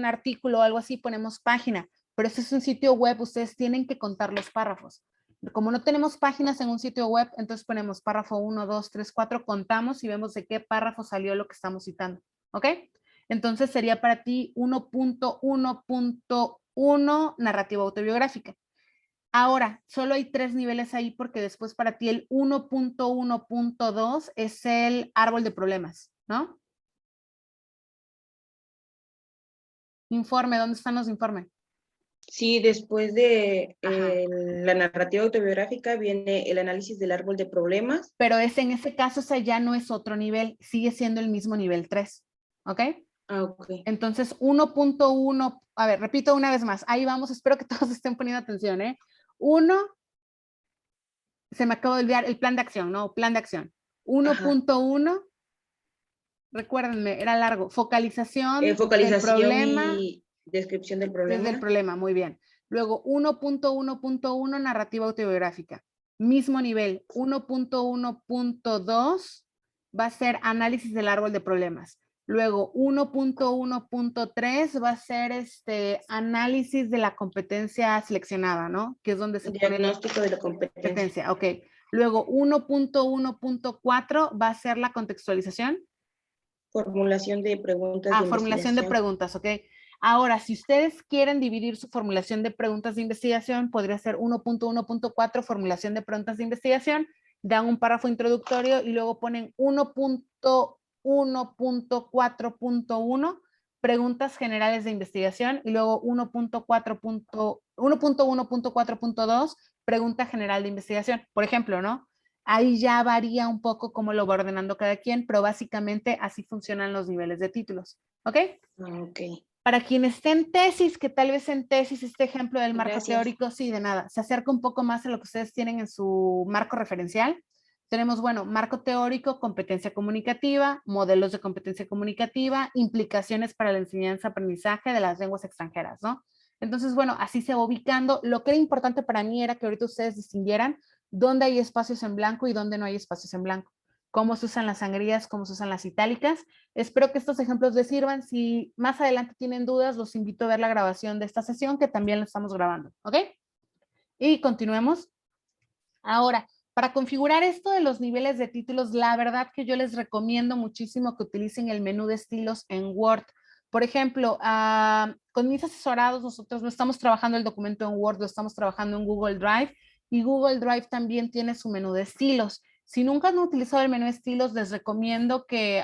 S1: artículo o algo así, ponemos página, pero este es un sitio web, ustedes tienen que contar los párrafos. Como no tenemos páginas en un sitio web, entonces ponemos párrafo 1, 2, 3, 4, contamos y vemos de qué párrafo salió lo que estamos citando. ¿Ok? Entonces sería para ti 1.1.1 narrativa autobiográfica. Ahora, solo hay 3 niveles ahí porque después para ti el 1.1.2 es el árbol de problemas, ¿no? Informe, ¿dónde están los informes?
S5: Sí, después de
S1: Ajá.
S5: la narrativa autobiográfica viene el análisis del árbol de problemas.
S1: Pero en ese caso, ese ya no es otro nivel, sigue siendo el mismo nivel 3, ¿ok?
S5: Ah, ok.
S1: Entonces, 1.1, a ver, repito una vez más, ahí vamos, espero que todos estén poniendo atención, ¿eh? 1, se me acaba de olvidar, el plan de acción, ¿no? Plan de acción. 1.1, recuérdenme, era largo, focalización del
S5: Focalización
S1: problema.
S5: y descripción del
S1: Desde el
S5: problema.
S1: problema, muy bien. Luego, 1.1.1, narrativa autobiográfica. Mismo nivel, 1.1.2 va a ser análisis del árbol de problemas. Luego, 1.1.3 va a ser análisis de la competencia seleccionada, ¿no? Que es donde se pone
S5: Diagnóstico de la competencia.
S1: Ok. Luego, 1.1.4 va a ser la contextualización.
S5: Formulación de preguntas de
S1: Formulación de
S5: investigación.
S1: preguntas, ok. Ahora, si ustedes quieren dividir su formulación de preguntas de investigación, podría ser 1.1.4, formulación de preguntas de investigación, dan un párrafo introductorio y luego ponen 1.1.4.1, preguntas generales de investigación, y luego 1.1.4.2, pregunta general de investigación. Por ejemplo, ¿no? Ahí ya varía un poco cómo lo va ordenando cada quien, pero básicamente así funcionan los niveles de títulos. ¿Ok?
S5: Ok.
S1: Para quien esté en tesis, que tal vez en tesis este ejemplo del marco
S5: Gracias.
S1: teórico, sí, de nada, se acerca un poco más a lo que ustedes tienen en su marco referencial. Tenemos, bueno, marco teórico, competencia comunicativa, modelos de competencia comunicativa, implicaciones para la enseñanza-aprendizaje de las lenguas extranjeras, ¿no? Entonces, bueno, así se va ubicando. Lo que era importante para mí era que ahorita ustedes distinguieran dónde hay espacios en blanco y dónde no hay espacios en blanco. Cómo se usan las sangrías, cómo se usan las itálicas. Espero que estos ejemplos les sirvan. Si más adelante tienen dudas, los invito a ver la grabación de esta sesión, que también la estamos grabando, ¿ok? Y continuemos. Ahora, para configurar esto de los niveles de títulos, la verdad que yo les recomiendo muchísimo que utilicen el menú de estilos en Word. Por ejemplo, con mis asesorados, nosotros no estamos trabajando el documento en Word, lo estamos trabajando en Google Drive, y Google Drive también tiene su menú de estilos. Si nunca han utilizado el menú de estilos, les recomiendo que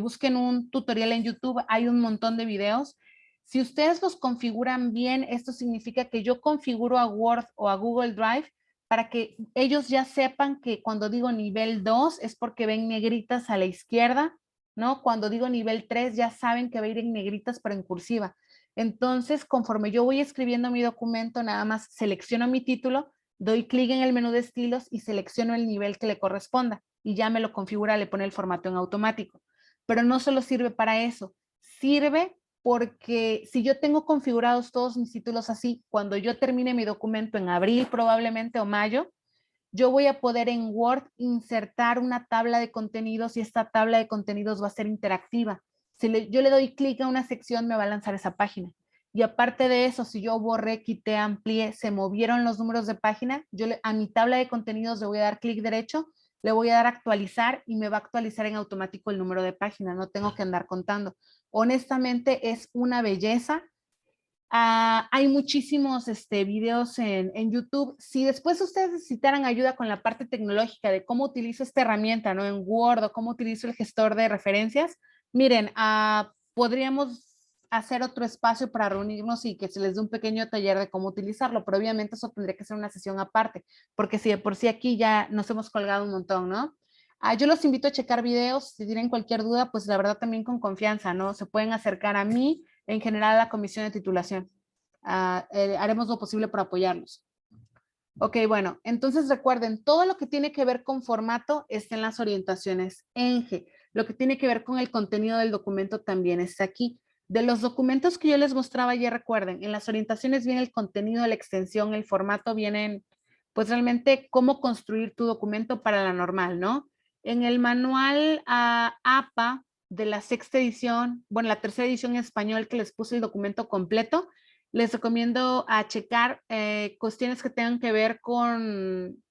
S1: busquen un tutorial en YouTube. Hay un montón de videos. Si ustedes los configuran bien, esto significa que yo configuro a Word o a Google Drive para que ellos ya sepan que cuando digo nivel 2 es porque ven negritas a la izquierda, ¿no? Cuando digo nivel 3 ya saben que va a ir en negritas pero en cursiva. Entonces, conforme yo voy escribiendo mi documento, nada más selecciono mi título, doy clic en el menú de estilos y selecciono el nivel que le corresponda y ya me lo configura, le pone el formato en automático. Pero no solo sirve para eso, sirve porque si yo tengo configurados todos mis títulos así, cuando yo termine mi documento en abril probablemente o mayo, yo voy a poder en Word insertar una tabla de contenidos y esta tabla de contenidos va a ser interactiva. Si yo le doy clic a una sección, me va a lanzar esa página. Y aparte de eso, si yo borré, quité, amplié, se movieron los números de página, a mi tabla de contenidos le voy a dar clic derecho, le voy a dar actualizar y me va a actualizar en automático el número de página, no tengo que andar contando. Honestamente es una belleza. Hay muchísimos videos en YouTube. Si después ustedes necesitaran ayuda con la parte tecnológica de cómo utilizo esta herramienta, ¿no? En Word, o cómo utilizo el gestor de referencias, miren, podríamos hacer otro espacio para reunirnos y que se les dé un pequeño taller de cómo utilizarlo, pero obviamente eso tendría que ser una sesión aparte, porque si de por sí aquí ya nos hemos colgado un montón, ¿no? Yo los invito a checar videos. Si tienen cualquier duda, pues la verdad también con confianza, ¿no? Se pueden acercar a mí, en general a la comisión de titulación. Haremos lo posible por apoyarlos. Ok, bueno, entonces recuerden, todo lo que tiene que ver con formato está en las orientaciones ENGE. Lo que tiene que ver con el contenido del documento también está aquí. De los documentos que yo les mostraba ayer, recuerden, en las orientaciones viene el contenido, la extensión, el formato, vienen pues realmente cómo construir tu documento para la normal, ¿no? En el manual APA de la sexta edición, bueno, la tercera edición en español que les puse el documento completo, les recomiendo a checar cuestiones que tengan que ver con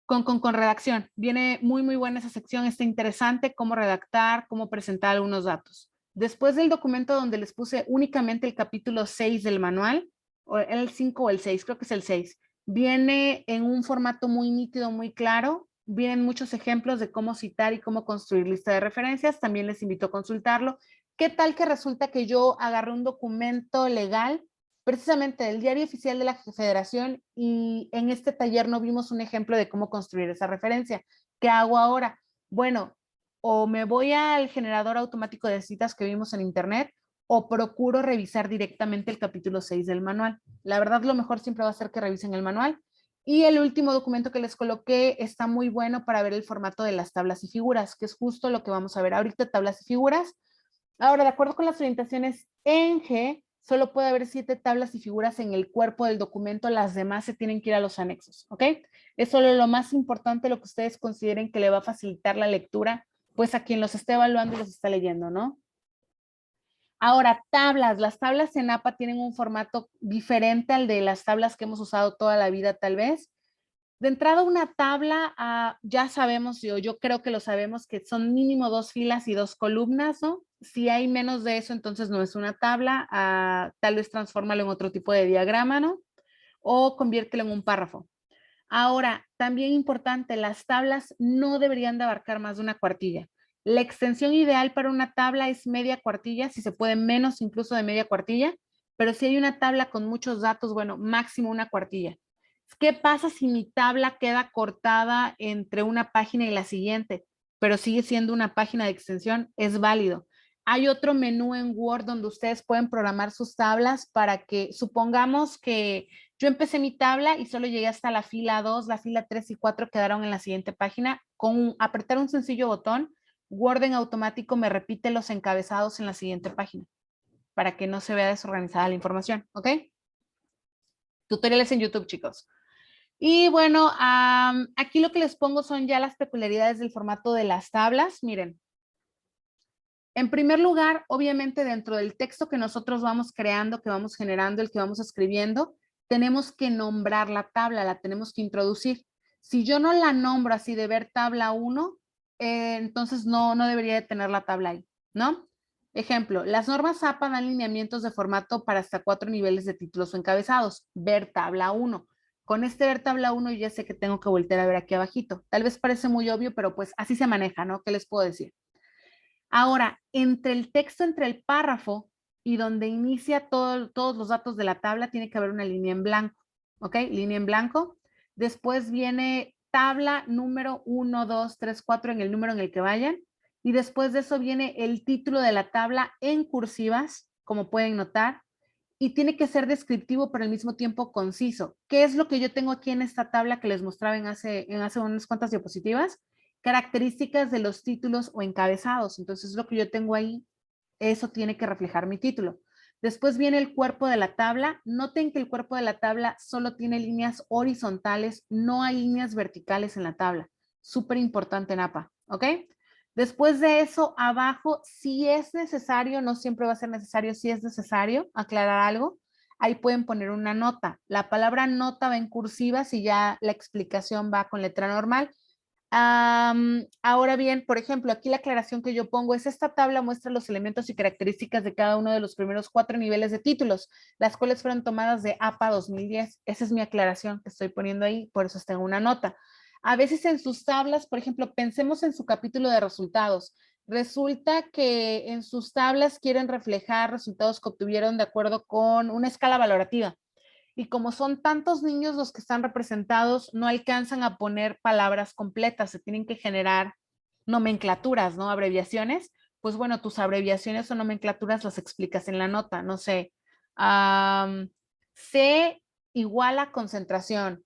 S1: redacción. Viene muy, muy buena esa sección, está interesante cómo redactar, cómo presentar algunos datos. Después del documento donde les puse únicamente el capítulo 6 del manual, o el 5 o el 6, creo que es el 6. Viene en un formato muy nítido, muy claro. Vienen muchos ejemplos de cómo citar y cómo construir lista de referencias. También les invito a consultarlo. ¿Qué tal que resulta que yo agarré un documento legal precisamente del Diario Oficial de la Federación y en este taller no vimos un ejemplo de cómo construir esa referencia? ¿Qué hago ahora? Bueno, o me voy al generador automático de citas que vimos en internet o procuro revisar directamente el capítulo 6 del manual. La verdad, lo mejor siempre va a ser que revisen el manual. Y el último documento que les coloqué está muy bueno para ver el formato de las tablas y figuras, que es justo lo que vamos a ver ahorita, tablas y figuras. Ahora, de acuerdo con las orientaciones en G, solo puede haber 7 tablas y figuras en el cuerpo del documento, las demás se tienen que ir a los anexos, ¿ok? Es solo lo más importante, lo que ustedes consideren que le va a facilitar la lectura, pues a quien los esté evaluando y los está leyendo, ¿no? Ahora, tablas. Las tablas en APA tienen un formato diferente al de las tablas que hemos usado toda la vida, tal vez. De entrada, una tabla, ya sabemos, yo creo que lo sabemos, que son mínimo 2 filas y 2 columnas, ¿no? Si hay menos de eso, entonces no es una tabla. Tal vez transfórmalo en otro tipo de diagrama, ¿no? O conviértelo en un párrafo. Ahora, también importante, las tablas no deberían de abarcar más de una cuartilla. La extensión ideal para una tabla es media cuartilla, si se puede menos incluso de media cuartilla, pero si hay una tabla con muchos datos, bueno, máximo una cuartilla. ¿Qué pasa si mi tabla queda cortada entre una página y la siguiente, pero sigue siendo una página de extensión? Es válido. Hay otro menú en Word donde ustedes pueden programar sus tablas para que, supongamos que yo empecé mi tabla y solo llegué hasta la fila 2, la fila 3 y 4 quedaron en la siguiente página. Con apretar un sencillo botón, Word en automático me repite los encabezados en la siguiente página para que no se vea desorganizada la información, ¿ok? Tutoriales en YouTube, chicos. Y bueno, aquí lo que les pongo son ya las peculiaridades del formato de las tablas. Miren, en primer lugar, obviamente dentro del texto que nosotros vamos creando, que vamos generando, el que vamos escribiendo, tenemos que nombrar la tabla, la tenemos que introducir. Si yo no la nombro así de ver tabla 1, entonces no debería de tener la tabla ahí, ¿no? Ejemplo, las normas APA dan lineamientos de formato para hasta 4 niveles de títulos o encabezados. Ver tabla 1. Con este ver tabla 1 ya sé que tengo que voltear a ver aquí abajito. Tal vez parece muy obvio, pero pues así se maneja, ¿no? ¿Qué les puedo decir? Ahora, entre el texto, entre el párrafo y donde inicia todos los datos de la tabla, tiene que haber una línea en blanco, ¿ok? Línea en blanco. Después viene tabla número 1, 2, 3, 4 en el número en el que vayan. Y después de eso viene el título de la tabla en cursivas, como pueden notar. Y tiene que ser descriptivo, pero al mismo tiempo conciso. ¿Qué es lo que yo tengo aquí en esta tabla que les mostraba en hace unas cuantas diapositivas? Características de los títulos o encabezados. Entonces, lo que yo tengo ahí, eso tiene que reflejar mi título. Después viene el cuerpo de la tabla. Noten que el cuerpo de la tabla solo tiene líneas horizontales, no hay líneas verticales en la tabla. Súper importante en APA, ¿ok? Después de eso, abajo, si es necesario, no siempre va a ser necesario, si es necesario aclarar algo, ahí pueden poner una nota. La palabra nota va en cursivas y ya la explicación va con letra normal. Ahora bien, por ejemplo, aquí la aclaración que yo pongo es: esta tabla muestra los elementos y características de cada uno de los primeros 4 niveles de títulos, las cuales fueron tomadas de APA 2010. Esa es mi aclaración que estoy poniendo ahí, por eso tengo una nota. A veces en sus tablas, por ejemplo, pensemos en su capítulo de resultados. Resulta que en sus tablas quieren reflejar resultados que obtuvieron de acuerdo con una escala valorativa. Y como son tantos niños los que están representados, no alcanzan a poner palabras completas, se tienen que generar nomenclaturas, ¿no? Abreviaciones. Pues bueno, tus abreviaciones o nomenclaturas las explicas en la nota, no sé. C igual a concentración,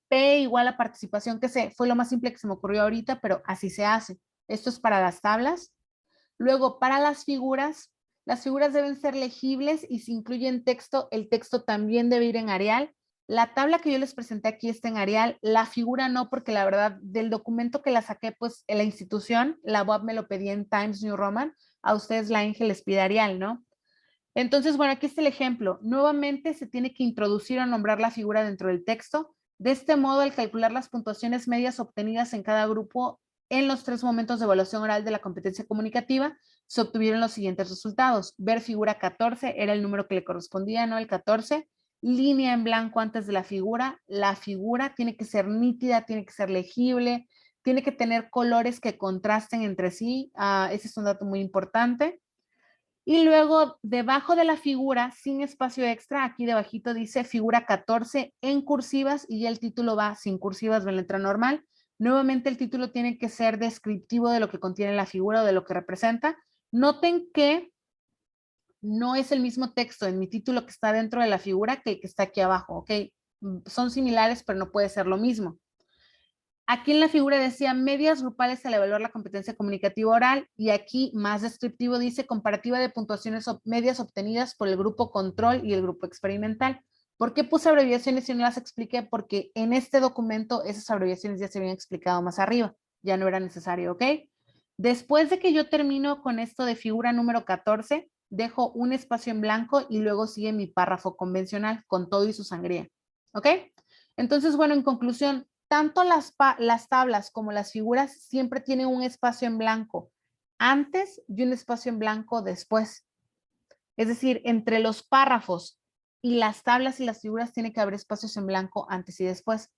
S1: P igual a participación, que sé, fue lo más simple que se me ocurrió ahorita, pero así se hace. Esto es para las tablas. Luego, para las figuras deben ser legibles y si incluyen texto, el texto también debe ir en Arial. La tabla que yo les presenté aquí está en Arial, la figura no, porque la verdad del documento que la saqué, pues en la institución, la UAP me lo pedía en Times New Roman, a ustedes la Inge les pide Arial, ¿no? Entonces, bueno, aquí está el ejemplo. Nuevamente se tiene que introducir o nombrar la figura dentro del texto. De este modo, al calcular las puntuaciones medias obtenidas en cada grupo en los 3 momentos de evaluación oral de la competencia comunicativa, se obtuvieron los siguientes resultados. Ver figura 14 era el número que le correspondía, ¿no? El 14. Línea en blanco antes de la figura. La figura tiene que ser nítida, tiene que ser legible, tiene que tener colores que contrasten entre sí. Ese es un dato muy importante. Y luego, debajo de la figura, sin espacio extra, aquí debajito dice figura 14 en cursivas y ya el título va sin cursivas, va en letra normal. Nuevamente el título tiene que ser descriptivo de lo que contiene la figura o de lo que representa. Noten que no es el mismo texto en mi título que está dentro de la figura que el que está aquí abajo, ¿ok? Son similares, pero no puede ser lo mismo. Aquí en la figura decía medias grupales al evaluar la competencia comunicativa oral y aquí más descriptivo dice comparativa de puntuaciones medias obtenidas por el grupo control y el grupo experimental. ¿Por qué puse abreviaciones y no las expliqué? Porque en este documento esas abreviaciones ya se habían explicado más arriba, ya no era necesario, ¿ok? Después de que yo termino con esto de figura número 14, dejo un espacio en blanco y luego sigue mi párrafo convencional con todo y su sangría, ¿ok? Entonces, bueno, en conclusión, tanto las tablas como las figuras siempre tienen un espacio en blanco antes y un espacio en blanco después. Es decir, entre los párrafos y las tablas y las figuras tiene que haber espacios en blanco antes y después.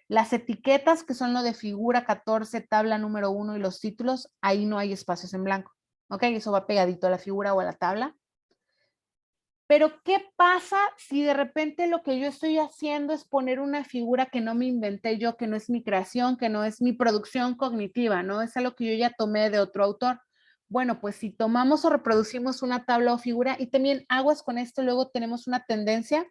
S1: Las etiquetas, que son lo de figura 14, tabla número 1 y los títulos, ahí no hay espacios en blanco. ¿Ok? Eso va pegadito a la figura o a la tabla. Pero, ¿qué pasa si de repente lo que yo estoy haciendo es poner una figura que no me inventé yo, que no es mi creación, que no es mi producción cognitiva, ¿no? Es algo que yo ya tomé de otro autor. Bueno, pues si tomamos o reproducimos una tabla o figura, y también aguas con esto, luego tenemos una tendencia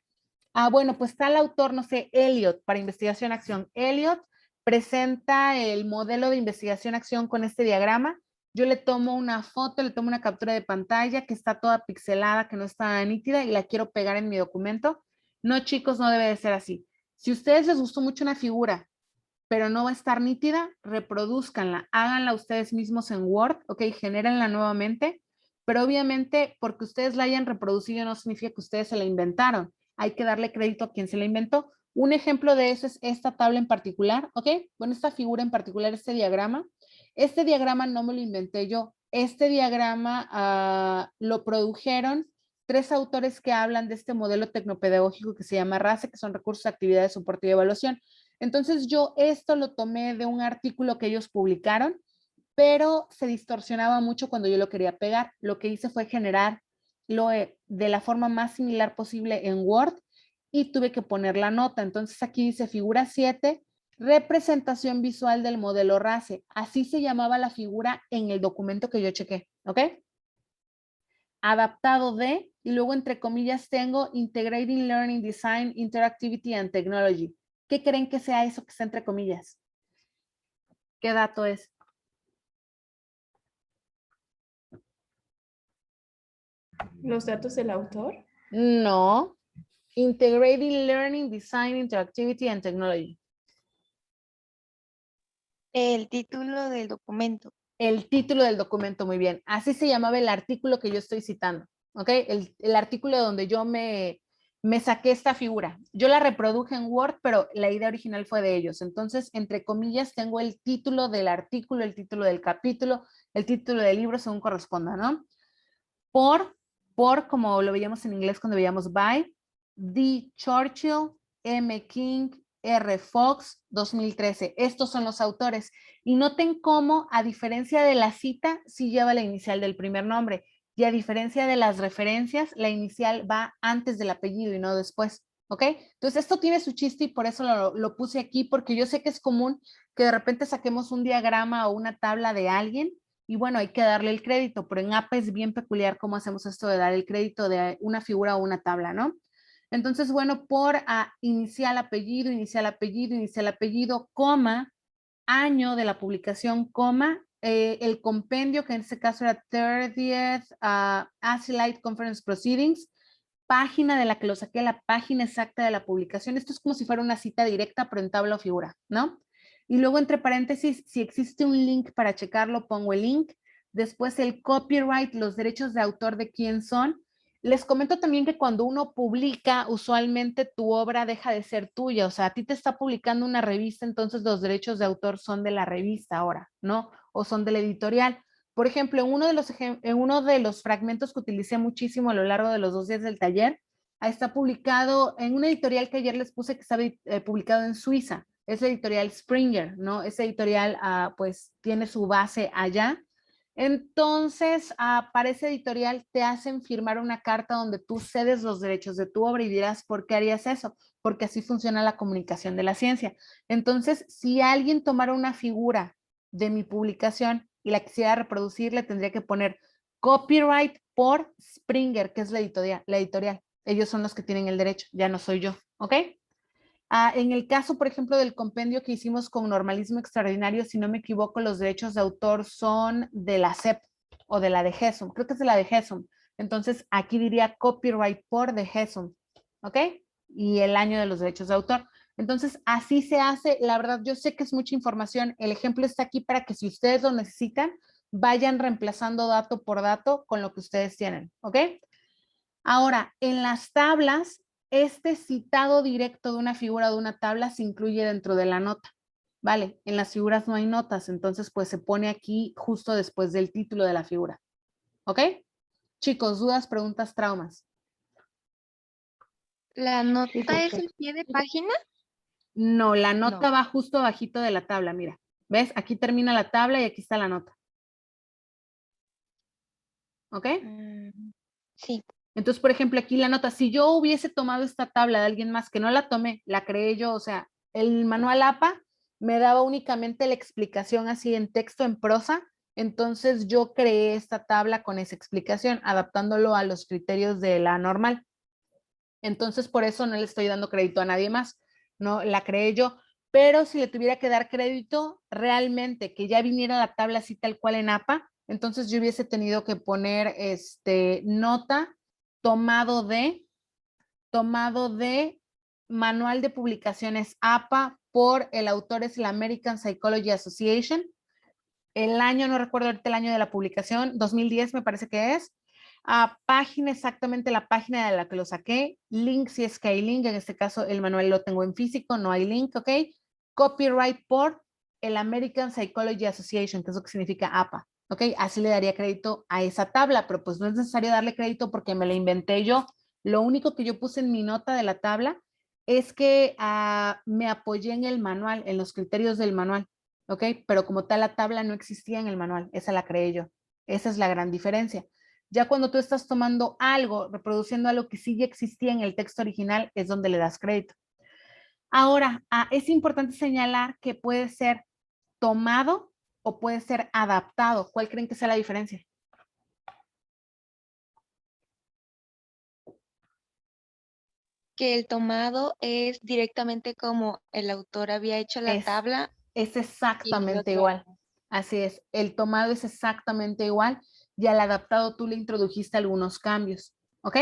S1: bueno, pues está el autor, no sé, Eliot, para investigación-acción. Eliot presenta el modelo de investigación-acción con este diagrama. Yo le tomo una foto, le tomo una captura de pantalla que está toda pixelada, que no está nítida y la quiero pegar en mi documento. No, chicos, no debe de ser así. Si a ustedes les gustó mucho una figura, pero no va a estar nítida, reproduzcanla, háganla ustedes mismos en Word, ok, genérenla nuevamente, pero obviamente porque ustedes la hayan reproducido no significa que ustedes se la inventaron. Hay que darle crédito a quien se la inventó. Un ejemplo de eso es esta tabla en particular, ¿ok? Bueno, esta figura en particular, este diagrama. Este diagrama no me lo inventé yo. Este diagrama lo produjeron 3 autores que hablan de este modelo tecnopedagógico que se llama RACE, que son recursos, actividades, soporte y evaluación. Entonces yo esto lo tomé de un artículo que ellos publicaron, pero se distorsionaba mucho cuando yo lo quería pegar. Lo que hice fue generar de la forma más similar posible en Word y tuve que poner la nota. Entonces aquí dice figura 7, representación visual del modelo RACE. Así se llamaba la figura en el documento que yo chequé, ¿ok? Adaptado de, y luego entre comillas tengo Integrating Learning Design, Interactivity and Technology. ¿Qué creen que sea eso que está entre comillas? ¿Qué dato es?
S4: ¿Los datos del autor?
S1: No. Integrating Learning, Design, Interactivity and Technology.
S2: El título del documento.
S1: El título del documento, muy bien. Así se llamaba el artículo que yo estoy citando. ¿Ok? El artículo donde yo me saqué esta figura. Yo la reproduje en Word, pero la idea original fue de ellos. Entonces, entre comillas, tengo el título del artículo, el título del capítulo, el título del libro, según corresponda, ¿no? Por, como lo veíamos en inglés cuando veíamos by, D. Churchill, M. King, R. Fox, 2013. Estos son los autores. Y noten cómo, a diferencia de la cita, sí lleva la inicial del primer nombre. Y a diferencia de las referencias, la inicial va antes del apellido y no después. ¿Ok? Entonces, esto tiene su chiste y por eso lo puse aquí, porque yo sé que es común que de repente saquemos un diagrama o una tabla de alguien y bueno, hay que darle el crédito, pero en APA es bien peculiar cómo hacemos esto de dar el crédito de una figura o una tabla, ¿no? Entonces, bueno, por inicial apellido, coma, año de la publicación, coma, el compendio, que en este caso era 30th ACILITE Conference Proceedings, página de la que lo saqué, la página exacta de la publicación. Esto es como si fuera una cita directa, pero en tabla o figura, ¿no? Y luego entre paréntesis, si existe un link para checarlo, pongo el link. Después el copyright, los derechos de autor de quién son. Les comento también que cuando uno publica, usualmente tu obra deja de ser tuya. O sea, a ti te está publicando una revista, entonces los derechos de autor son de la revista ahora, ¿no? O son de la editorial. Por ejemplo, en uno de los fragmentos que utilicé muchísimo a lo largo de los 2 días del taller, ahí está publicado en una editorial que ayer les puse que está publicado en Suiza. Es la editorial Springer, ¿no? Esa editorial pues tiene su base allá. Entonces, para esa editorial te hacen firmar una carta donde tú cedes los derechos de tu obra y dirás, ¿por qué harías eso? Porque así funciona la comunicación de la ciencia. Entonces, si alguien tomara una figura de mi publicación y la quisiera reproducir, le tendría que poner copyright por Springer, que es la editorial. Ellos son los que tienen el derecho, ya no soy yo, ¿ok? En el caso, por ejemplo, del compendio que hicimos con Normalismo Extraordinario, si no me equivoco, los derechos de autor son de la CEP o de la de GESUM. Creo que es de la de GESUM. Entonces, aquí diría copyright por de GESUM, ¿ok? Y el año de los derechos de autor. Entonces, así se hace. La verdad, yo sé que es mucha información. El ejemplo está aquí para que si ustedes lo necesitan, vayan reemplazando dato por dato con lo que ustedes tienen, ¿ok? Ahora, en las tablas, este citado directo de una figura o de una tabla se incluye dentro de la nota, ¿vale? En las figuras no hay notas, entonces pues se pone aquí justo después del título de la figura, ¿ok? Chicos, dudas, preguntas, traumas.
S2: ¿La nota es el pie de página?
S1: No, la nota
S2: No.
S1: va justo abajito de la tabla, mira. ¿Ves? Aquí termina la tabla y aquí está la nota. ¿Ok?
S2: Sí.
S1: Entonces, por ejemplo, aquí la nota, si yo hubiese tomado esta tabla de alguien más que no la tomé, la creé yo, o sea, el manual APA me daba únicamente la explicación así en texto, en prosa, entonces yo creé esta tabla con esa explicación, adaptándolo a los criterios de la normal. Entonces, por eso no le estoy dando crédito a nadie más, no la creé yo, pero si le tuviera que dar crédito realmente, que ya viniera la tabla así tal cual en APA, entonces yo hubiese tenido que poner nota tomado de Manual de Publicaciones APA por el autor es la American Psychology Association. El año, no recuerdo ahorita el año de la publicación, 2010 me parece que es. Página, exactamente la página de la que lo saqué. Link, si es que hay link, en este caso el manual lo tengo en físico, no hay link, ¿ok? Copyright por el American Psychology Association, que es lo que significa APA. ¿Ok? Así le daría crédito a esa tabla, pero pues no es necesario darle crédito porque me la inventé yo. Lo único que yo puse en mi nota de la tabla es que me apoyé en el manual, en los criterios del manual, ¿ok? Pero como tal la tabla no existía en el manual, esa la creé yo. Esa es la gran diferencia. Ya cuando tú estás tomando algo, reproduciendo algo que sí ya existía en el texto original, es donde le das crédito. Ahora, es importante señalar que puede ser tomado o puede ser adaptado. ¿Cuál creen que sea la diferencia?
S2: Que el tomado es directamente como el autor había hecho la tabla.
S1: Es exactamente igual. Así es. El tomado es exactamente igual y al adaptado tú le introdujiste algunos cambios. ¿Ok?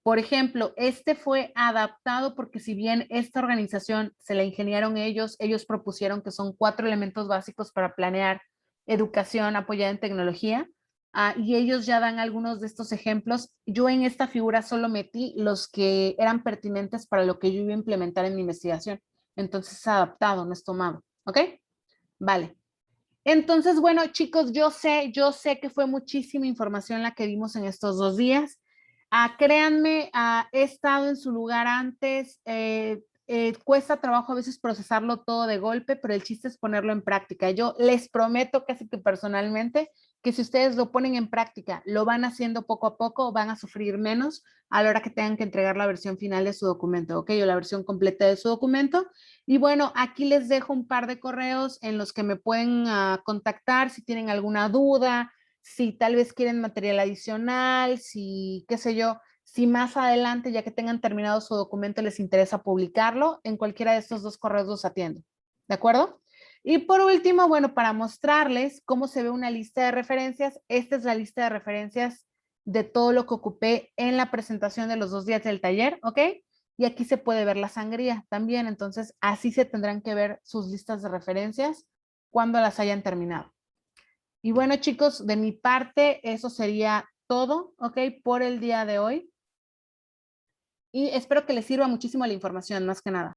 S1: Por ejemplo, este fue adaptado porque si bien esta organización se la ingeniaron ellos propusieron que son 4 elementos básicos para planear educación apoyada en tecnología. Y ellos ya dan algunos de estos ejemplos. Yo en esta figura solo metí los que eran pertinentes para lo que yo iba a implementar en mi investigación. Entonces es adaptado, no es tomado. ¿Ok? Vale. Entonces, bueno, chicos, yo sé que fue muchísima información la que vimos en estos 2 días. Créanme, he estado en su lugar antes, cuesta trabajo a veces procesarlo todo de golpe, pero el chiste es ponerlo en práctica. Yo les prometo casi que personalmente que si ustedes lo ponen en práctica, lo van haciendo poco a poco, van a sufrir menos a la hora que tengan que entregar la versión final de su documento, ¿ok? O la versión completa de su documento. Y bueno, aquí les dejo un par de correos en los que me pueden contactar si tienen alguna duda, si tal vez quieren material adicional, si, qué sé yo, si más adelante, ya que tengan terminado su documento, les interesa publicarlo, en cualquiera de estos 2 correos los atiendo. ¿De acuerdo? Y por último, bueno, para mostrarles cómo se ve una lista de referencias, esta es la lista de referencias de todo lo que ocupé en la presentación de los 2 días del taller, ¿ok? Y aquí se puede ver la sangría también, entonces así se tendrán que ver sus listas de referencias cuando las hayan terminado. Y bueno, chicos, de mi parte, eso sería todo, ¿ok? Por el día de hoy. Y espero que les sirva muchísimo la información, más que nada.